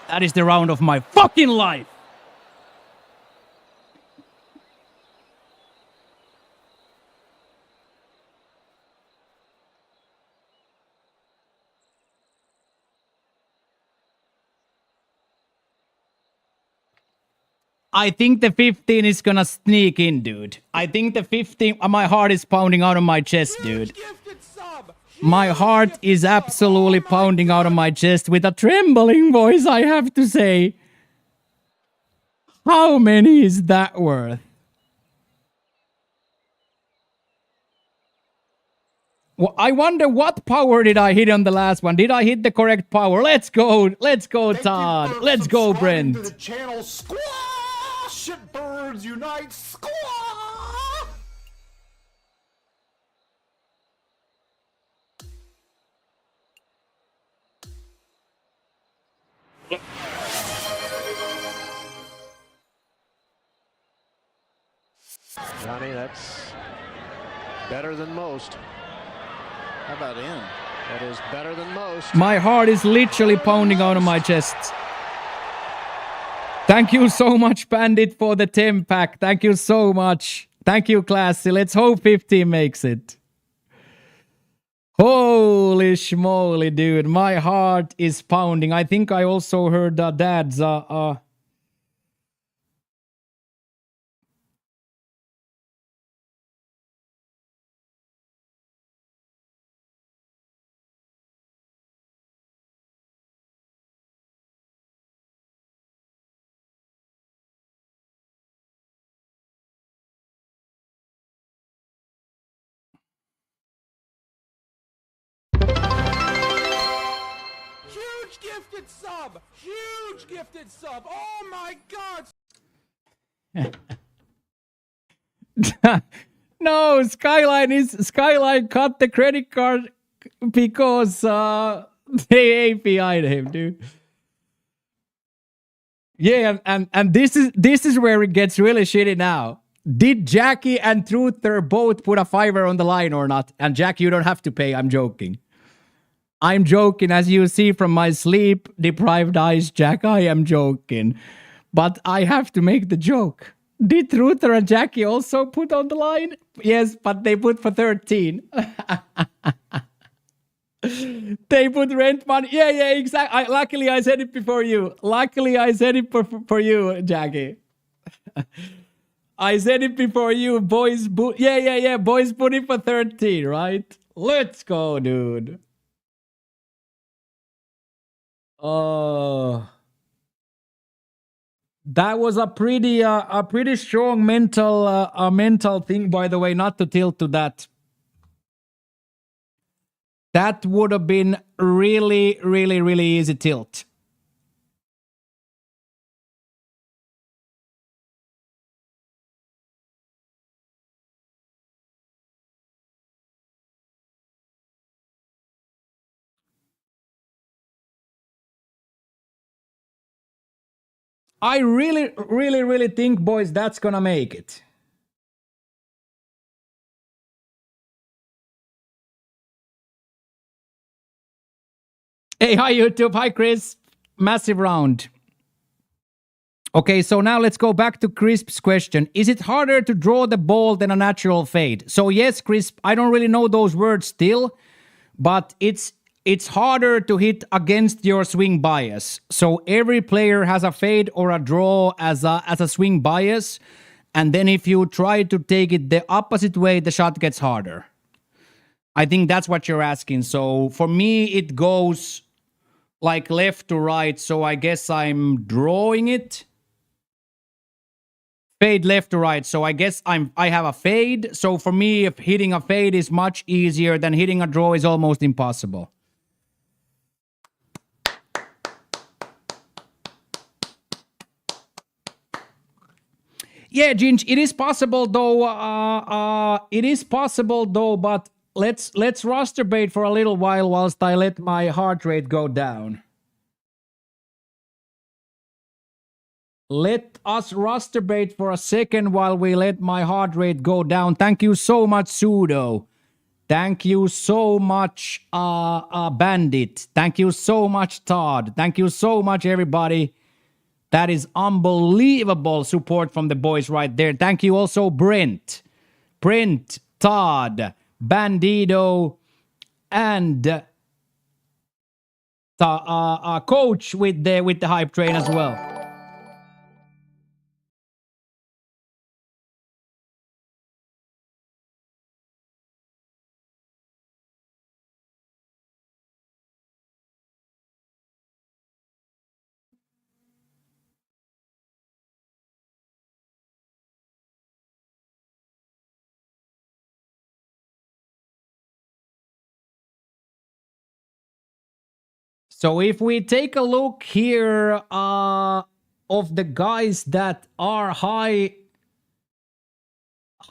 That is the round of my fucking life. I think the 15 is gonna sneak in, dude. I think the 15... my heart is pounding out of my chest, dude. Gifted sub. My heart is absolutely pounding out of my chest with a trembling voice, I have to say. How many is that worth? Well, I wonder what power did I hit on the last one. Did I hit the correct power? Let's go. Let's go, Todd. Let's go, Brent. To the channel. Squash it, birds unite. Squash. Johnny, that's better than most. How about in? That is better than most. My heart is literally pounding out of my chest. Thank you so much, Bandit, for the 10 pack. Thank you so much. Thank you, Classy. Let's hope 15 makes it. Holy schmoly, dude. My heart is pounding. I think I also heard Dad's... Huge gifted sub. Huge gifted sub. Oh my god. No, Skyline cut the credit card because they API'd him, dude. Yeah, and this is where it gets really shitty now. Did Jackie and Truther both put a $5 on the line or not? And Jackie, you don't have to pay. I'm joking. I'm joking. As you see from my sleep-deprived eyes, Jack, I am joking. But I have to make the joke. Did Truther and Jackie also put on the line? Yes, but they put for 13. They put rent money. Yeah, exactly. Luckily, I said it before you. Luckily, I said it for you, Jackie. I said it before you. Boys, yeah. Boys put it for 13, right? Let's go, dude. Oh. That was a pretty strong mental thing, by the way, not to tilt to that. That would have been really easy tilt. I really think, boys, that's gonna make it. Hey, hi YouTube, hi Chris. Massive round. Okay, so now let's go back to Crisp's question. Is it harder to draw the ball than a natural fade? So yes, Crisp, I don't really know those words still, but it's harder to hit against your swing bias. So every player has a fade or a draw as a swing bias, and then if you try to take it the opposite way, the shot gets harder. I think that's what you're asking. So for me, it goes like left to right, so I guess I'm drawing it. Fade left to right, so I guess I have a fade. So for me, if hitting a fade is much easier than hitting a draw is almost impossible. Yeah, Ginge, it is possible though. It is possible though, but let's roster bait for a little while whilst I let my heart rate go down. Let us roster bait for a second while we let my heart rate go down. Thank you so much, Sudo. Thank you so much, Bandit. Thank you so much, Todd. Thank you so much, everybody. That is unbelievable support from the boys right there. Thank you also, Brent, Todd, Bandido, and Coach with the hype train as well. So if we take a look here of the guys that are high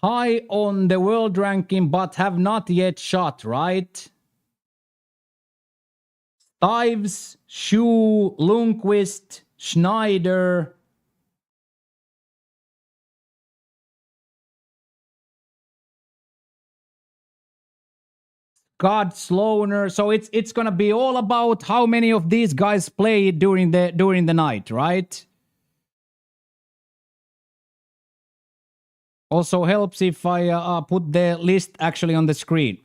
on the world ranking but have not yet shot, right? Stives, Shu, Lundqvist, Schneider. God Sloaner. So it's gonna be all about how many of these guys play during the night, right? Also helps if I put the list actually on the screen.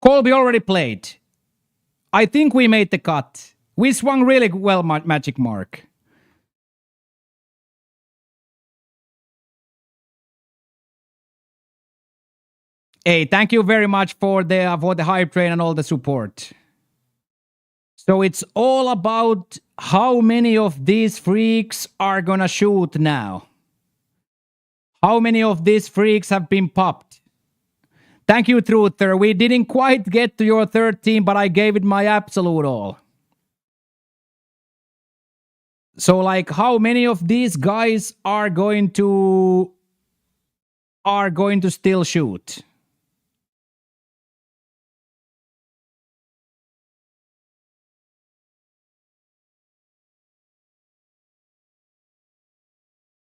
Colby already played. I think we made the cut. We swung really well, Magic Mark. Hey, thank you very much for the hype train and all the support. So it's all about how many of these freaks are gonna shoot now. How many of these freaks have been popped? Thank you, Truther. We didn't quite get to your 13, but I gave it my absolute all. So, like, how many of these guys are going to still shoot?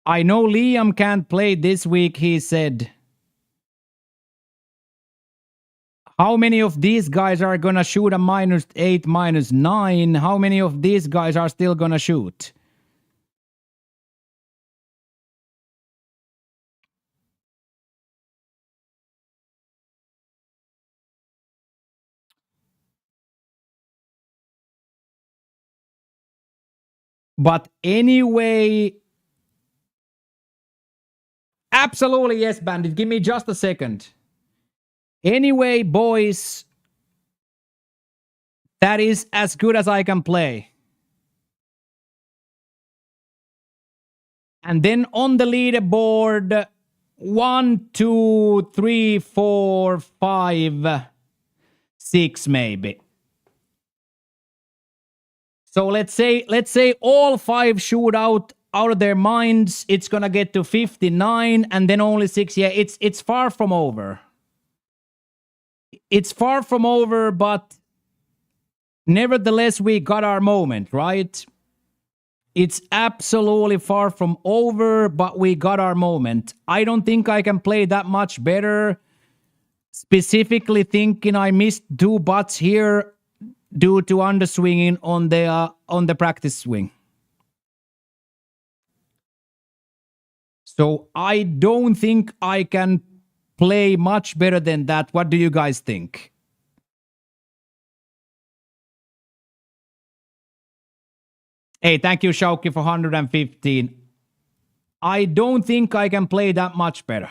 I know Liam can't play this week, he said. How many of these guys are gonna shoot a -8, -9? How many of these guys are still gonna shoot? But anyway, absolutely yes, Bandit. Give me just a second. Anyway, boys, that is as good as I can play. And then on the leaderboard, 1, 2, 3, 4, 5, 6 maybe. So let's say all 5 shoot out of their minds. It's gonna get to 59, and then only 6. Yeah, it's far from over. It's far from over, but nevertheless, we got our moment, right? It's absolutely far from over, but we got our moment. I don't think I can play that much better. Specifically thinking I missed 2 butts here due to underswinging on the practice swing. So I don't think I can play much better than that. What do you guys think? Hey, thank you, Shauki, for 115. I don't think I can play that much better.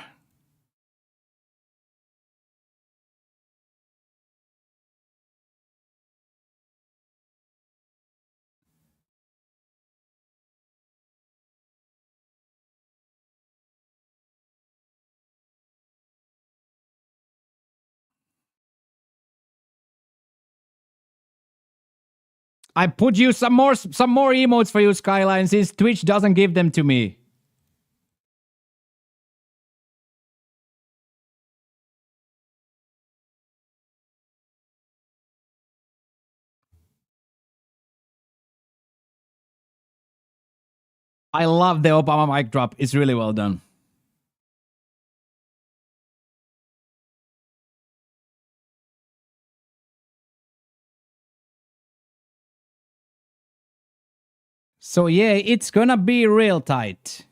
I put you some more emotes for you, Skyline, since Twitch doesn't give them to me. I love the Obama mic drop. It's really well done. So yeah, it's gonna be real tight.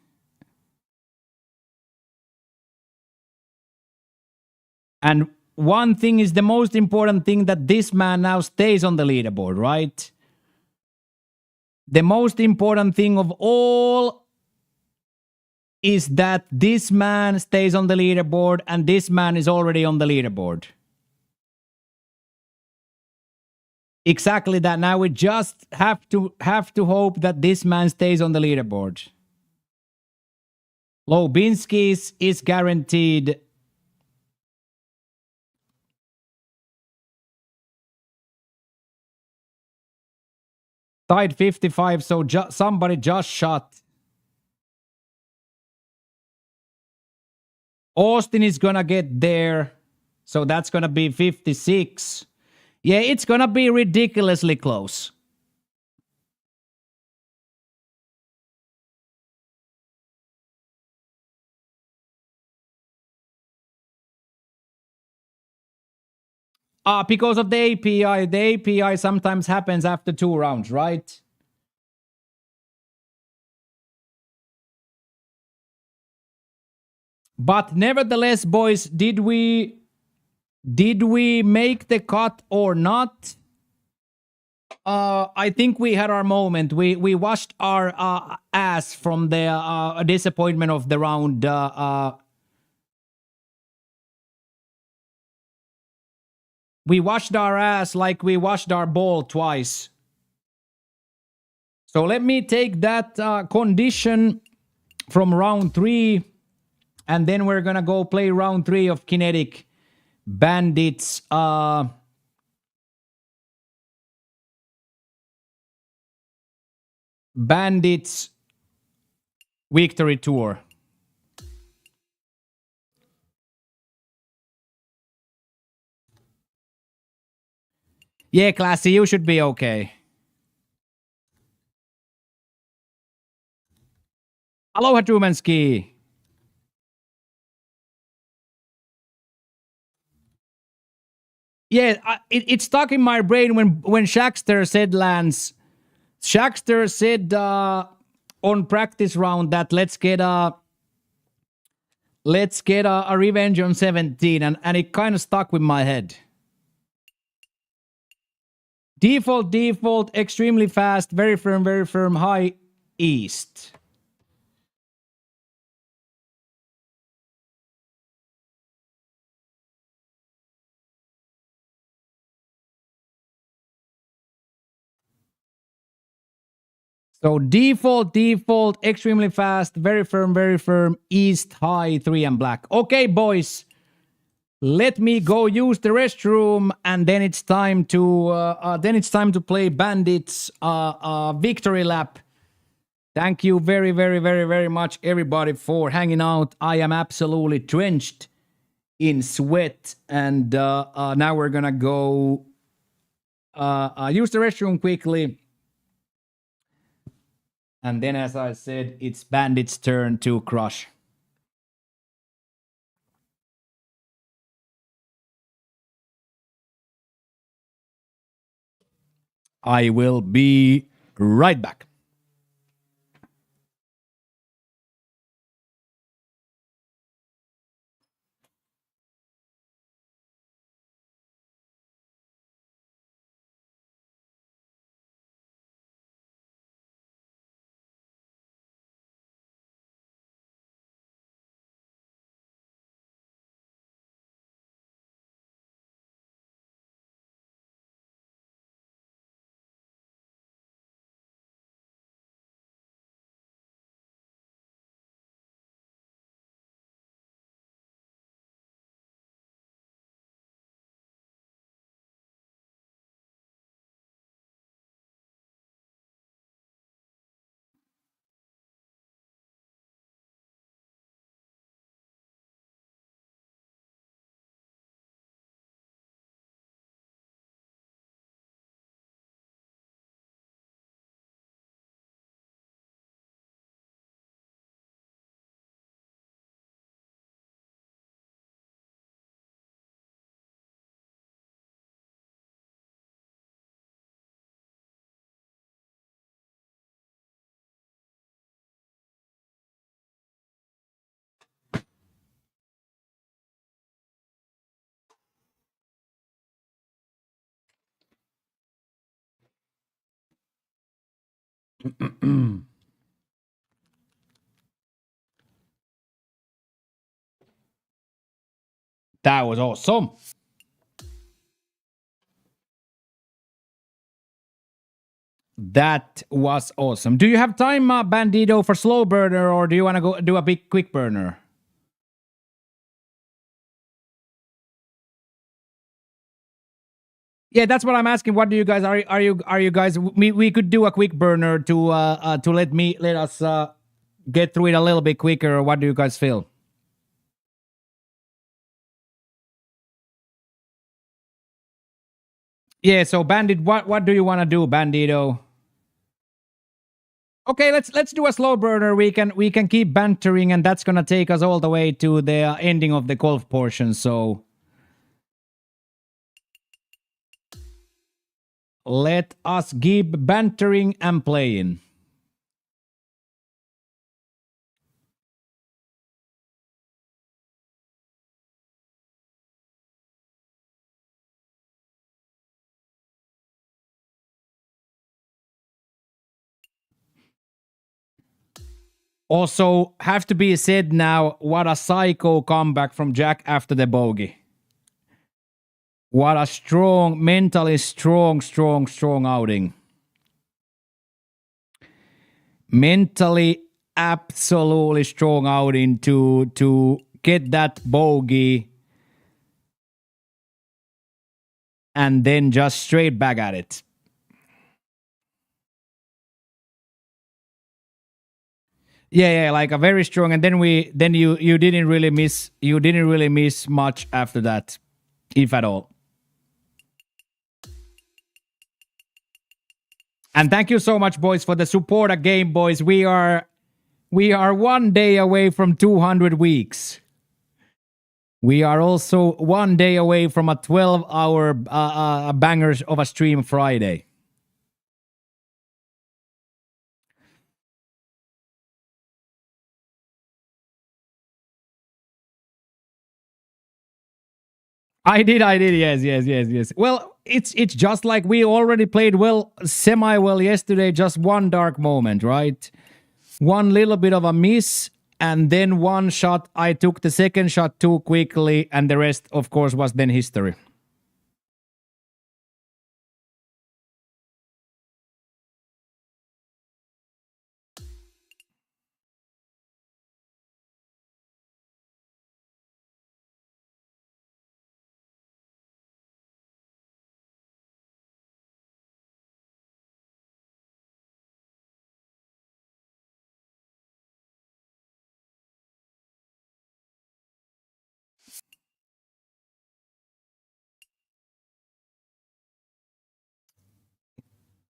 And one thing is the most important thing, that this man now stays on the leaderboard, right? The most important thing of all is that this man stays on the leaderboard, and this man is already on the leaderboard. Exactly that. Now we just have to hope that this man stays on the leaderboard. Lobinski's is guaranteed. Tied 55, so somebody just shot. Austin is gonna get there, so that's gonna be 56. Yeah, it's gonna be ridiculously close. Because of the API. The API sometimes happens after 2 rounds, right? But nevertheless, boys, did we make the cut or not? I think we had our moment. We washed our ass from the disappointment of the round. We washed our ass like we washed our ball twice. So let me take that condition from round 3, and then we're gonna go play round 3 of Kinetic Bandits. Bandits Victory Tour. Yeah, Classy, you should be okay. Aloha, Trumansky. Yeah, it stuck in my brain when Shaxter said, Lance. Shaxter said on practice round that let's get a revenge on 17, and it kind of stuck with my head. Default, extremely fast, very firm, high east. So default, extremely fast, very firm, east, high, 3 and black. Okay, boys, let me go use the restroom, and then it's time to play Bandits victory lap. Thank you very much, everybody, for hanging out. I am absolutely drenched in sweat, and now we're gonna go use the restroom quickly. And then, as I said, it's Bandit's turn to crush. I will be right back. That was awesome. That was awesome. Do you have time, Bandito, for slow burner, or do you want to go do a big quick burner? Yeah, that's what I'm asking. What do you guys are you guys? We could do a quick burner to let us get through it a little bit quicker. Or what do you guys feel? Yeah. So Bandit, what do you want to do, Bandito? Okay, let's do a slow burner. We can keep bantering, and that's gonna take us all the way to the ending of the golf portion. So let us keep bantering and playing. Also, have to be said now, what a psycho comeback from Jack after the bogey. What a strong, mentally strong outing. Mentally absolutely strong outing to get that bogey and then just straight back at it. Yeah, like a very strong, and then you didn't really miss much after that, if at all. And thank you so much, boys, for the support again, boys. We are 1 day away from 200 weeks. We are also 1 day away from a 12-hour bangers of a stream Friday. I did, yes. Well, it's just like we already played well, semi-well yesterday, just one dark moment, right? One little bit of a miss, and then one shot. I took the second shot too quickly, and the rest, of course, was then history.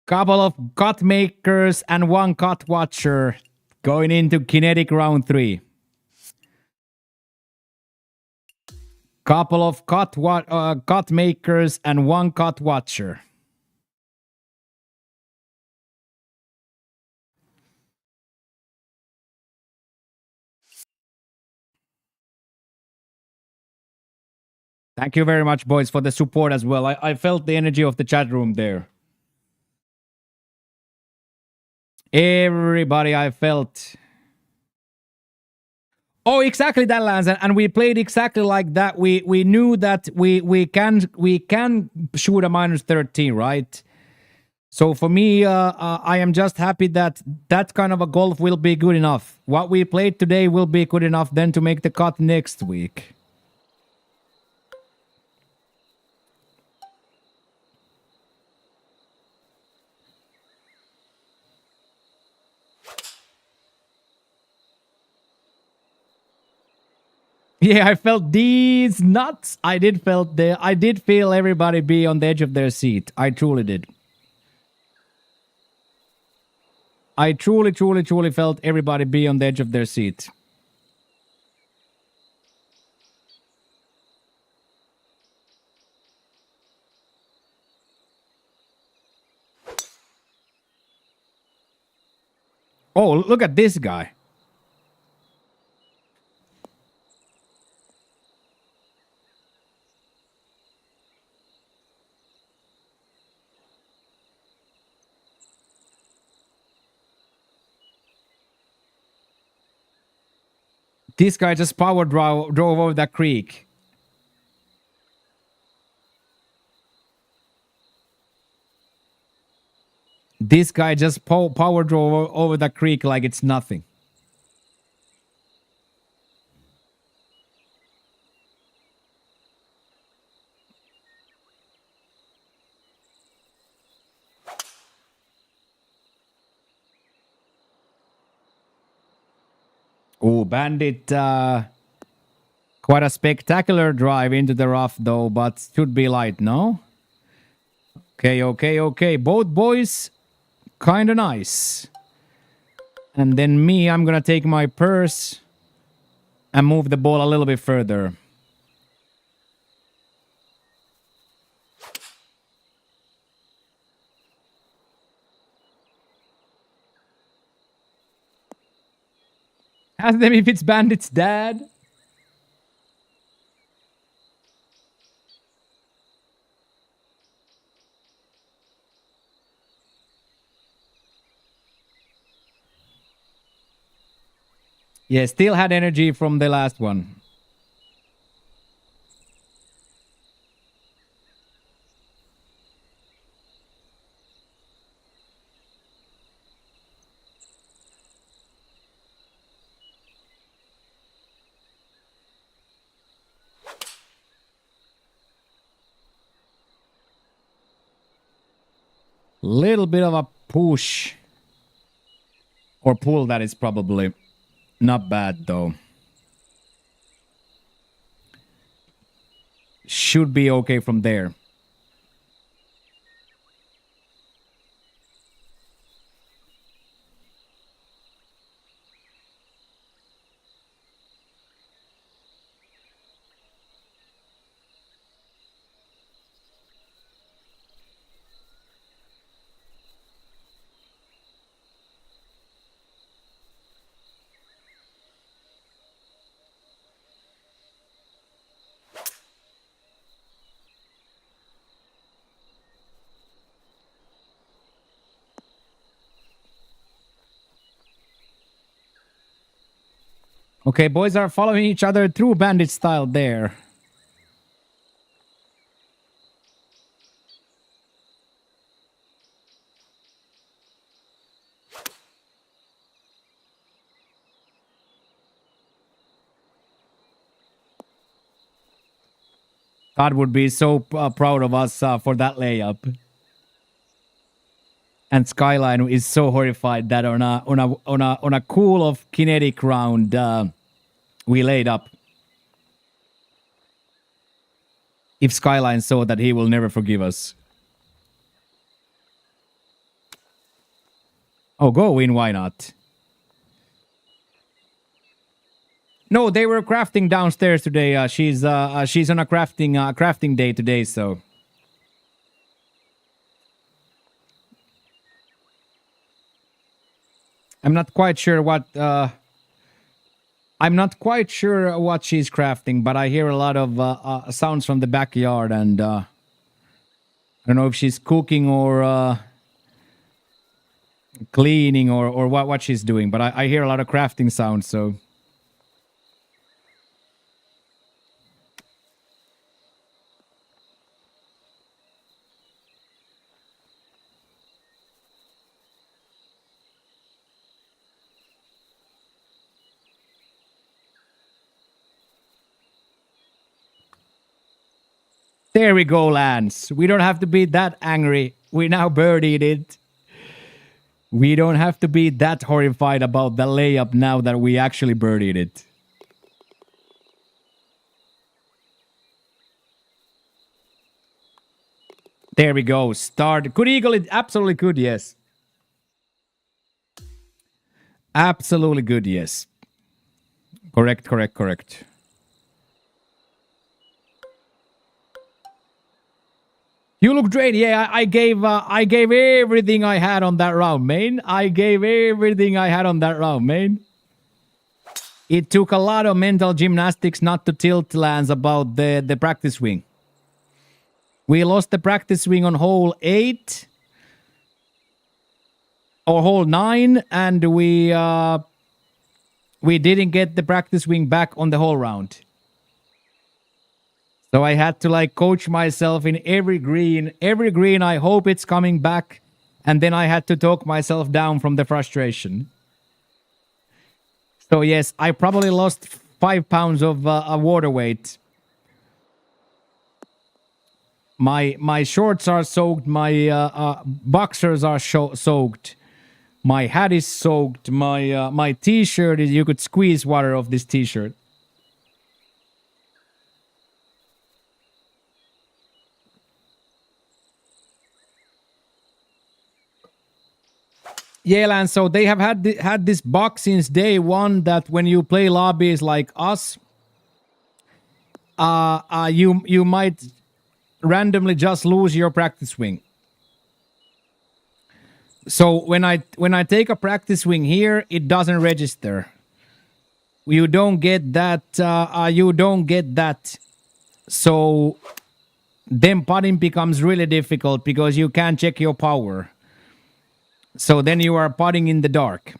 Couple of cut makers and one cut watcher going into kinetic round 3. Couple of cut makers and one cut watcher. Thank you very much, boys, for the support as well. I felt the energy of the chat room there. Everybody, I felt. Oh, exactly that, Lance, and we played exactly like that. We knew that we can shoot a minus 13, right? So for me, I am just happy that that kind of a golf will be good enough. What we played today will be good enough then to make the cut next week. Yeah, I felt these nuts. I did feel everybody be on the edge of their seat. I truly did. I truly felt everybody be on the edge of their seat. Oh, look at this guy. This guy just drove over that creek. This guy just power drove over the creek like it's nothing. Oh, Bandit. Quite a spectacular drive into the rough, though, but should be light, no? Okay. Both boys, kind of nice. And then me, I'm gonna take my purse and move the ball a little bit further. Ask them if it's Bandit's dad. Yeah, still had energy from the last one. Little bit of a push. Or pull, that is probably. Not bad, though. Should be okay from there. Okay, boys are following each other through Bandit style there. God would be so proud of us for that layup. And Skyline is so horrified that on a cool of kinetic round we laid up. If Skyline saw that, he will never forgive us. Oh, go in, why not? No, they were crafting downstairs today. She's on a crafting day today, so. I'm not quite sure what she's crafting, but I hear a lot of sounds from the backyard, and I don't know if she's cooking or cleaning or what she's doing, but I hear a lot of crafting sounds, so. There we go, Lance. We don't have to be that angry. We now birdied it. We don't have to be that horrified about the layup now that we actually birdied it. There we go. Start. Could eagle it? Absolutely could, yes. Absolutely good, yes. Correct. You look great. Yeah, I gave everything I had on that round, man. I gave everything I had on that round, man. It took a lot of mental gymnastics not to tilt, Lance, about the practice swing. We lost the practice swing on hole 8 or hole 9, and we we didn't get the practice swing back on the whole round. So I had to like coach myself in every green. Every green, I hope it's coming back. And then I had to talk myself down from the frustration. So yes, I probably lost 5 pounds of water weight. My shorts are soaked. My boxers are soaked. My hat is soaked. My t-shirt is, you could squeeze water off this t-shirt. Yeah, Lance, so they have had this bug since day one that when you play lobbies like us, you might randomly just lose your practice swing. So when I take a practice swing here, it doesn't register. You don't get that. You don't get that. So then putting becomes really difficult because you can't check your power. So then you are putting in the dark.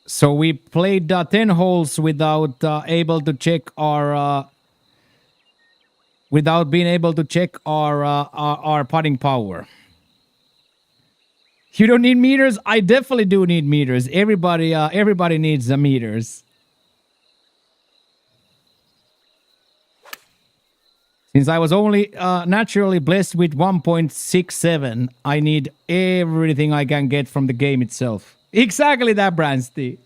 So we played 10 holes without able to check our without being able to check our putting power. You don't need meters? I definitely do need meters. Everybody needs meters. Since I was only naturally blessed with 1.67, I need everything I can get from the game itself. Exactly that, Bransty.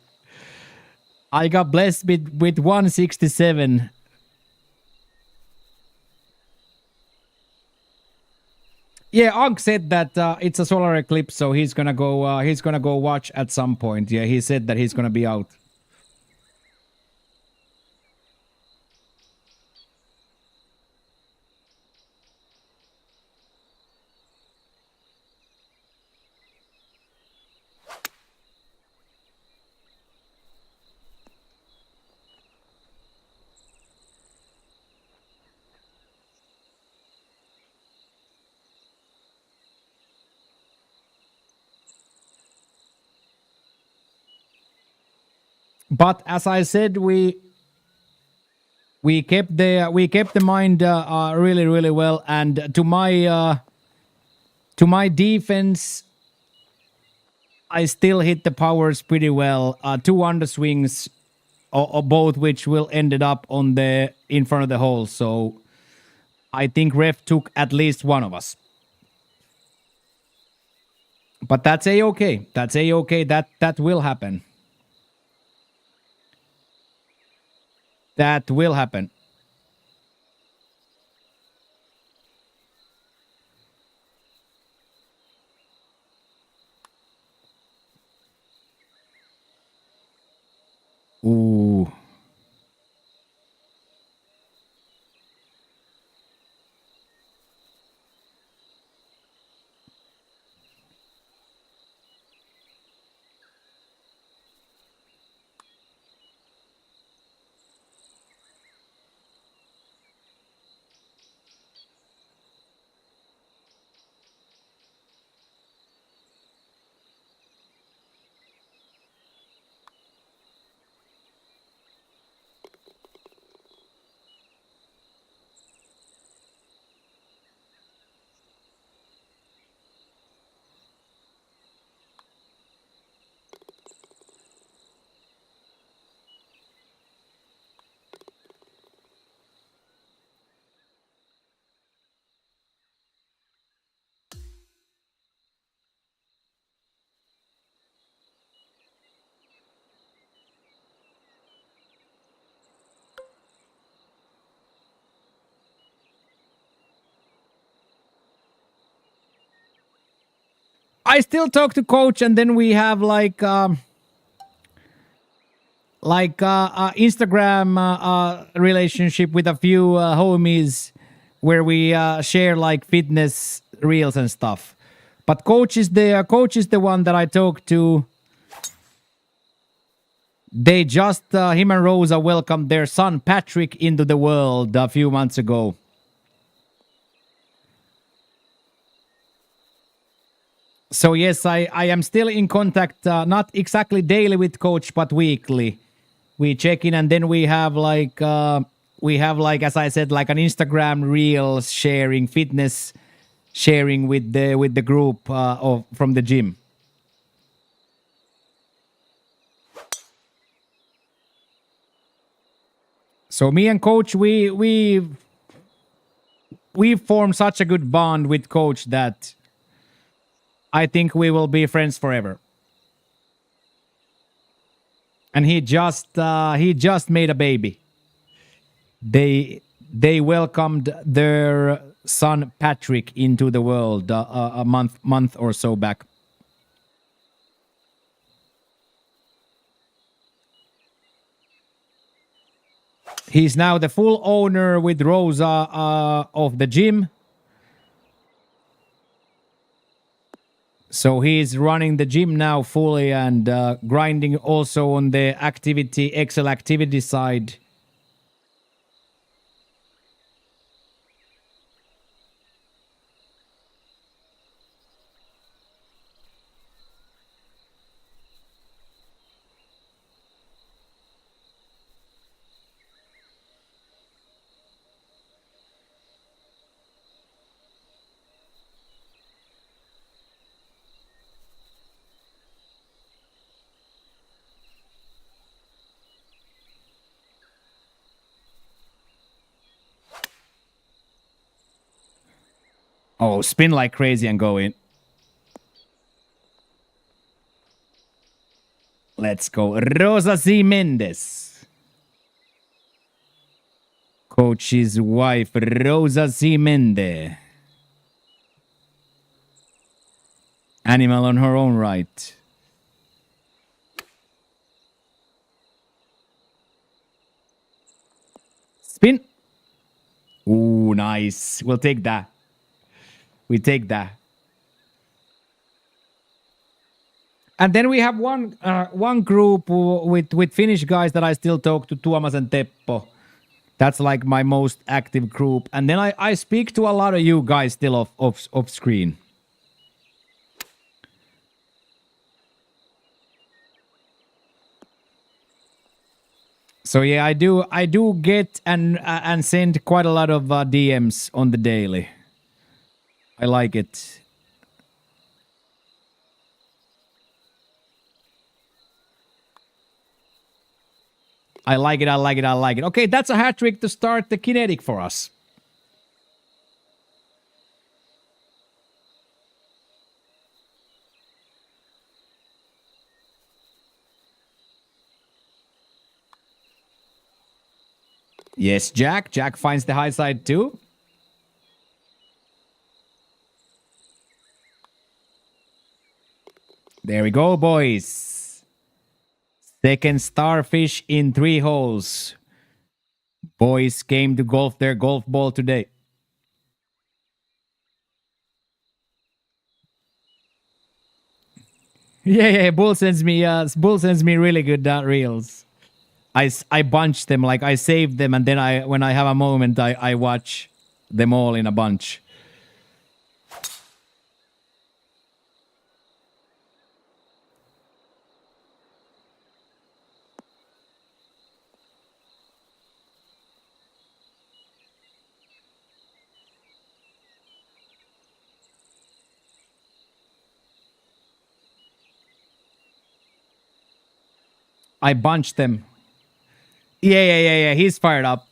I got blessed with 167. Yeah, Unk said that it's a solar eclipse, so he's gonna go. He's gonna go watch at some point. Yeah, he said that he's gonna be out. But as I said, we kept the mind really well, and to my defense, I still hit the powers pretty well. 2 underswings, or both which will ended up on the in front of the hole. So I think ref took at least one of us. But that's a-okay. That's a-okay. That will happen. That will happen. Ooh. I still talk to coach, and then we have like Instagram relationship with a few homies where we share like fitness reels and stuff. But coach is the one that I talk to. They just him and Rosa welcomed their son Patrick into the world a few months ago. So yes, I am still in contact, not exactly daily with coach, but weekly. We check in, and then we have like as I said, like an Instagram reels sharing, fitness sharing with the group of from the gym. So me and coach, we formed such a good bond with coach that I think we will be friends forever. And he just made a baby. They welcomed their son Patrick into the world a month or so back. He's now the full owner with Rosa of the gym. So he's running the gym now fully and grinding also on the Excel activity side. Oh, spin like crazy and go in. Let's go. Rosa Z. Mendes. Coach's wife, Rosa Z. Mende. Animal on her own right. Spin. Ooh, nice. We'll take that. We take that. And then we have one group with Finnish guys that I still talk to, Tuomas and Teppo. That's like my most active group. And then I speak to a lot of you guys still off screen. So yeah, I do get and send quite a lot of DMs on the daily. I like it. I like it, I like it, I like it. Okay, that's a hat trick to start the kinetic for us. Yes, Jack. Jack finds the high side too. There we go, boys. Second starfish in 3 holes. Boys came to golf their golf ball today. Yeah, Bull sends me really good reels. I bunch them, like I save them, and then when I have a moment I watch them all in a bunch. I bunched them. Yeah. He's fired up.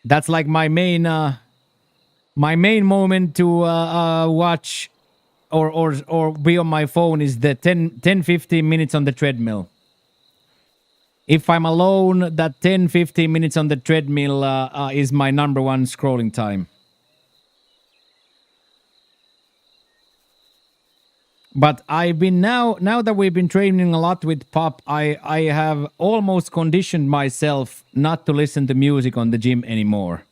That's like my main moment to watch or be on my phone is the 10-15 minutes on the treadmill. If I'm alone, that 10-15 minutes on the treadmill is my number one scrolling time. But I've been now that we've been training a lot with Pop, I have almost conditioned myself not to listen to music on the gym anymore.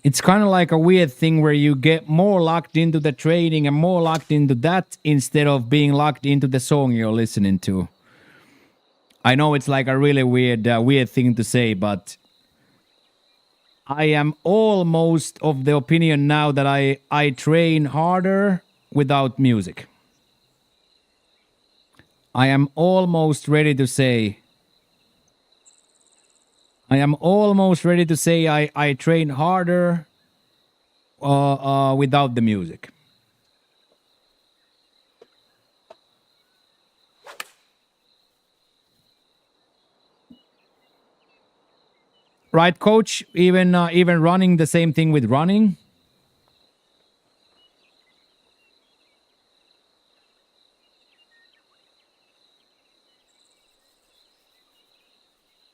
It's kind of like a weird thing where you get more locked into the training and more locked into that instead of being locked into the song you're listening to. I know it's like a really weird thing to say, but I am almost of the opinion now that I train harder without music. I am almost ready to say I train harder without the music. Right, coach? Even running the same thing with running.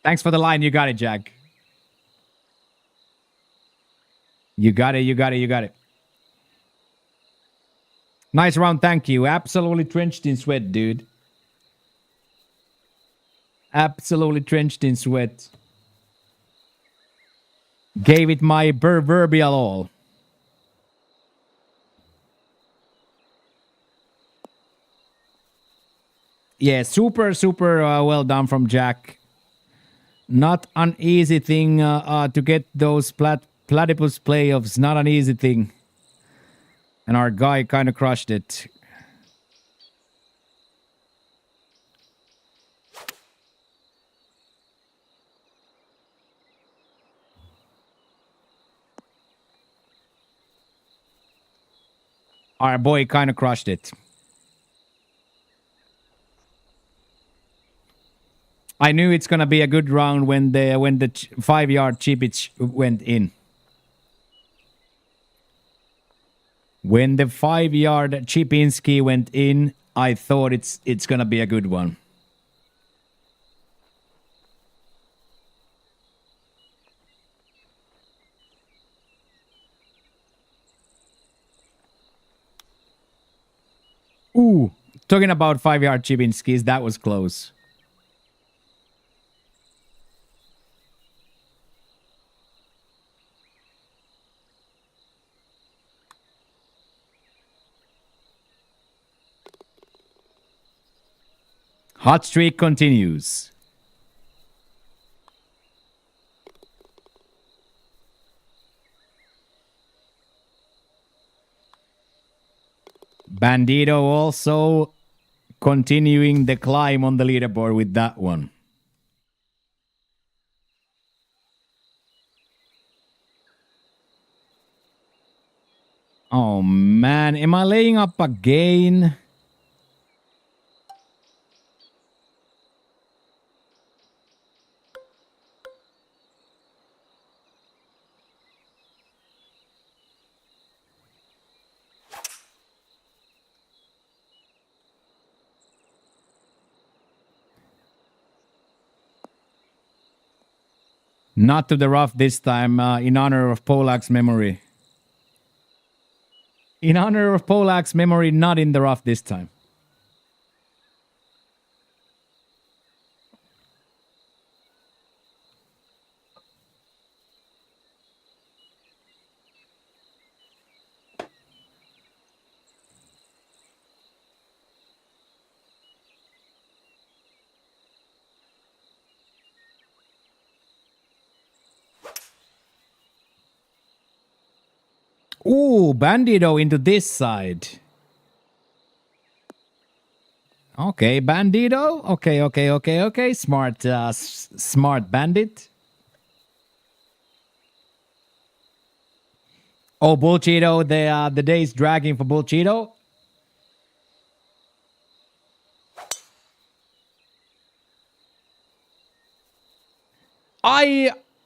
Thanks for the line. You got it, Jack. You got it. Nice round, thank you. Absolutely drenched in sweat, dude. Absolutely drenched in sweat. Gave it my proverbial all. Yeah, super well done from Jack. Not an easy thing to get those platypus playoffs. Not an easy thing. And our guy kind of crushed it. Our boy kind of crushed it. I knew it's gonna be a good round when the 5-yard chippage went in. When the 5-yard Chipinski went in, I thought it's gonna be a good one. Ooh, talking about 5-yard Chipinskis, that was close. Hot streak continues. Bandito also continuing the climb on the leaderboard with that one. Oh man, am I laying up again? Not to the rough this time, in honor of Polak's memory. In honor of Polak's memory, not in the rough this time. Ooh, Bandito into this side. Okay, Bandito. Okay. Smart bandit. Oh, Bullcheeto. The day's dragging for Bullcheeto.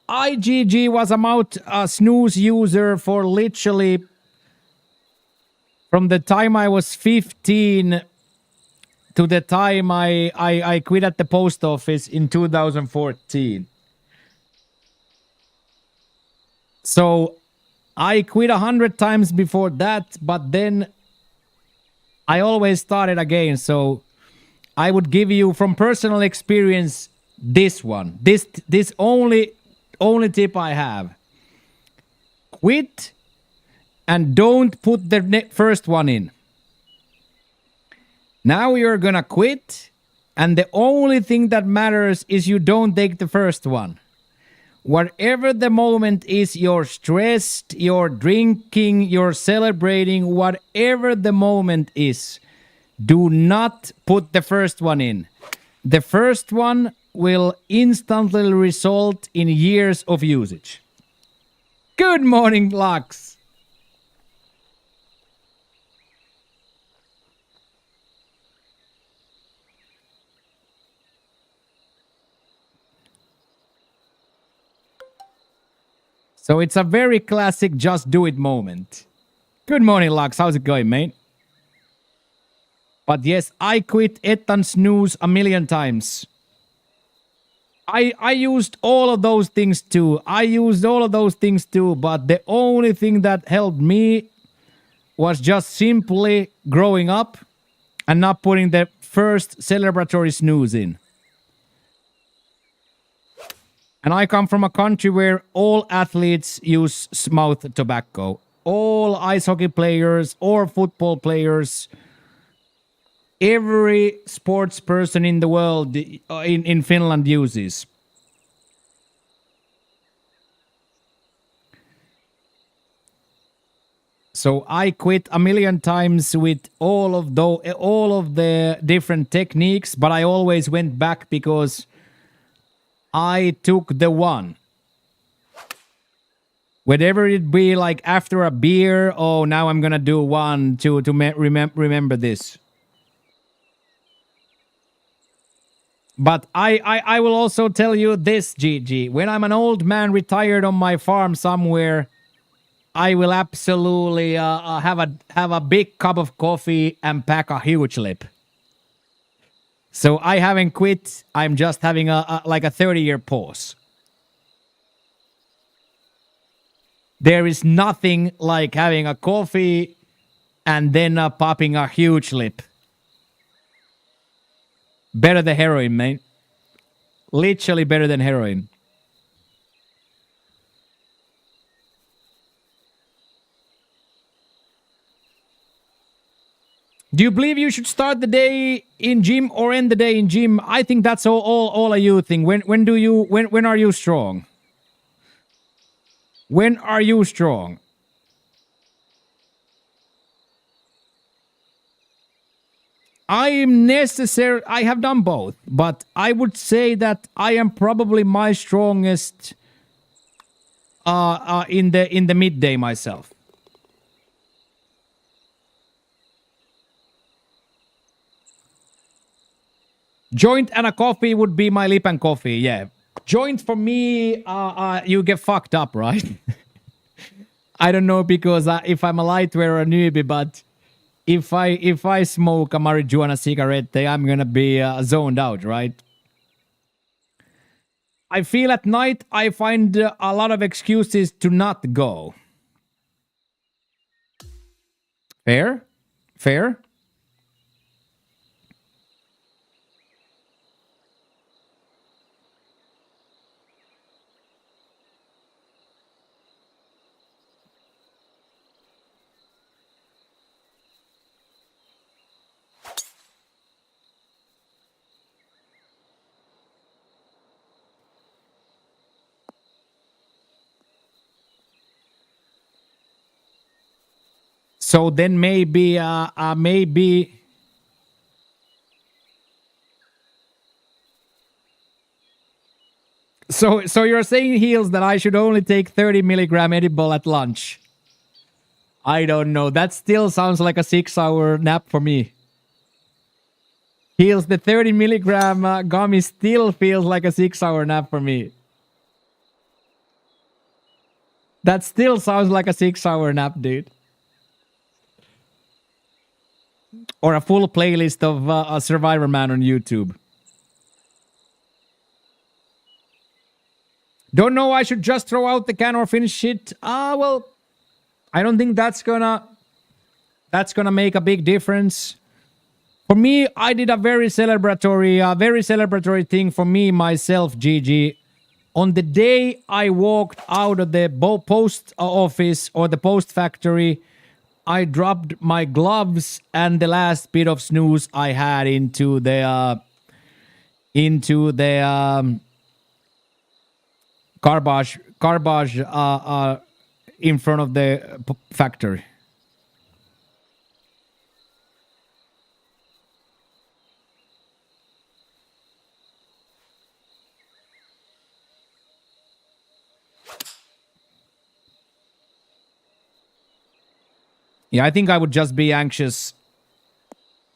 IGG was a snooze user for literally from the time I was 15 to the time I quit at the post office in 2014. So I quit 100 times before that, but then I always started again. So I would give you from personal experience this one. This only tip I have. Quit and don't put the first one in. Now you're gonna quit, and the only thing that matters is you don't take the first one. Whatever the moment is, you're stressed, you're drinking, you're celebrating, whatever the moment is, do not put the first one in. The first one will instantly result in years of usage. Good morning, Lux. So it's a very classic just do it moment. Good morning, Lux. How's it going, mate? But yes, I quit Ettan snooze a million times. I used all of those things too. But the only thing that helped me was just simply growing up and not putting the first celebratory snooze in. And I come from a country where all athletes use mouth tobacco. All ice hockey players or football players, every sports person in the world in Finland uses. So I quit a million times with all of the different techniques, but I always went back because I took the one. Whatever it be, like after a beer, oh, now I'm gonna do one to remember this. But I will also tell you this, GG. When I'm an old man retired on my farm somewhere, I will absolutely have a big cup of coffee and pack a huge lip. So I haven't quit. I'm just having a 30-year pause. There is nothing like having a coffee and then popping a huge lip. Better than heroin, mate. Literally better than heroin. Do you believe you should start the day in gym or end the day in gym? I think that's all a you thing. When are you strong? When are you strong? I have done both, but I would say that I am probably my strongest in the midday myself. Joint and a coffee would be my lip and coffee, yeah. Joint for me, you get fucked up, right? I don't know because if I'm a lightweight or a newbie, but if I smoke a marijuana cigarette, I'm gonna be zoned out, right? I feel at night I find a lot of excuses to not go. Fair? Fair? So then maybe. So you're saying, Heels, that I should only take 30 milligram edible at lunch? I don't know. That still sounds like a 6-hour nap for me. Heels, the 30 milligram gummy still feels like a 6-hour nap for me. That still sounds like a 6-hour nap, dude. Or a full playlist of a Survivor Man on YouTube. Don't know, I should just throw out the can or finish it. Well, I don't think that's gonna make a big difference. For me, I did a very celebratory thing for me, myself, GG. On the day I walked out of the post office or the post factory, I dropped my gloves and the last bit of snooze I had into the Garbage in front of the factory. Yeah, I think I would just be anxious.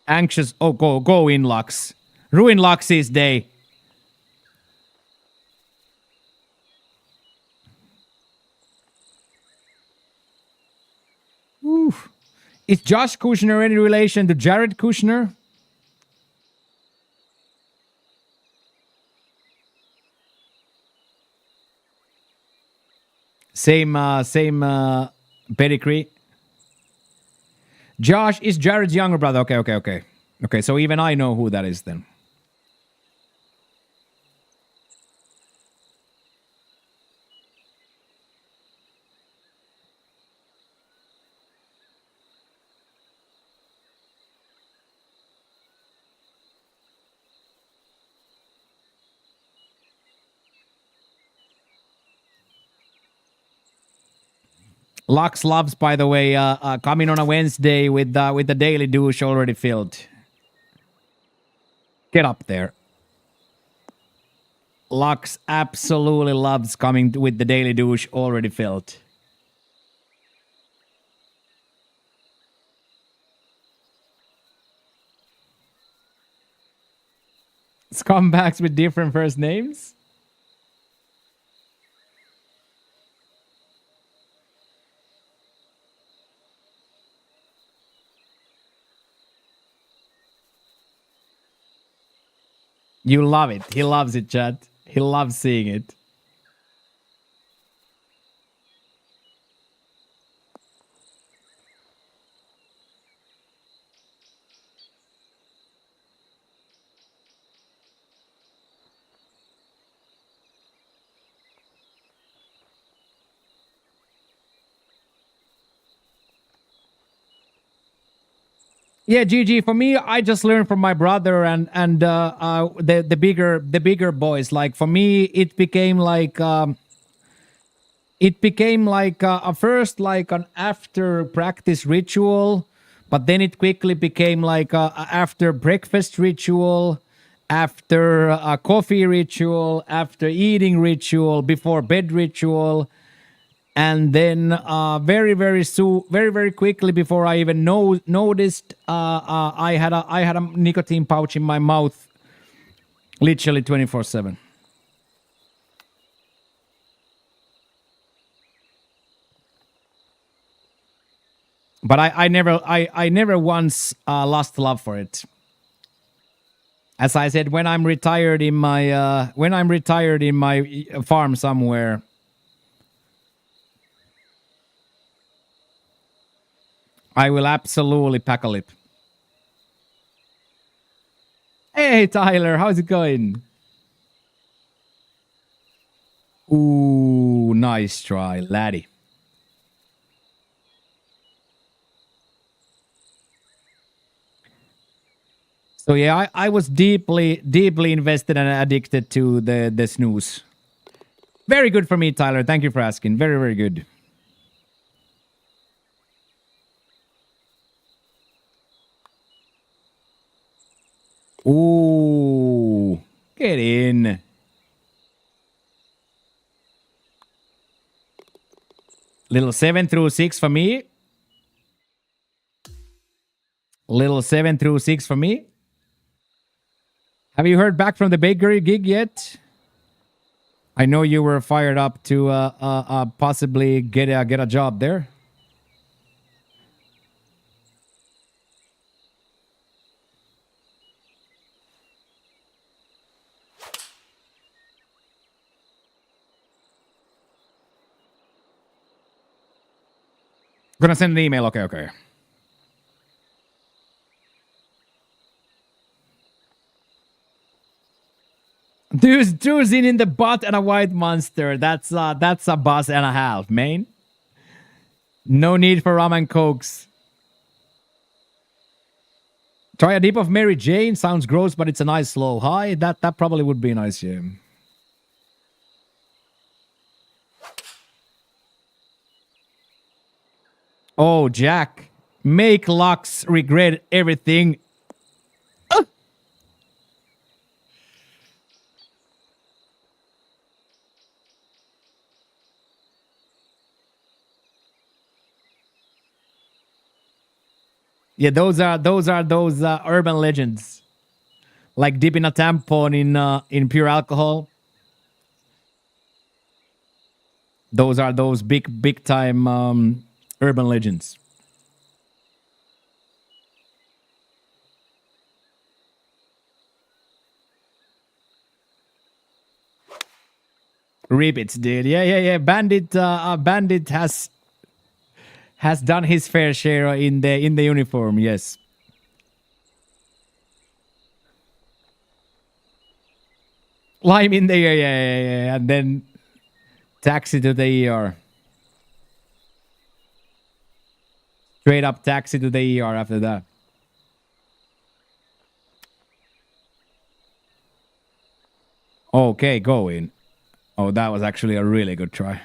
Oh, go in, Lux. Ruin Lux's day. Oof. Is Josh Kushner any relation to Jared Kushner? Same pedigree. Josh is Jared's younger brother. Okay. Okay, so even I know who that is then. Lux loves, by the way, coming on a Wednesday with the daily douche already filled. Get up there. Lux absolutely loves coming with the daily douche already filled. Scumbags with different first names? You love it. He loves it, chat. He loves seeing it. Yeah, GG. For me, I just learned from my brother and the bigger boys. Like for me, it became like a first like an after practice ritual, but then it quickly became like a after breakfast ritual, after a coffee ritual, after eating ritual, before bed ritual. And then very quickly before I even noticed, I had a nicotine pouch in my mouth, literally 24/7. But I never once lost love for it. As I said, when I'm retired in my farm somewhere. I will absolutely pack a lip. Hey, Tyler, how's it going? Ooh, nice try, laddie. So yeah, I was deeply invested and addicted to the snooze. Very good for me, Tyler. Thank you for asking. Very good. Ooh, get in. Little 7 through 6 for me. Little 7 through 6 for me. Have you heard back from the bakery gig yet? I know you were fired up to possibly get a job there. Gonna send an email. Okay. Drew's in the butt and a white monster. That's a bus and a half, man. No need for rum and cokes. Try a dip of Mary Jane. Sounds gross, but it's a nice slow high. That probably would be nice, yeah. Oh, Jack. Make Lux regret everything. Yeah, those urban legends, like dipping a tampon in pure alcohol. Those are those big time urban legends. Repeats, dude. Yeah. Bandit has done his fair share in the uniform. Yes. Lime in the yeah, and then taxi to the ER. Straight up taxi to the ER after that. Okay, go in. Oh, that was actually a really good try.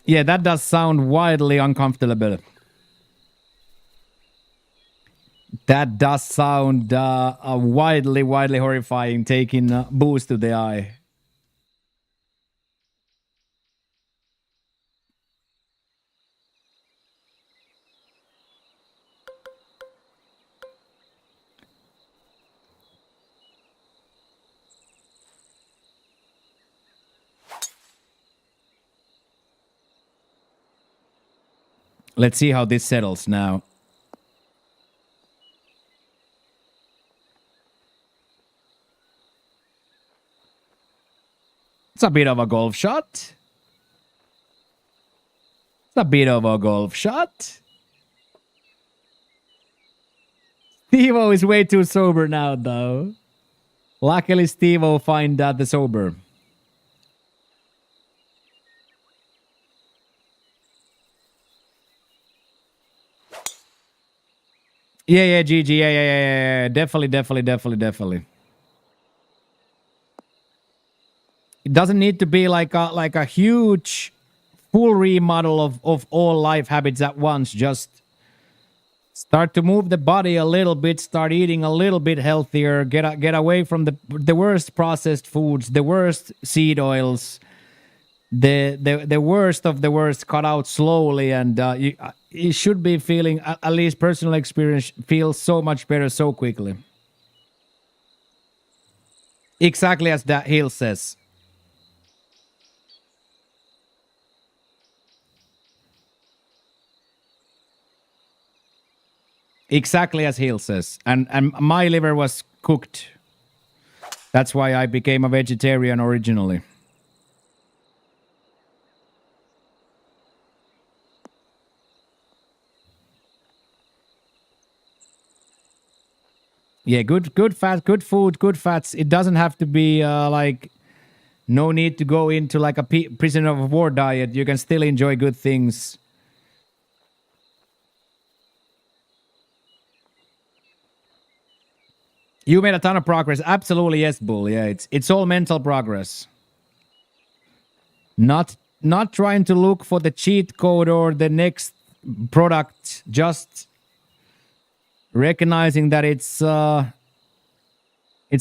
Yeah, that does sound wildly uncomfortable. That does sound wildly horrifying, taking a boost to the eye. Let's see how this settles now. It's a bit of a golf shot. It's a bit of a golf shot. Steve-O is way too sober now, though. Luckily, Steve-O find the sober. Yeah, GG. Yeah. Definitely. It doesn't need to be like a huge full remodel of all life habits at once. Just start to move the body a little bit, start eating a little bit healthier, get away from the worst processed foods, the worst seed oils, the worst of the worst, cut out slowly, and you should be feeling, at least personal experience, feels so much better so quickly. Exactly as that Hill says. Exactly as Hill says. And my liver was cooked. That's why I became a vegetarian originally. Yeah, good fat, good food, good fats. It doesn't have to be like no need to go into like a prisoner of war diet. You can still enjoy good things. You made a ton of progress. Absolutely, yes, Bull. Yeah, it's all mental progress. Not trying to look for the cheat code or the next product. Just recognizing that it's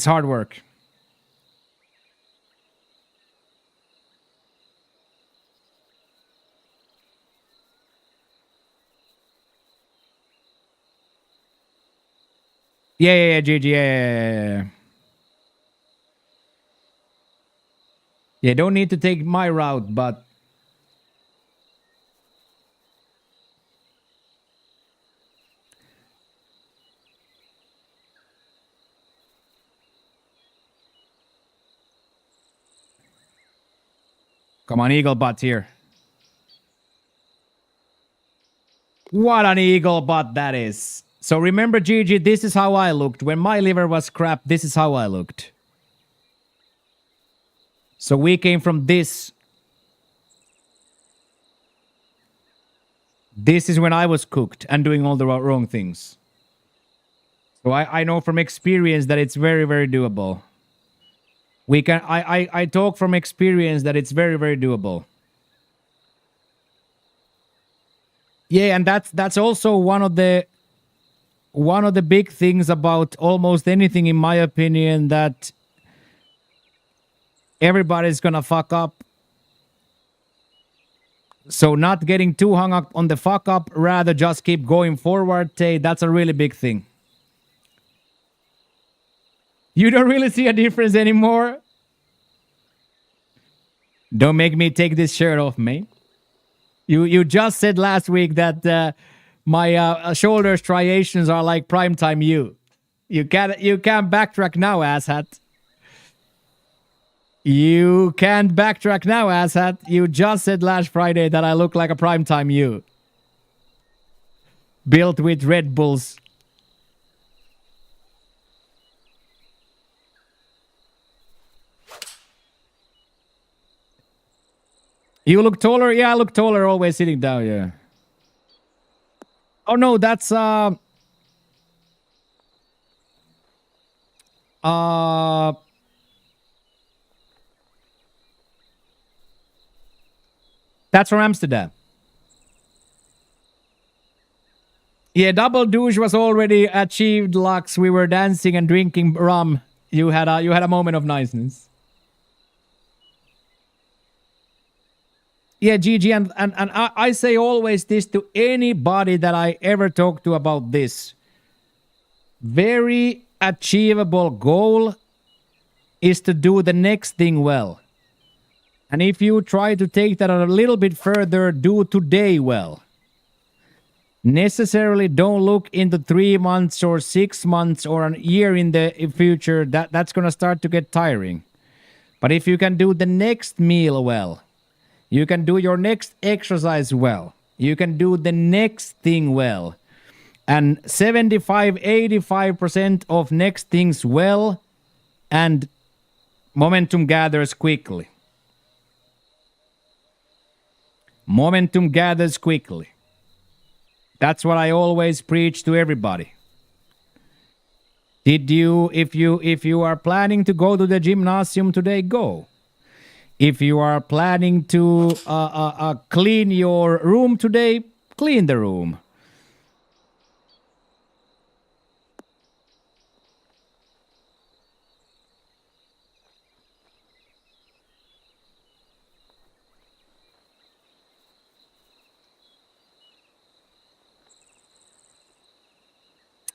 hard work. Yeah, GG, yeah. Yeah, don't need to take my route, but come on, eagle butt here. What an eagle butt that is. So remember, GG, this is how I looked. When my liver was crap, this is how I looked. So we came from this This is when I was cooked and doing all the wrong things. So I know from experience that it's very, very doable. I talk from experience that it's very, very doable. Yeah, and that's also one of the big things about almost anything, in my opinion, that everybody's gonna fuck up. So not getting too hung up on the fuck up, rather just keep going forward, that's a really big thing. You don't really see a difference anymore? Don't make me take this shirt off, mate. You just said last week that my shoulder striations are like primetime you. You can't backtrack now, asshat. You can't backtrack now, asshat. You just said last Friday that I look like a primetime you. Built with Red Bulls. You look taller? Yeah, I look taller always sitting down, yeah. Oh no, that's that's from Amsterdam. Yeah, double douche was already achieved, Lux. We were dancing and drinking rum. You had a moment of niceness. Yeah, GG, and I say always this to anybody that I ever talk to about this. Very achievable goal is to do the next thing well. And if you try to take that a little bit further, do today well. Necessarily don't look into 3 months or 6 months or a year in the future. That's going to start to get tiring. But if you can do the next meal well, you can do your next exercise well, you can do the next thing well, and 75-85% of next things well, and momentum gathers quickly. Momentum gathers quickly. That's what I always preach to everybody. If you are planning to go to the gymnasium today, go. If you are planning to clean your room today, clean the room.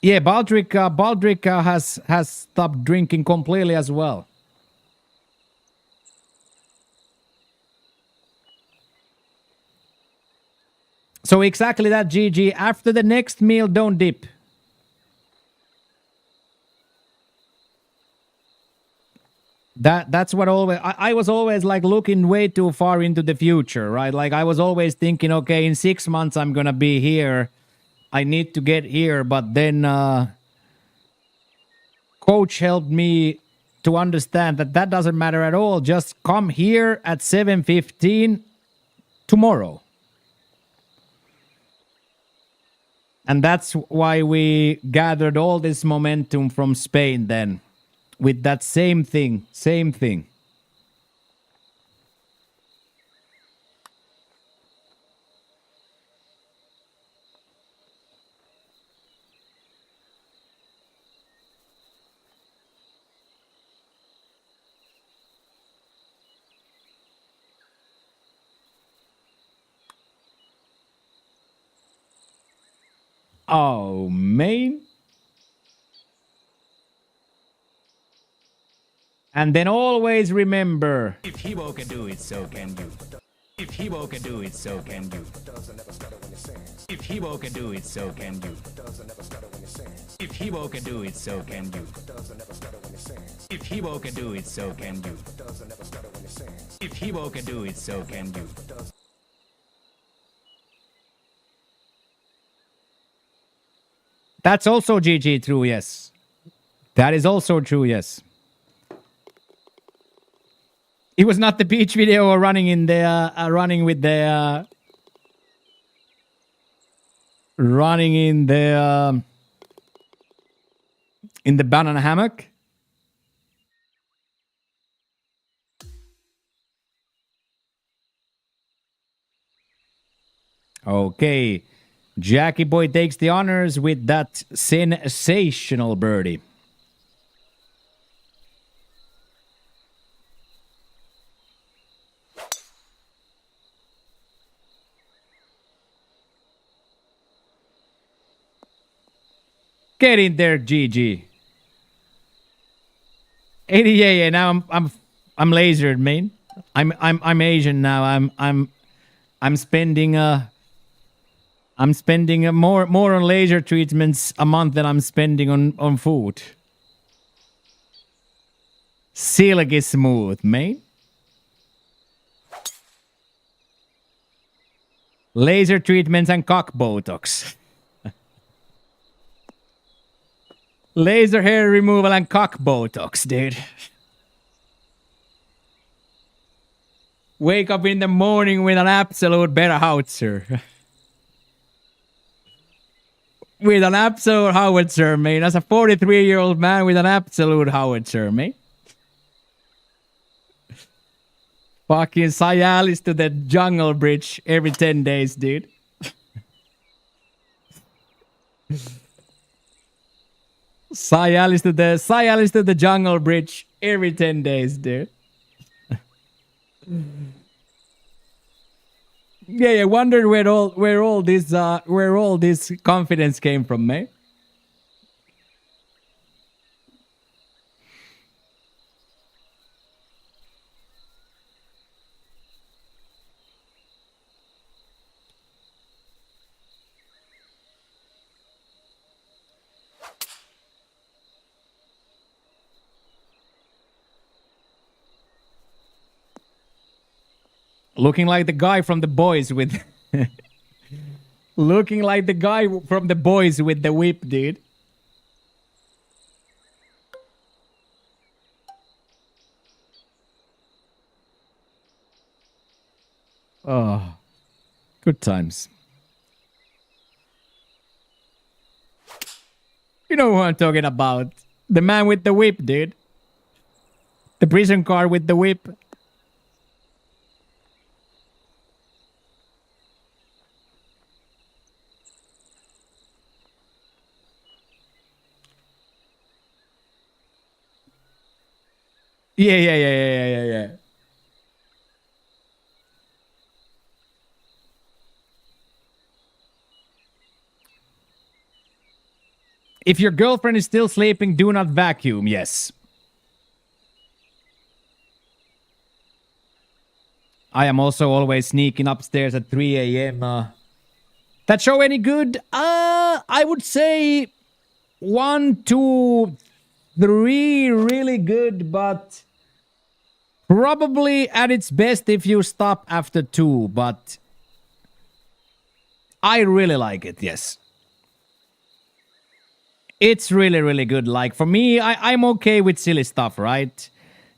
Yeah, Baldric has stopped drinking completely as well. So exactly that, GG. After the next meal, don't dip. That's what always I was always like looking way too far into the future, right? Like I was always thinking, okay, in 6 months I'm gonna be here. I need to get here, but then coach helped me to understand that doesn't matter at all. Just come here at 7:15 tomorrow. And that's why we gathered all this momentum from Spain then. With that same thing. Oh, man. And then always remember, if Himo can do it, so can you. If Himo can do it, so can you. If Himo can do it, so can you. If Himo can do it, so can you. If Himo can do it, so can you. If Himo can do it, so can you. That's also GG true, yes. That is also true, yes. It was not the beach video or running in the running with the running in the banana hammock. Okay. Jackie Boy takes the honors with that sensational birdie. Get in there, GG. 80, yeah. Now I'm lasered, man. I'm Asian now. I'm spending more on laser treatments a month than I'm spending on food. Silky smooth, man. Laser treatments and cock botox. Laser hair removal and cock botox, dude. Wake up in the morning with an absolute better howitzer. With an absolute howitzer, man. As a 43-year-old man with an absolute howitzer, man. Fucking Cialis to the jungle bridge every 10 days, dude. Cialis to the jungle bridge every 10 days, dude. Yeah, I wondered where all this confidence came from, man. Looking like the guy from the boys with looking like the guy from the boys with the whip, dude. Oh, good times. You know who I'm talking about. The man with the whip, dude. The prison car with the whip. Yeah. If your girlfriend is still sleeping, do not vacuum. Yes. I am also always sneaking upstairs at 3 a.m. That show any good? I would say 1, 2, 3 really good, but probably at its best if you stop after 2, but I really like it, yes. It's really, really good. Like, for me, I'm okay with silly stuff, right?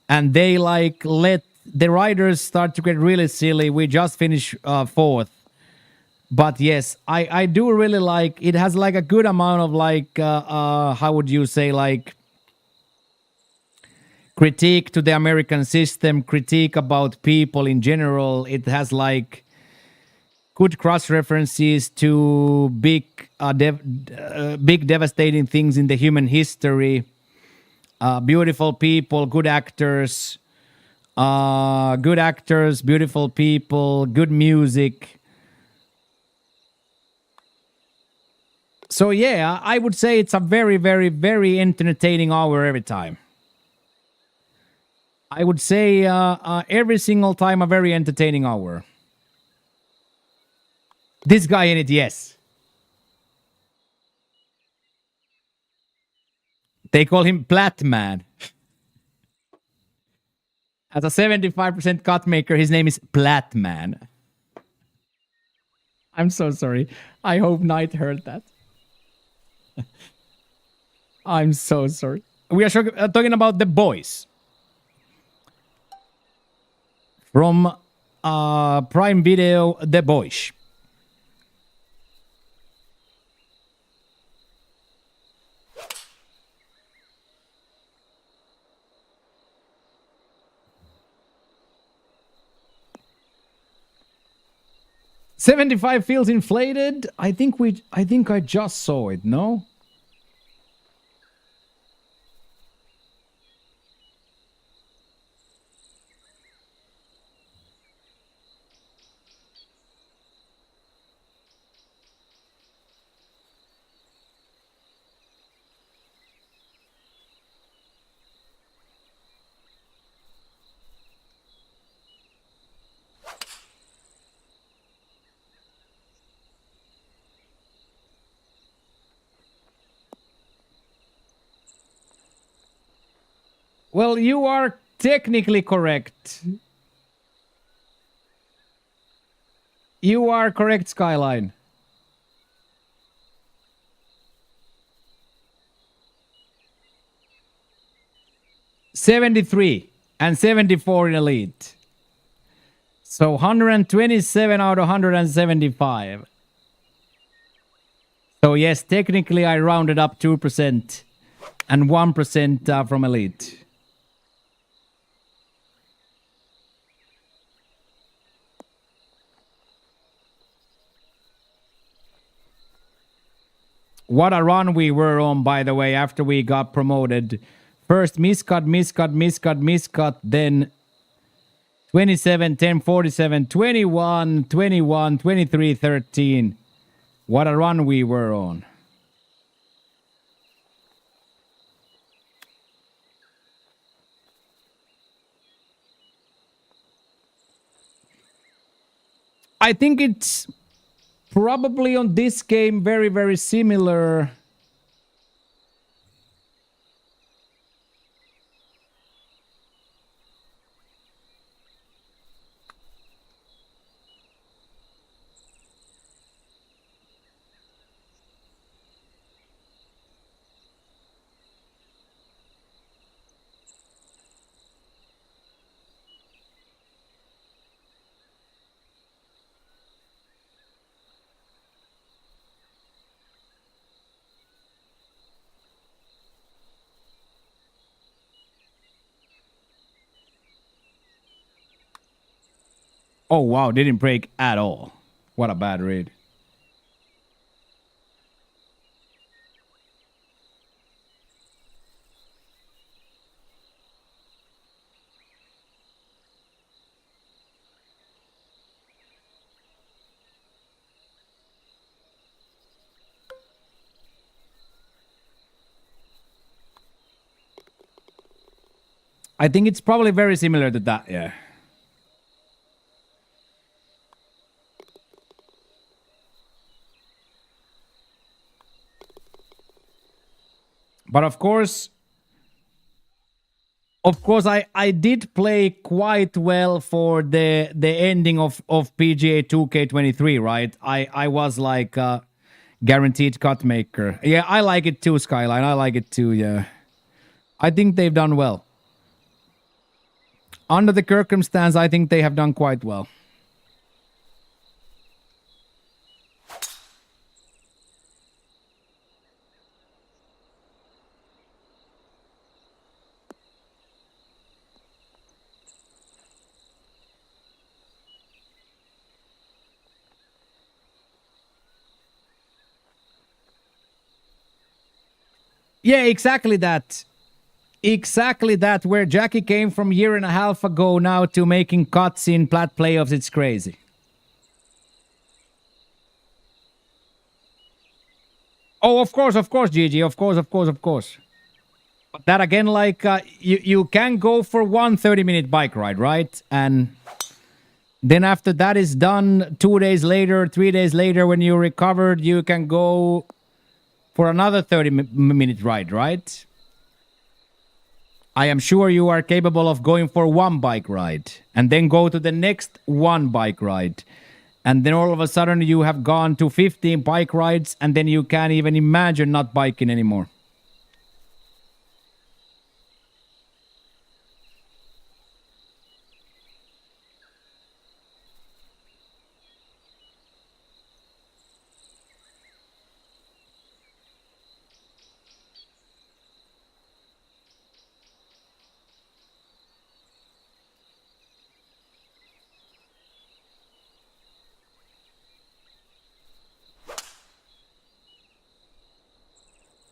And they, like, let the writers start to get really silly. We just finished 4th. But yes, I do really like... It has, like, a good amount of, like, how would you say, like... critique to the American system, critique about people in general. It has, like... good cross references to big devastating things in the human history. Beautiful people, good actors, beautiful people, good music. So yeah, I would say it's a very, very, very entertaining hour every time. I would say every single time a very entertaining hour. This guy in it, yes. They call him Platman. As a 75% cut maker, his name is Platman. I'm so sorry. I hope Knight heard that. I'm so sorry. We are talking about The Boys. From Prime Video, The Boys. 75 feels inflated. I think I just saw it, no? Well, you are technically correct. You are correct, Skyline. $73 and 74 in elite. So 127 out of 175. So yes, technically I rounded up 2% and 1% from elite. What a run we were on, by the way, after we got promoted. First miscut, then 27, 10, 47, 21, 21, 23, 13. What a run we were on. I think it's probably on this game very, very similar. Oh, wow, didn't break at all. What a bad read. I think it's probably very similar to that, yeah. But of course, I did play quite well for the ending of PGA 2K23, right? I was like guaranteed cut maker. Yeah, I like it too, Skyline. I like it too, yeah. I think they've done well. Under the circumstance, I think they have done quite well. Yeah, exactly that. Exactly that. Where Jackie came from a year and a half ago now to making cuts in plat playoffs, it's crazy. Oh, of course, GG. Of course. But that again, like, you can go for one 30-minute bike ride, right? And then after that is done, 2 days later, 3 days later, when you're recovered, you can go for another 30-minute ride, right? I am sure you are capable of going for one bike ride and then go to the next one bike ride. And then all of a sudden you have gone to 15 bike rides and then you can't even imagine not biking anymore.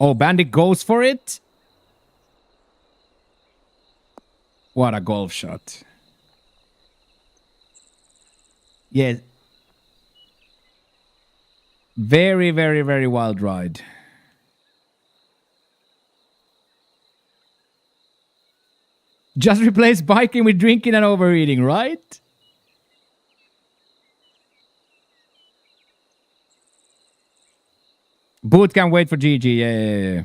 Oh, Bandit goes for it. What a golf shot. Yeah. Very, very, very wild ride. Just replace biking with drinking and overeating, right? Boot can wait for GG. Yeah.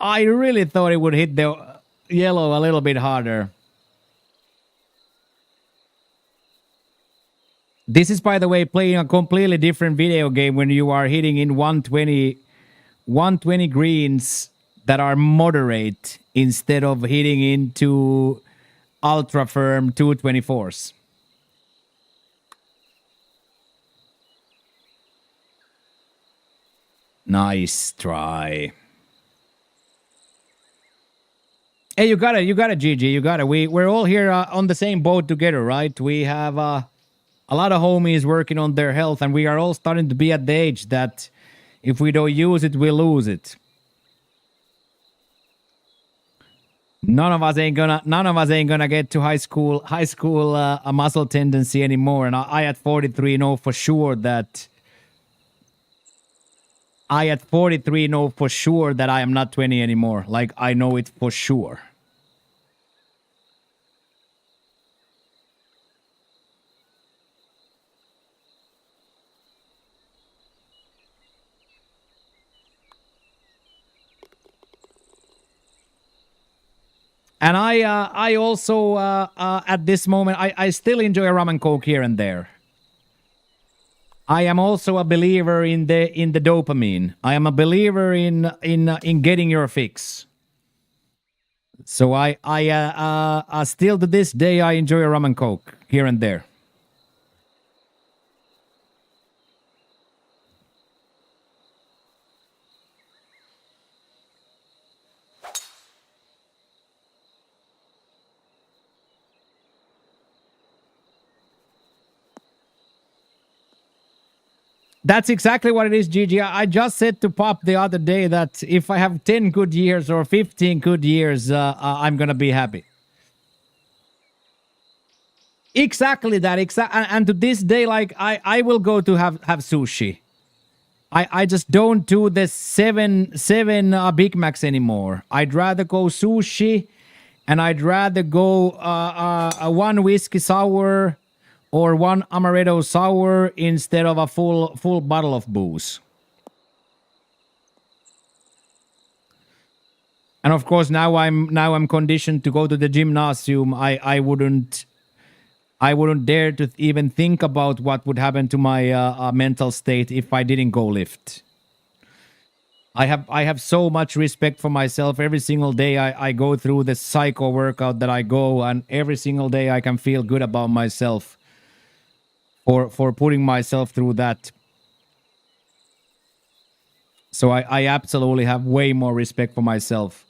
I really thought it would hit the yellow a little bit harder. This is, by the way, playing a completely different video game when you are hitting in 120 greens that are moderate instead of hitting into ultra firm 224s. Nice try. Hey, you got it, GG, you got it. We're all here on the same boat together, right? We have a lot of homies working on their health, and we are all starting to be at the age that if we don't use it, we lose it. None of us ain't gonna get to high school a muscle tendency anymore. And I at 43 know for sure that I am not 20 anymore. Like, I know it for sure. And I also at this moment I still enjoy a rum and coke here and there. I am also a believer in the dopamine. I am a believer in getting your fix. So I still to this day I enjoy a rum and coke here and there. That's exactly what it is, Gigi. I just said to Pop the other day that if I have 10 good years or 15 good years, I'm going to be happy. Exactly that. And to this day, like, I will go to have sushi. I just don't do the seven Big Macs anymore. I'd rather go sushi, and I'd rather go a one whiskey sour or one amaretto sour instead of a full bottle of booze. And of course, now I'm conditioned to go to the gymnasium. I wouldn't dare to even think about what would happen to my mental state if I didn't go lift. I have so much respect for myself. Every single day I go through the psycho workout that I go, and every single day I can feel good about myself for putting myself through that. So I absolutely have way more respect for myself.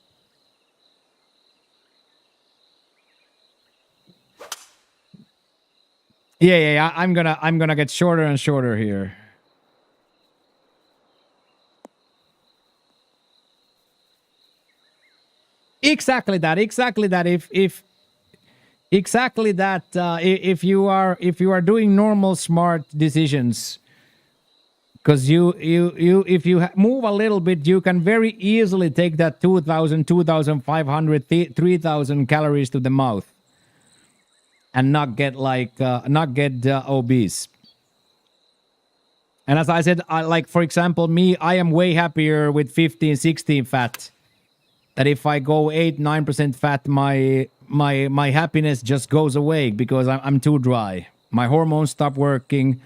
Yeah. I'm gonna get shorter and shorter here. Exactly that. If you are doing normal smart decisions, because if you move a little bit, you can very easily take that 2,000, 2,500, 3,000 calories to the mouth and not get obese. And as I said, like, for example, me, I am way happier with 15, 16 fat. That if I go 8, 9% fat, my happiness just goes away because I'm too dry. My hormones stop working.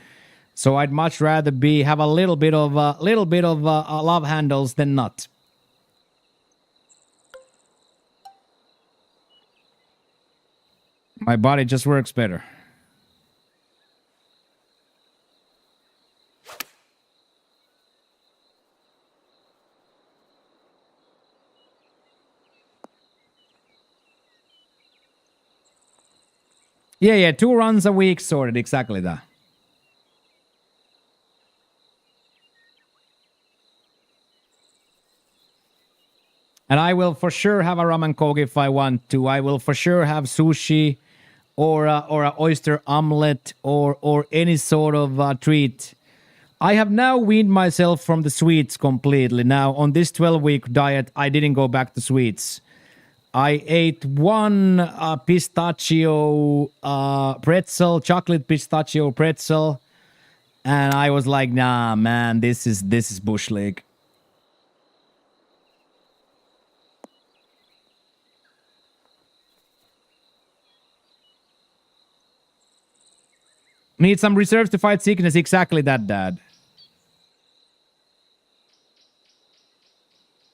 So I'd much rather have a little bit of love handles than not. My body just works better. Yeah, 2 runs a week sorted, exactly that. And I will for sure have a ramen coke if I want to. I will for sure have sushi or a oyster omelet or any sort of treat. I have now weaned myself from the sweets completely. Now on this 12-week diet, I didn't go back to sweets. I ate one pistachio pretzel, chocolate pistachio pretzel, and I was like, nah, man, this is bush league. Need some reserves to fight sickness. Exactly that, Dad.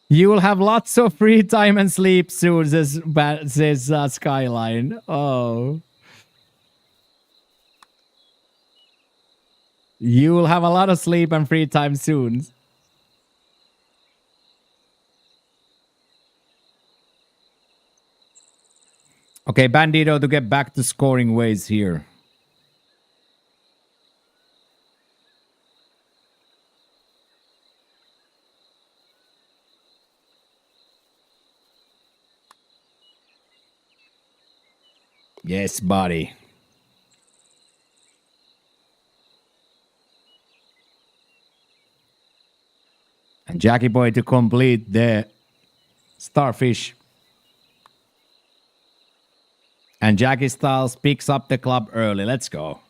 You will have lots of free time and sleep soon, says Skyline. Oh. You will have a lot of sleep and free time soon. Okay, Bandito to get back to scoring ways here. Yes, buddy. And Jackie Boy to complete the starfish. And Jackie Styles picks up the club early. Let's go.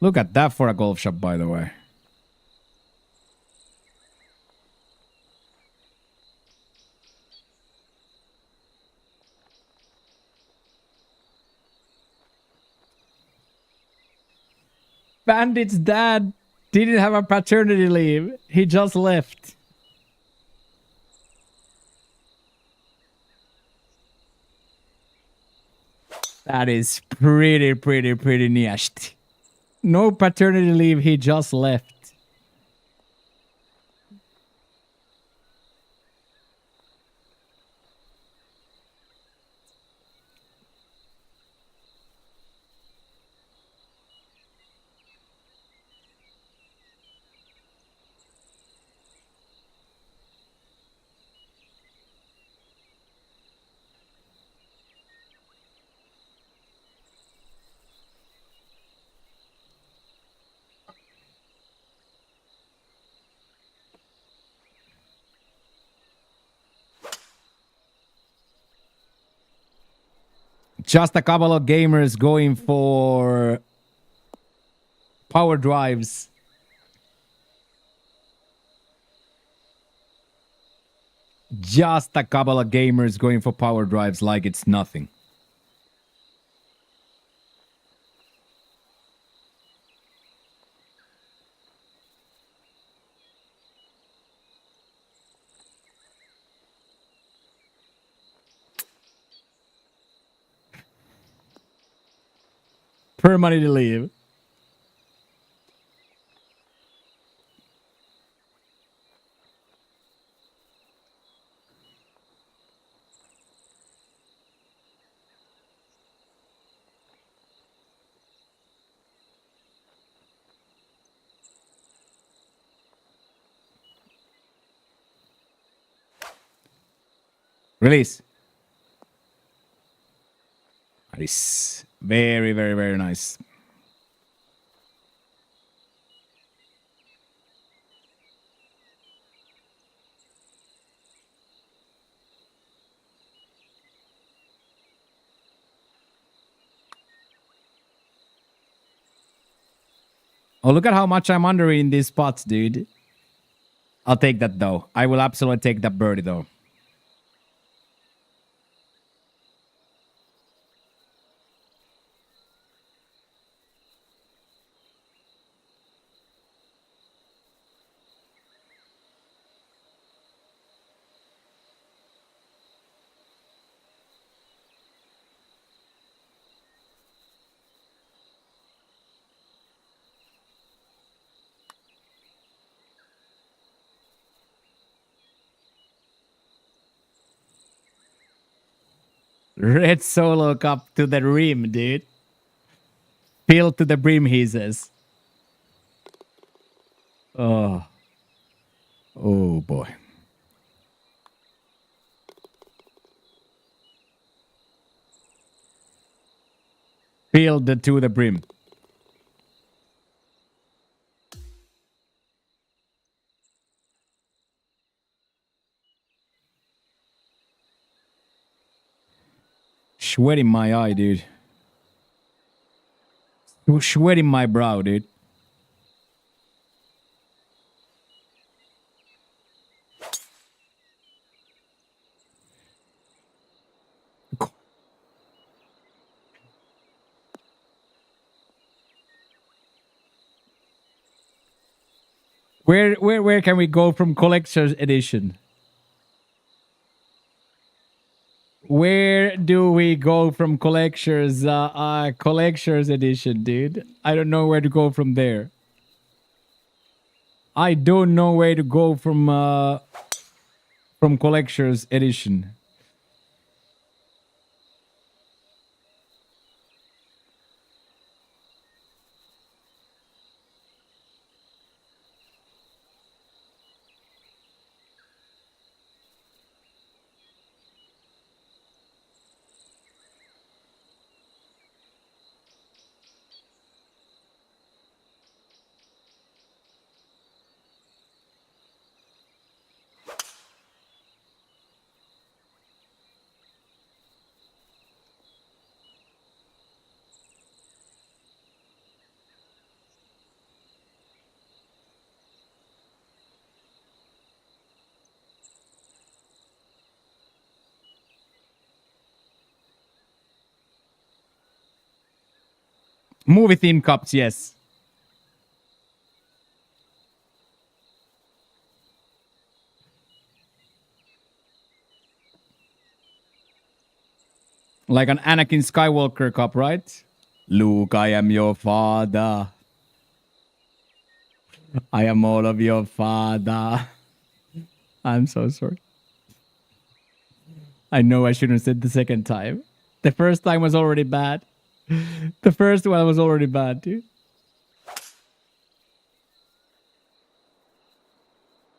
Look at that for a golf shop, by the way. Bandit's dad didn't have a paternity leave. He just left. That is pretty nasty. No paternity leave. He just left. Just a couple of gamers going for power drives. Just a couple of gamers going for power drives like it's nothing. Permanently leave. Release. That is very nice. Oh, look at how much I'm under in these spots, dude. I'll take that, though. I will absolutely take that birdie, though. Red Solo Cup to the rim, dude. Fill to the brim, he says. Oh. Oh, boy. Filled to the brim. Sweat in my eye, dude. Sweat in my brow, dude. Where can we go from collector's edition? Where do we go from collector's collector's edition, dude? I don't know where to go from there. I don't know where to go from collector's edition. Movie theme cups, yes. Like an Anakin Skywalker cup, right? Luke, I am your father. I am all of your father. I'm so sorry. I know I shouldn't have said the second time. The first time was already bad. The first one was already bad, dude.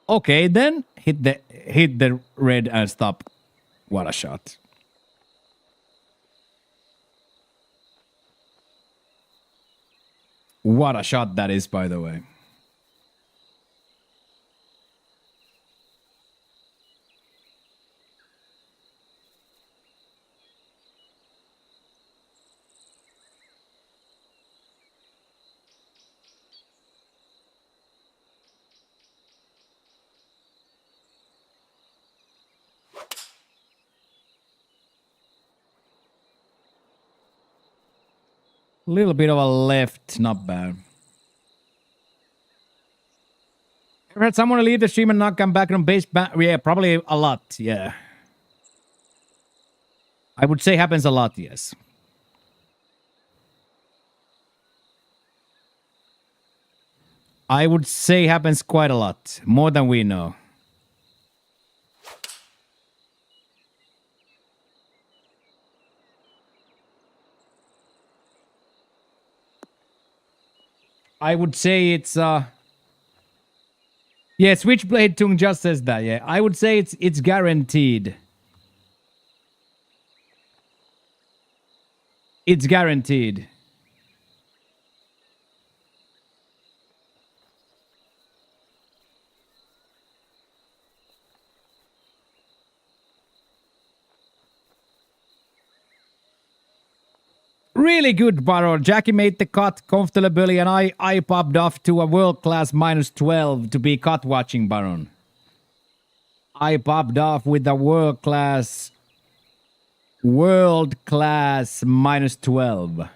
Okay, then hit the red and stop. What a shot. What a shot that is, by the way. Little bit of a left, not bad. Ever had someone leave the stream and not come back on base? Yeah, probably a lot, yeah. I would say happens a lot, yes. I would say happens quite a lot. More than we know. I would say it's yeah, Switchblade Tung just says that, yeah. I would say it's guaranteed. It's guaranteed. Really good, Baron. Jackie made the cut comfortably, and I popped off to a world-class -12 to be cut watching, Baron. I popped off with a world-class -12.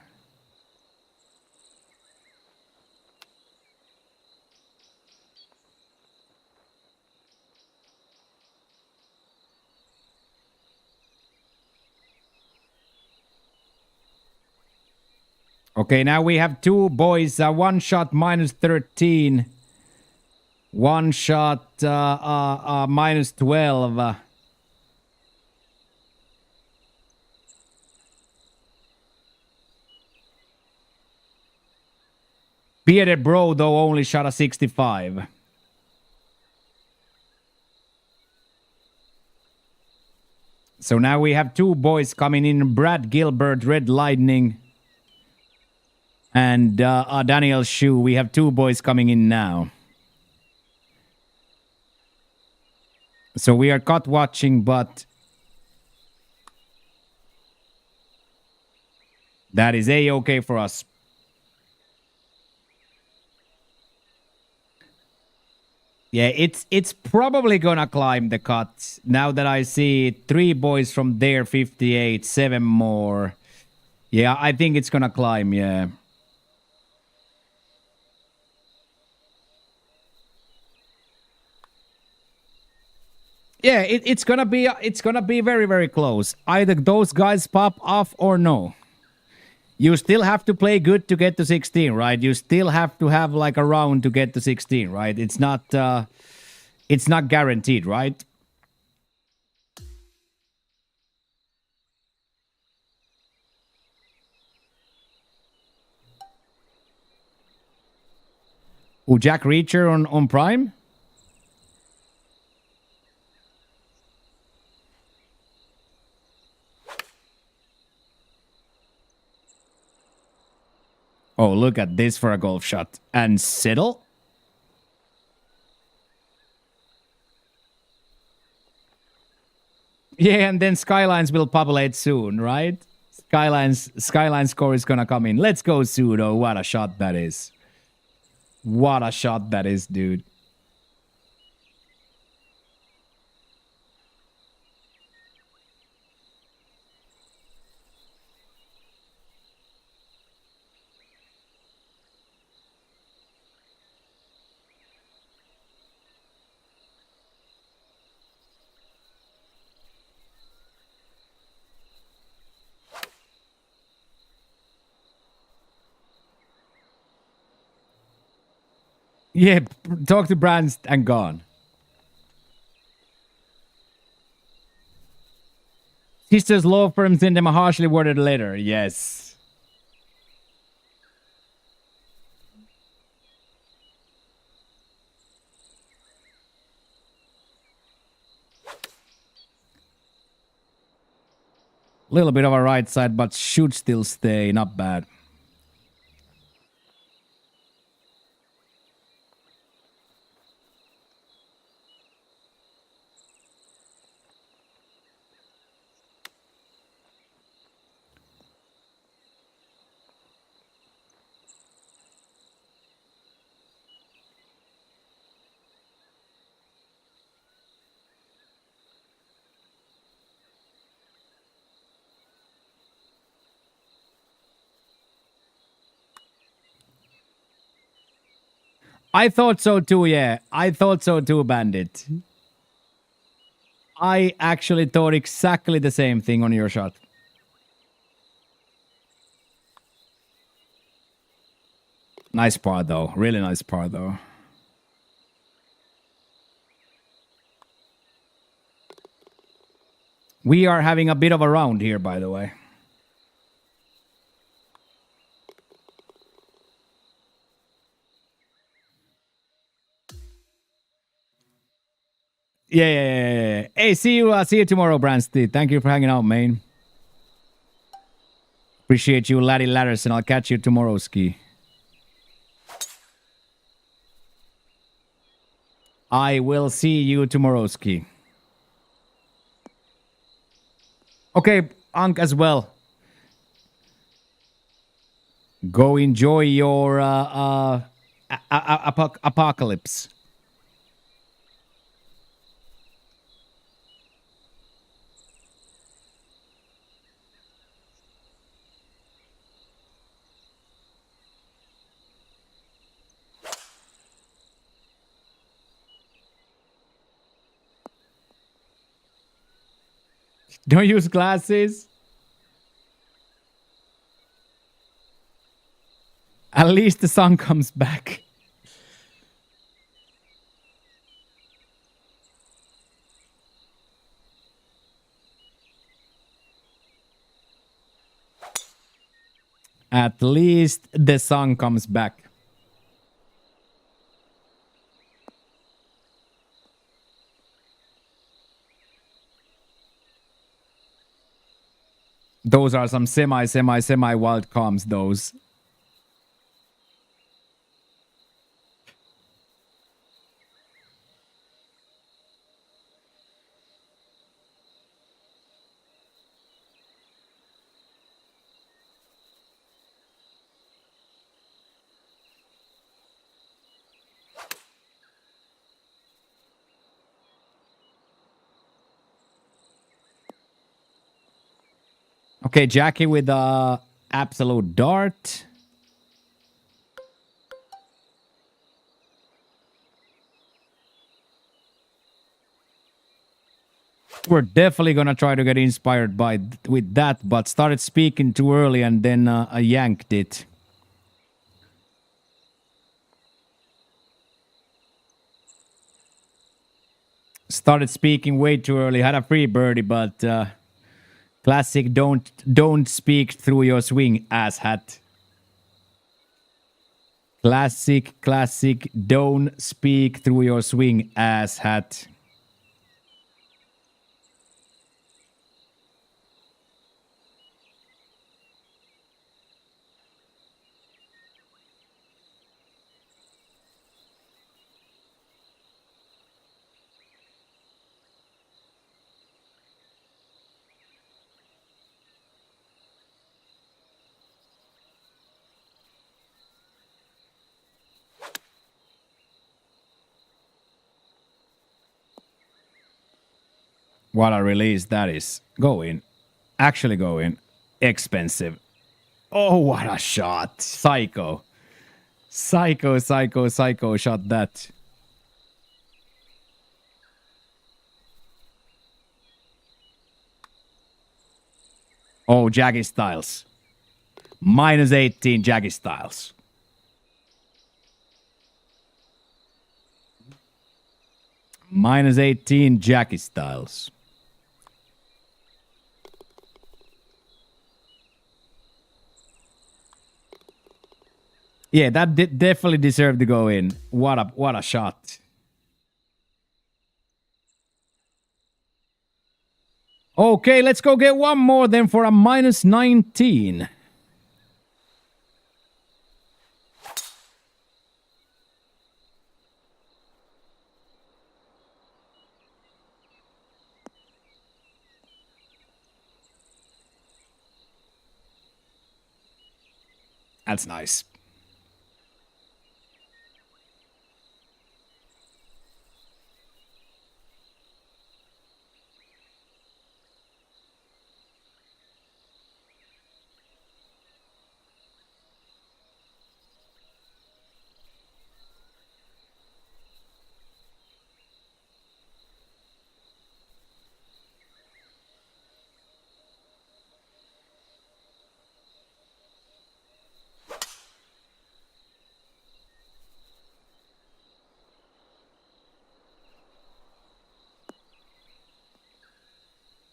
Okay, now we have two boys. One shot -13. One shot -12. Bearded Bro, though, only shot a 65. So now we have two boys coming in. Brad Gilbert, Red Lightning. And Daniel Shu. We have two boys coming in now. So we are caught watching, but that is A-okay for us. Yeah, it's probably gonna climb the cut. Now that I see 3 boys from there, 58, 7 more. Yeah, I think it's gonna climb, yeah. Yeah, it's gonna be very, very close. Either those guys pop off or no. You still have to play good to get to 16, right? You still have to have like a round to get to 16, right? It's not guaranteed, right? Oh, Jack Reacher on Prime? Oh, look at this for a golf shot. And Siddle? Yeah, and then Skylines will populate soon, right? Skyline score is gonna come in. Let's go, Pseudo. What a shot that is. What a shot that is, dude. Yeah, talk to Brands and gone. Sisters law firms in them a harshly worded letter. Yes. Little bit of a right side, but should still stay. Not bad. I thought so too, yeah. I thought so too, Bandit. I actually thought exactly the same thing on your shot. Nice par, though. Really nice par, though. We are having a bit of a round here, by the way. Yeah. Hey, see you tomorrow, Bransty. Thank you for hanging out, man. Appreciate you, Laddie Ladders, and I'll catch you tomorrow, Ski. I will see you tomorrow, Ski. Okay, Ankh as well. Go enjoy your apocalypse. Don't use glasses. At least the sun comes back. At least the sun comes back. Those are some semi wild comms, those. Okay, Jackie with absolute dart. We're definitely gonna try to get inspired by with that, but started speaking too early and then I yanked it. Started speaking way too early. Had a free birdie, but classic. Don't speak through your swing, asshat. Classic. Don't speak through your swing, asshat. What a release that is. Go in. Actually go in. Expensive. Oh, what a shot. Psycho shot that. Oh, Jaggy Styles. Minus 18 Jaggy Styles. Minus 18 Jackie Styles. Yeah, that definitely deserved to go in. What a shot. Okay, let's go get one more then for a minus 19. That's nice.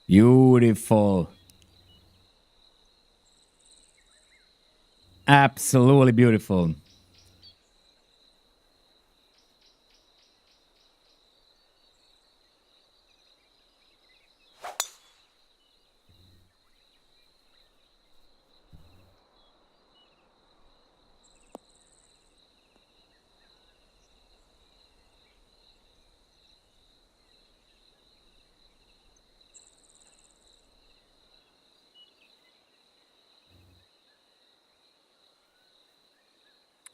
Beautiful. Absolutely beautiful.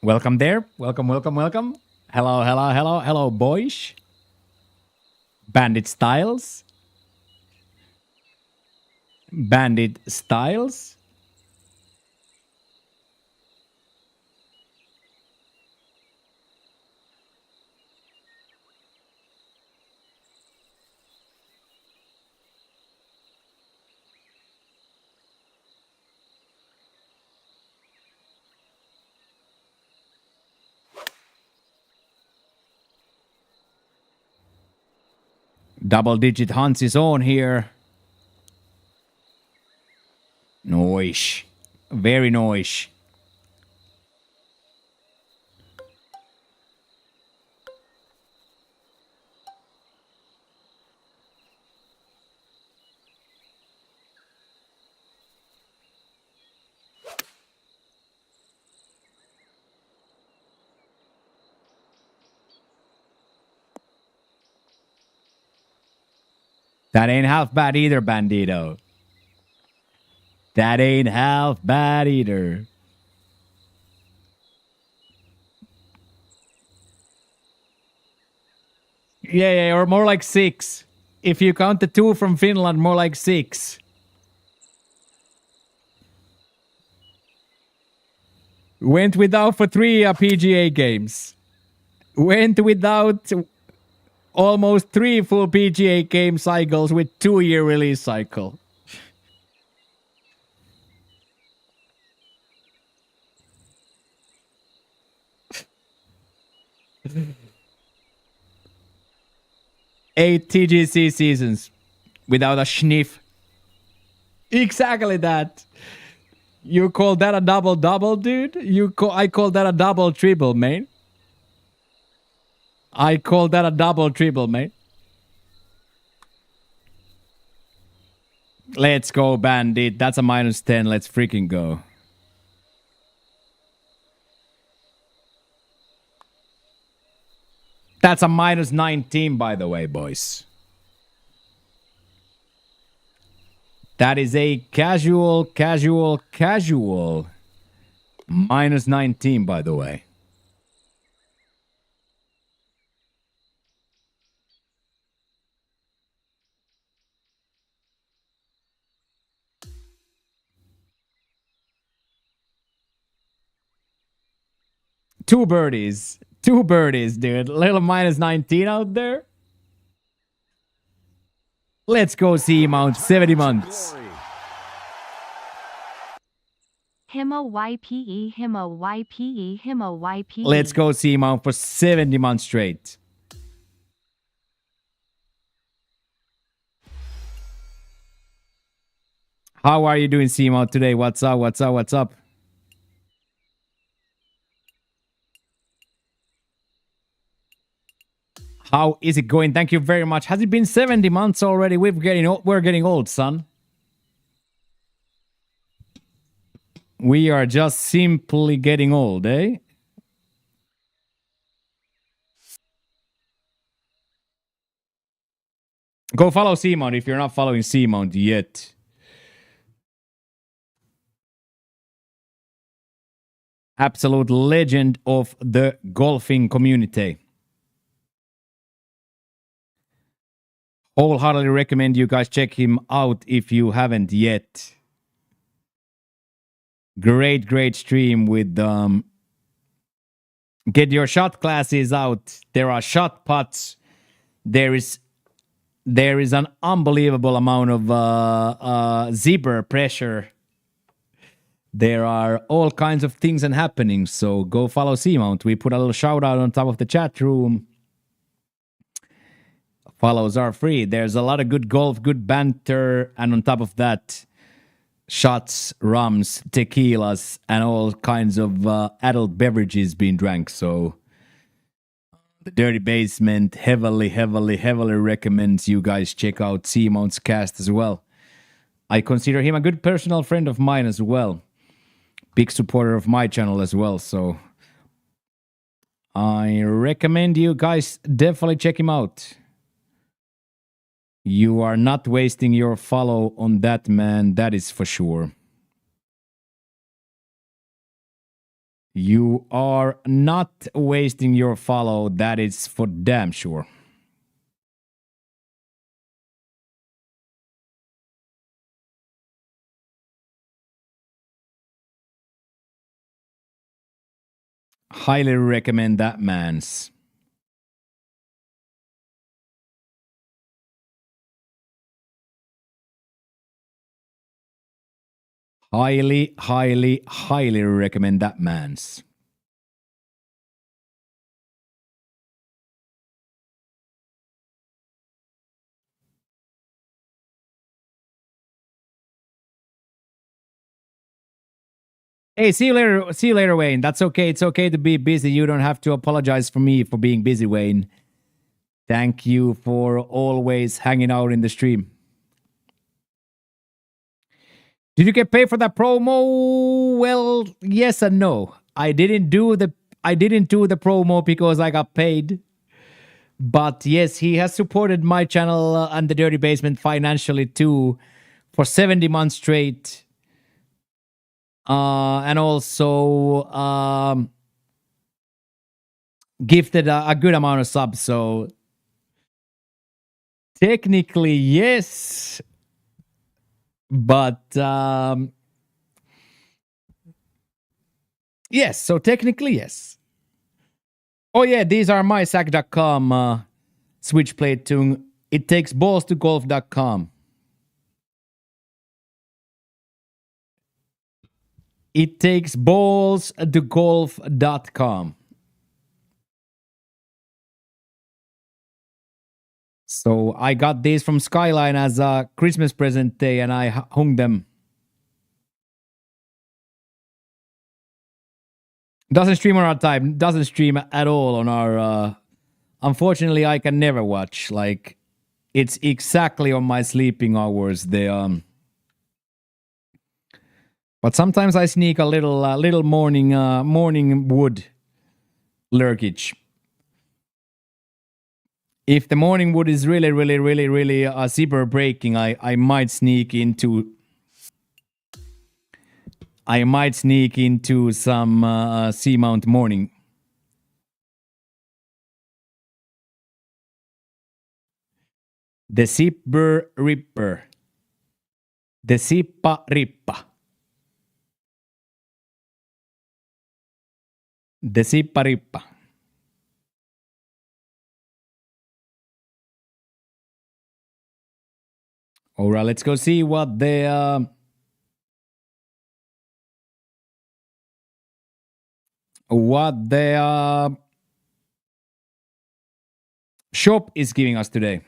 Welcome there. Welcome. Hello, boys. Bandit Styles. Bandit Styles. Double digit Hans is on here. Noish. Very noish. That ain't half bad either, Bandito. That ain't half bad either. Yeah, or more like 6. If you count the 2 from Finland, more like 6. Went without for 3 PGA games. Went without almost 3 full PGA game cycles with 2-year release cycle. Eight TGC seasons without a sniff. Exactly that. You call that a double-double, dude? I call that a double-triple, man. I call that a double-triple, man. Let's go, Bandit. That's a -10. Let's freaking go. That's a -19, by the way, boys. That is a casual -19, by the way. Two birdies, dude. Little -19 out there. Let's go see Mount 70 months. Himo YPE, Himo YPE, Himo YPE. Let's go see Mount for 70 months straight. How are you doing, Simo, today? What's up? How is it going? Thank you very much. Has it been 70 months already? We're getting old, son. We are just simply getting old, eh? Go follow Simon if you're not following Simon yet. Absolute legend of the golfing community. Wholeheartedly recommend you guys check him out if you haven't yet. Great stream with get your shot classes out. There are shot putts. There is an unbelievable amount of zipper pressure. There are all kinds of things and happenings. So go follow Seamount. We put a little shout out on top of the chat room. Follows are free. There's a lot of good golf, good banter, and on top of that, shots, rums, tequilas, and all kinds of adult beverages being drank. So the Dirty Basement heavily recommends you guys check out Seamount's cast as well. I consider him a good personal friend of mine as well. Big supporter of my channel as well. So I recommend you guys definitely check him out. You are not wasting your follow on that man, that is for sure. You are not wasting your follow, that is for damn sure. Highly recommend that man's. Highly recommend that man's. Hey, see you later, Wayne. That's okay. It's okay to be busy. You don't have to apologize for me for being busy, Wayne. Thank you for always hanging out in the stream. Did you get paid for that promo? Well, yes and no. I didn't do the promo because I got paid. But yes, he has supported my channel and the Dirty Basement financially too for 70 months straight. And also gifted a good amount of subs. So technically, yes. But yes, so technically, yes. Oh yeah, these are my sack.com switchblade tune. It takes balls to golf.com. It takes balls to golf.com. So I got these from Skyline as a Christmas present day and I hung them. Doesn't stream on our time, doesn't stream at all on our unfortunately I can never watch. Like it's exactly on my sleeping hours. But sometimes I sneak a little morning wood lurkage. If the morning wood is really zipper breaking, I might sneak into some Seamount morning. The Zipper Ripper. The Zippa Rippa. The Zippa Rippa. All right, let's go see what the shop is giving us today.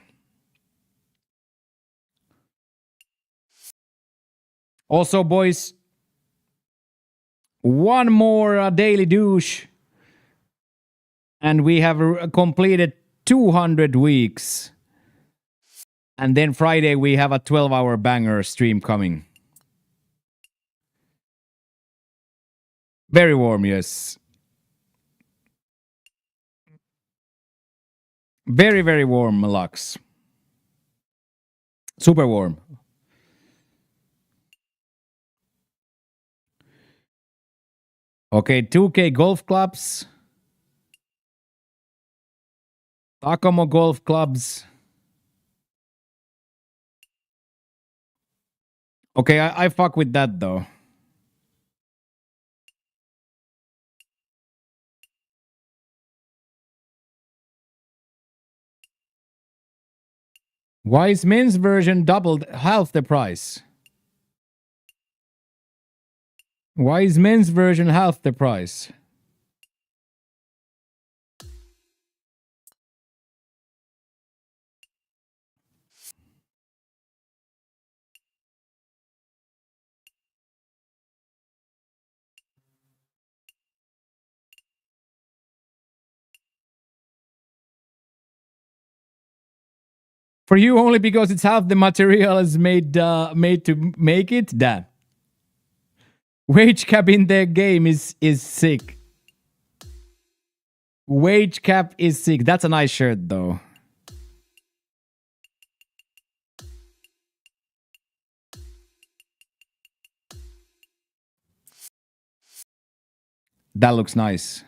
Also, boys, one more daily douche, and we have completed 200 weeks. And then Friday we have a 12-hour banger stream coming. Very warm, yes. Very warm, Lux. Super warm. Okay, 2K golf clubs. Takamo golf clubs. Okay, I fuck with that though. Why is men's version doubled half the price? Why is men's version half the price? For you only because it's half the material is made to make it? Damn. Wage cap in the game is sick. Wage cap is sick. That's a nice shirt though. That looks nice.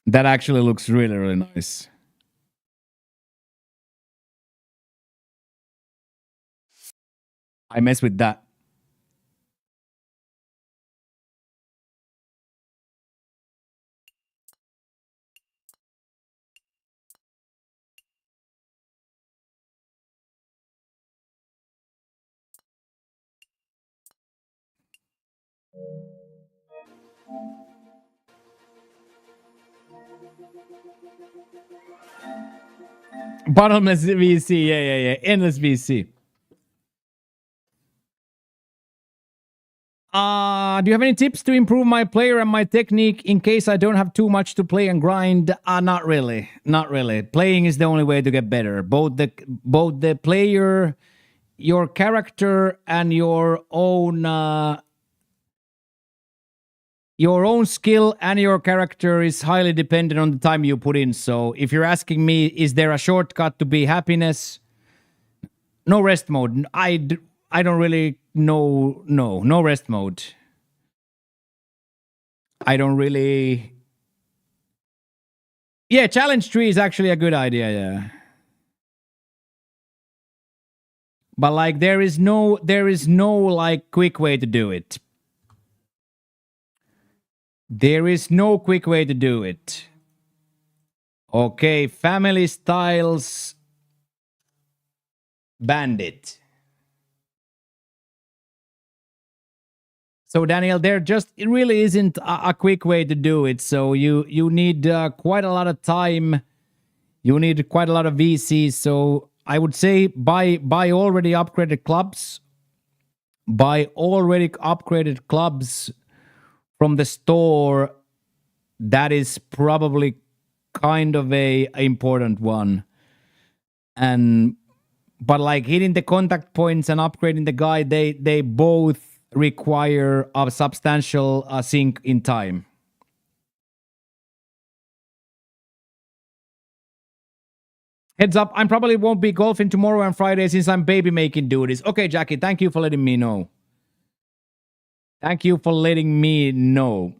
That actually looks really nice. I mess with that. Bottomless VC, yeah. Endless VC. Do you have any tips to improve my player and my technique in case I don't have too much to play and grind? Not really. Playing is the only way to get better. Both the player, your character, and your own your own skill and your character is highly dependent on the time you put in. So if you're asking me, is there a shortcut to be happiness? No rest mode. I don't really know. No rest mode. I don't really. Yeah, challenge tree is actually a good idea. Yeah. But like there is no like quick way to do it. There is no quick way to do it. Okay, family styles bandit. So Daniel, it really isn't a quick way to do it. So you need quite a lot of time. You need quite a lot of VCs. So I would say buy already upgraded clubs. Buy already upgraded clubs from the store. That is probably kind of a important one. But like hitting the contact points and upgrading the guy, they both require a substantial sink in time. Heads up, I probably won't be golfing tomorrow and Friday since I'm baby making duties. Okay, Jackie, thank you for letting me know. Thank you for letting me know.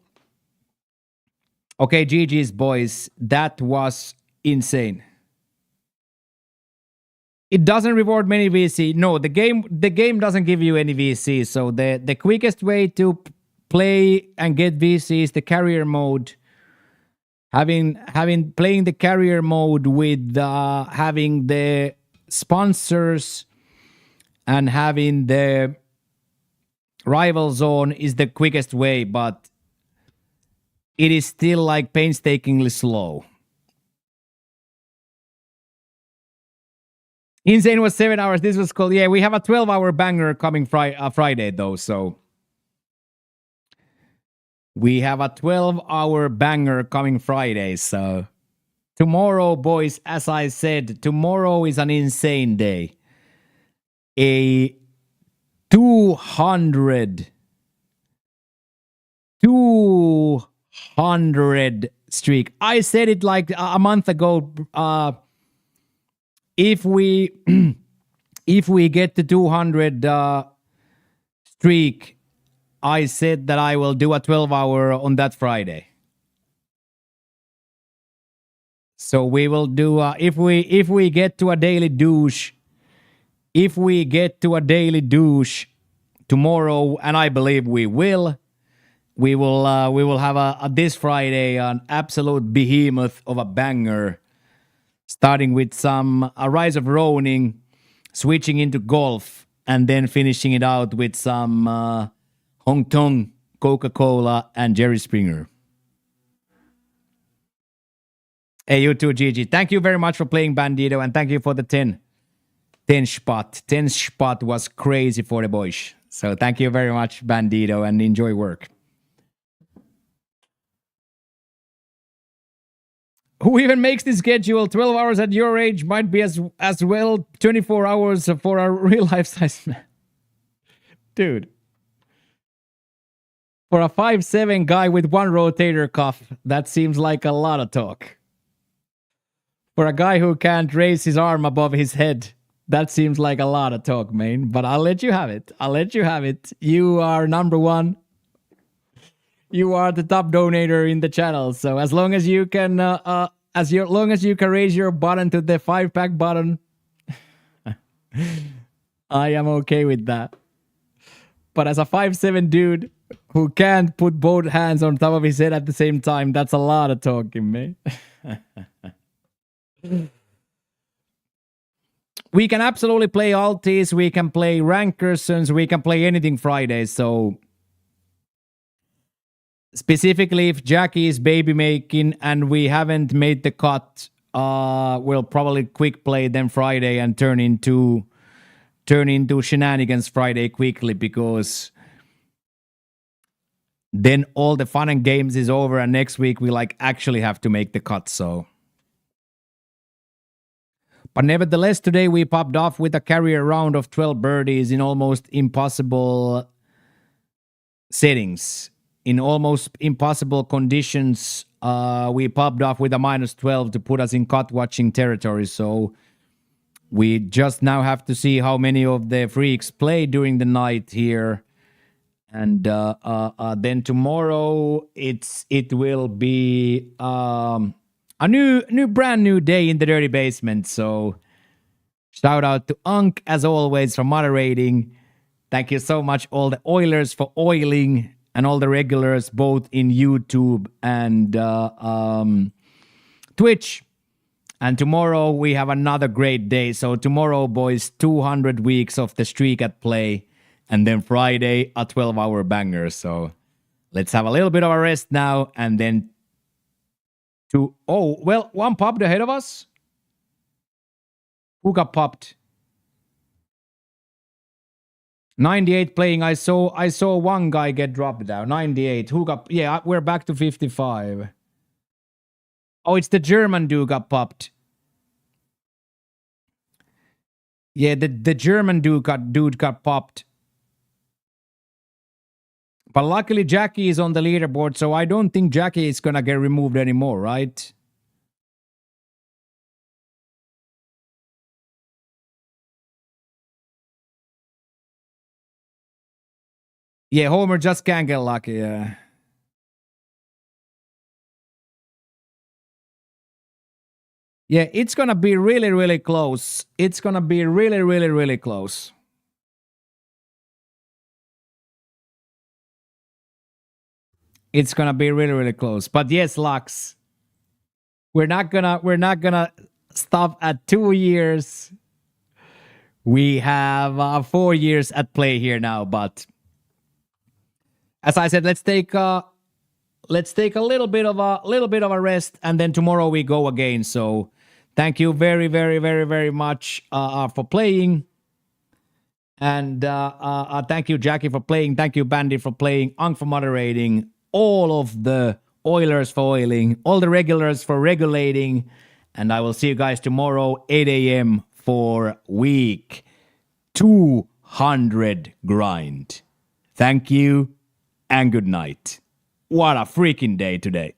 Okay, GG's boys, that was insane. It doesn't reward many VC. No, the game doesn't give you any VC. So the quickest way to play and get VC is the carrier mode. Having playing the carrier mode with having the sponsors and having the rival zone is the quickest way, but it is still like painstakingly slow. Insane was 7 hours. This was cool. Yeah, we have a 12-hour banger coming Friday though, so we have a 12-hour banger coming Friday. So tomorrow, boys, as I said, tomorrow is an insane day. A 200 streak. I said it like a month ago. If we get to 200 streak, I said that I will do a 12-hour on that Friday. So we will do if we get to a daily douche, tomorrow, and I believe we will have a this Friday an absolute behemoth of a banger. Starting with a Rise of Ronin, switching into golf, and then finishing it out with some Hong Kong, Coca-Cola, and Jerry Springer. Hey, you too, Gigi. Thank you very much for playing Bandito, and thank you for the 10 spot. 10 spot was crazy for the boys. So thank you very much, Bandito, and enjoy work. Who even makes this schedule? 12 hours at your age might be as well 24 hours for a real life size man. Dude. For a 5'7" guy with one rotator cuff, that seems like a lot of talk. For a guy who can't raise his arm above his head, that seems like a lot of talk, man. But I'll let you have it. You are number one. You are the top donator in the channel, so as long as you can, long as you can raise your button to the 5-pack button, I am okay with that. But as a 5'7" dude who can't put both hands on top of his head at the same time, that's a lot of talking, man. We can absolutely play alties, we can play rankersons, we can play anything Friday, so specifically, if Jackie is baby making and we haven't made the cut, we'll probably quick play them Friday and turn into shenanigans Friday quickly, because then all the fun and games is over and next week we like actually have to make the cut. So, but nevertheless, today we popped off with a carrier round of 12 birdies in almost impossible settings. in almost impossible conditions, we popped off with a -12 to put us in cut watching territory. So we just now have to see how many of the freaks play during the night here. And then tomorrow it will be a brand new day in the Dirty Basement. So shout out to Unk as always for moderating. Thank you so much all the Oilers for oiling and all the regulars both in YouTube and Twitch. And tomorrow we have another great day. So tomorrow, boys, 200 weeks of the streak at play. And then Friday, a 12-hour banger. So let's have a little bit of a rest now. And then one popped ahead of us. Who got popped? 98 playing. I saw one guy get dropped down. 98. Who got... Yeah, we're back to 55. Oh, it's the German dude got popped. Yeah, the German dude got popped. But luckily Jackie is on the leaderboard, so I don't think Jackie is gonna get removed anymore, right? Yeah, Homer just can't get lucky, yeah. Yeah, it's gonna be really, really close. It's gonna be really, really, really close. It's gonna be really, really close. But yes, Lux, we're not gonna stop at 2 years. We have 4 years at play here now. But as I said, let's take a little bit of a rest, and then tomorrow we go again. So thank you very, very, very, very much for playing. And thank you, Jackie, for playing. Thank you, Bandit, for playing. Unk for moderating. All of the Oilers for oiling. All the regulars for regulating. And I will see you guys tomorrow, 8 a.m. for week 200 grind. Thank you and good night. What a freaking day today.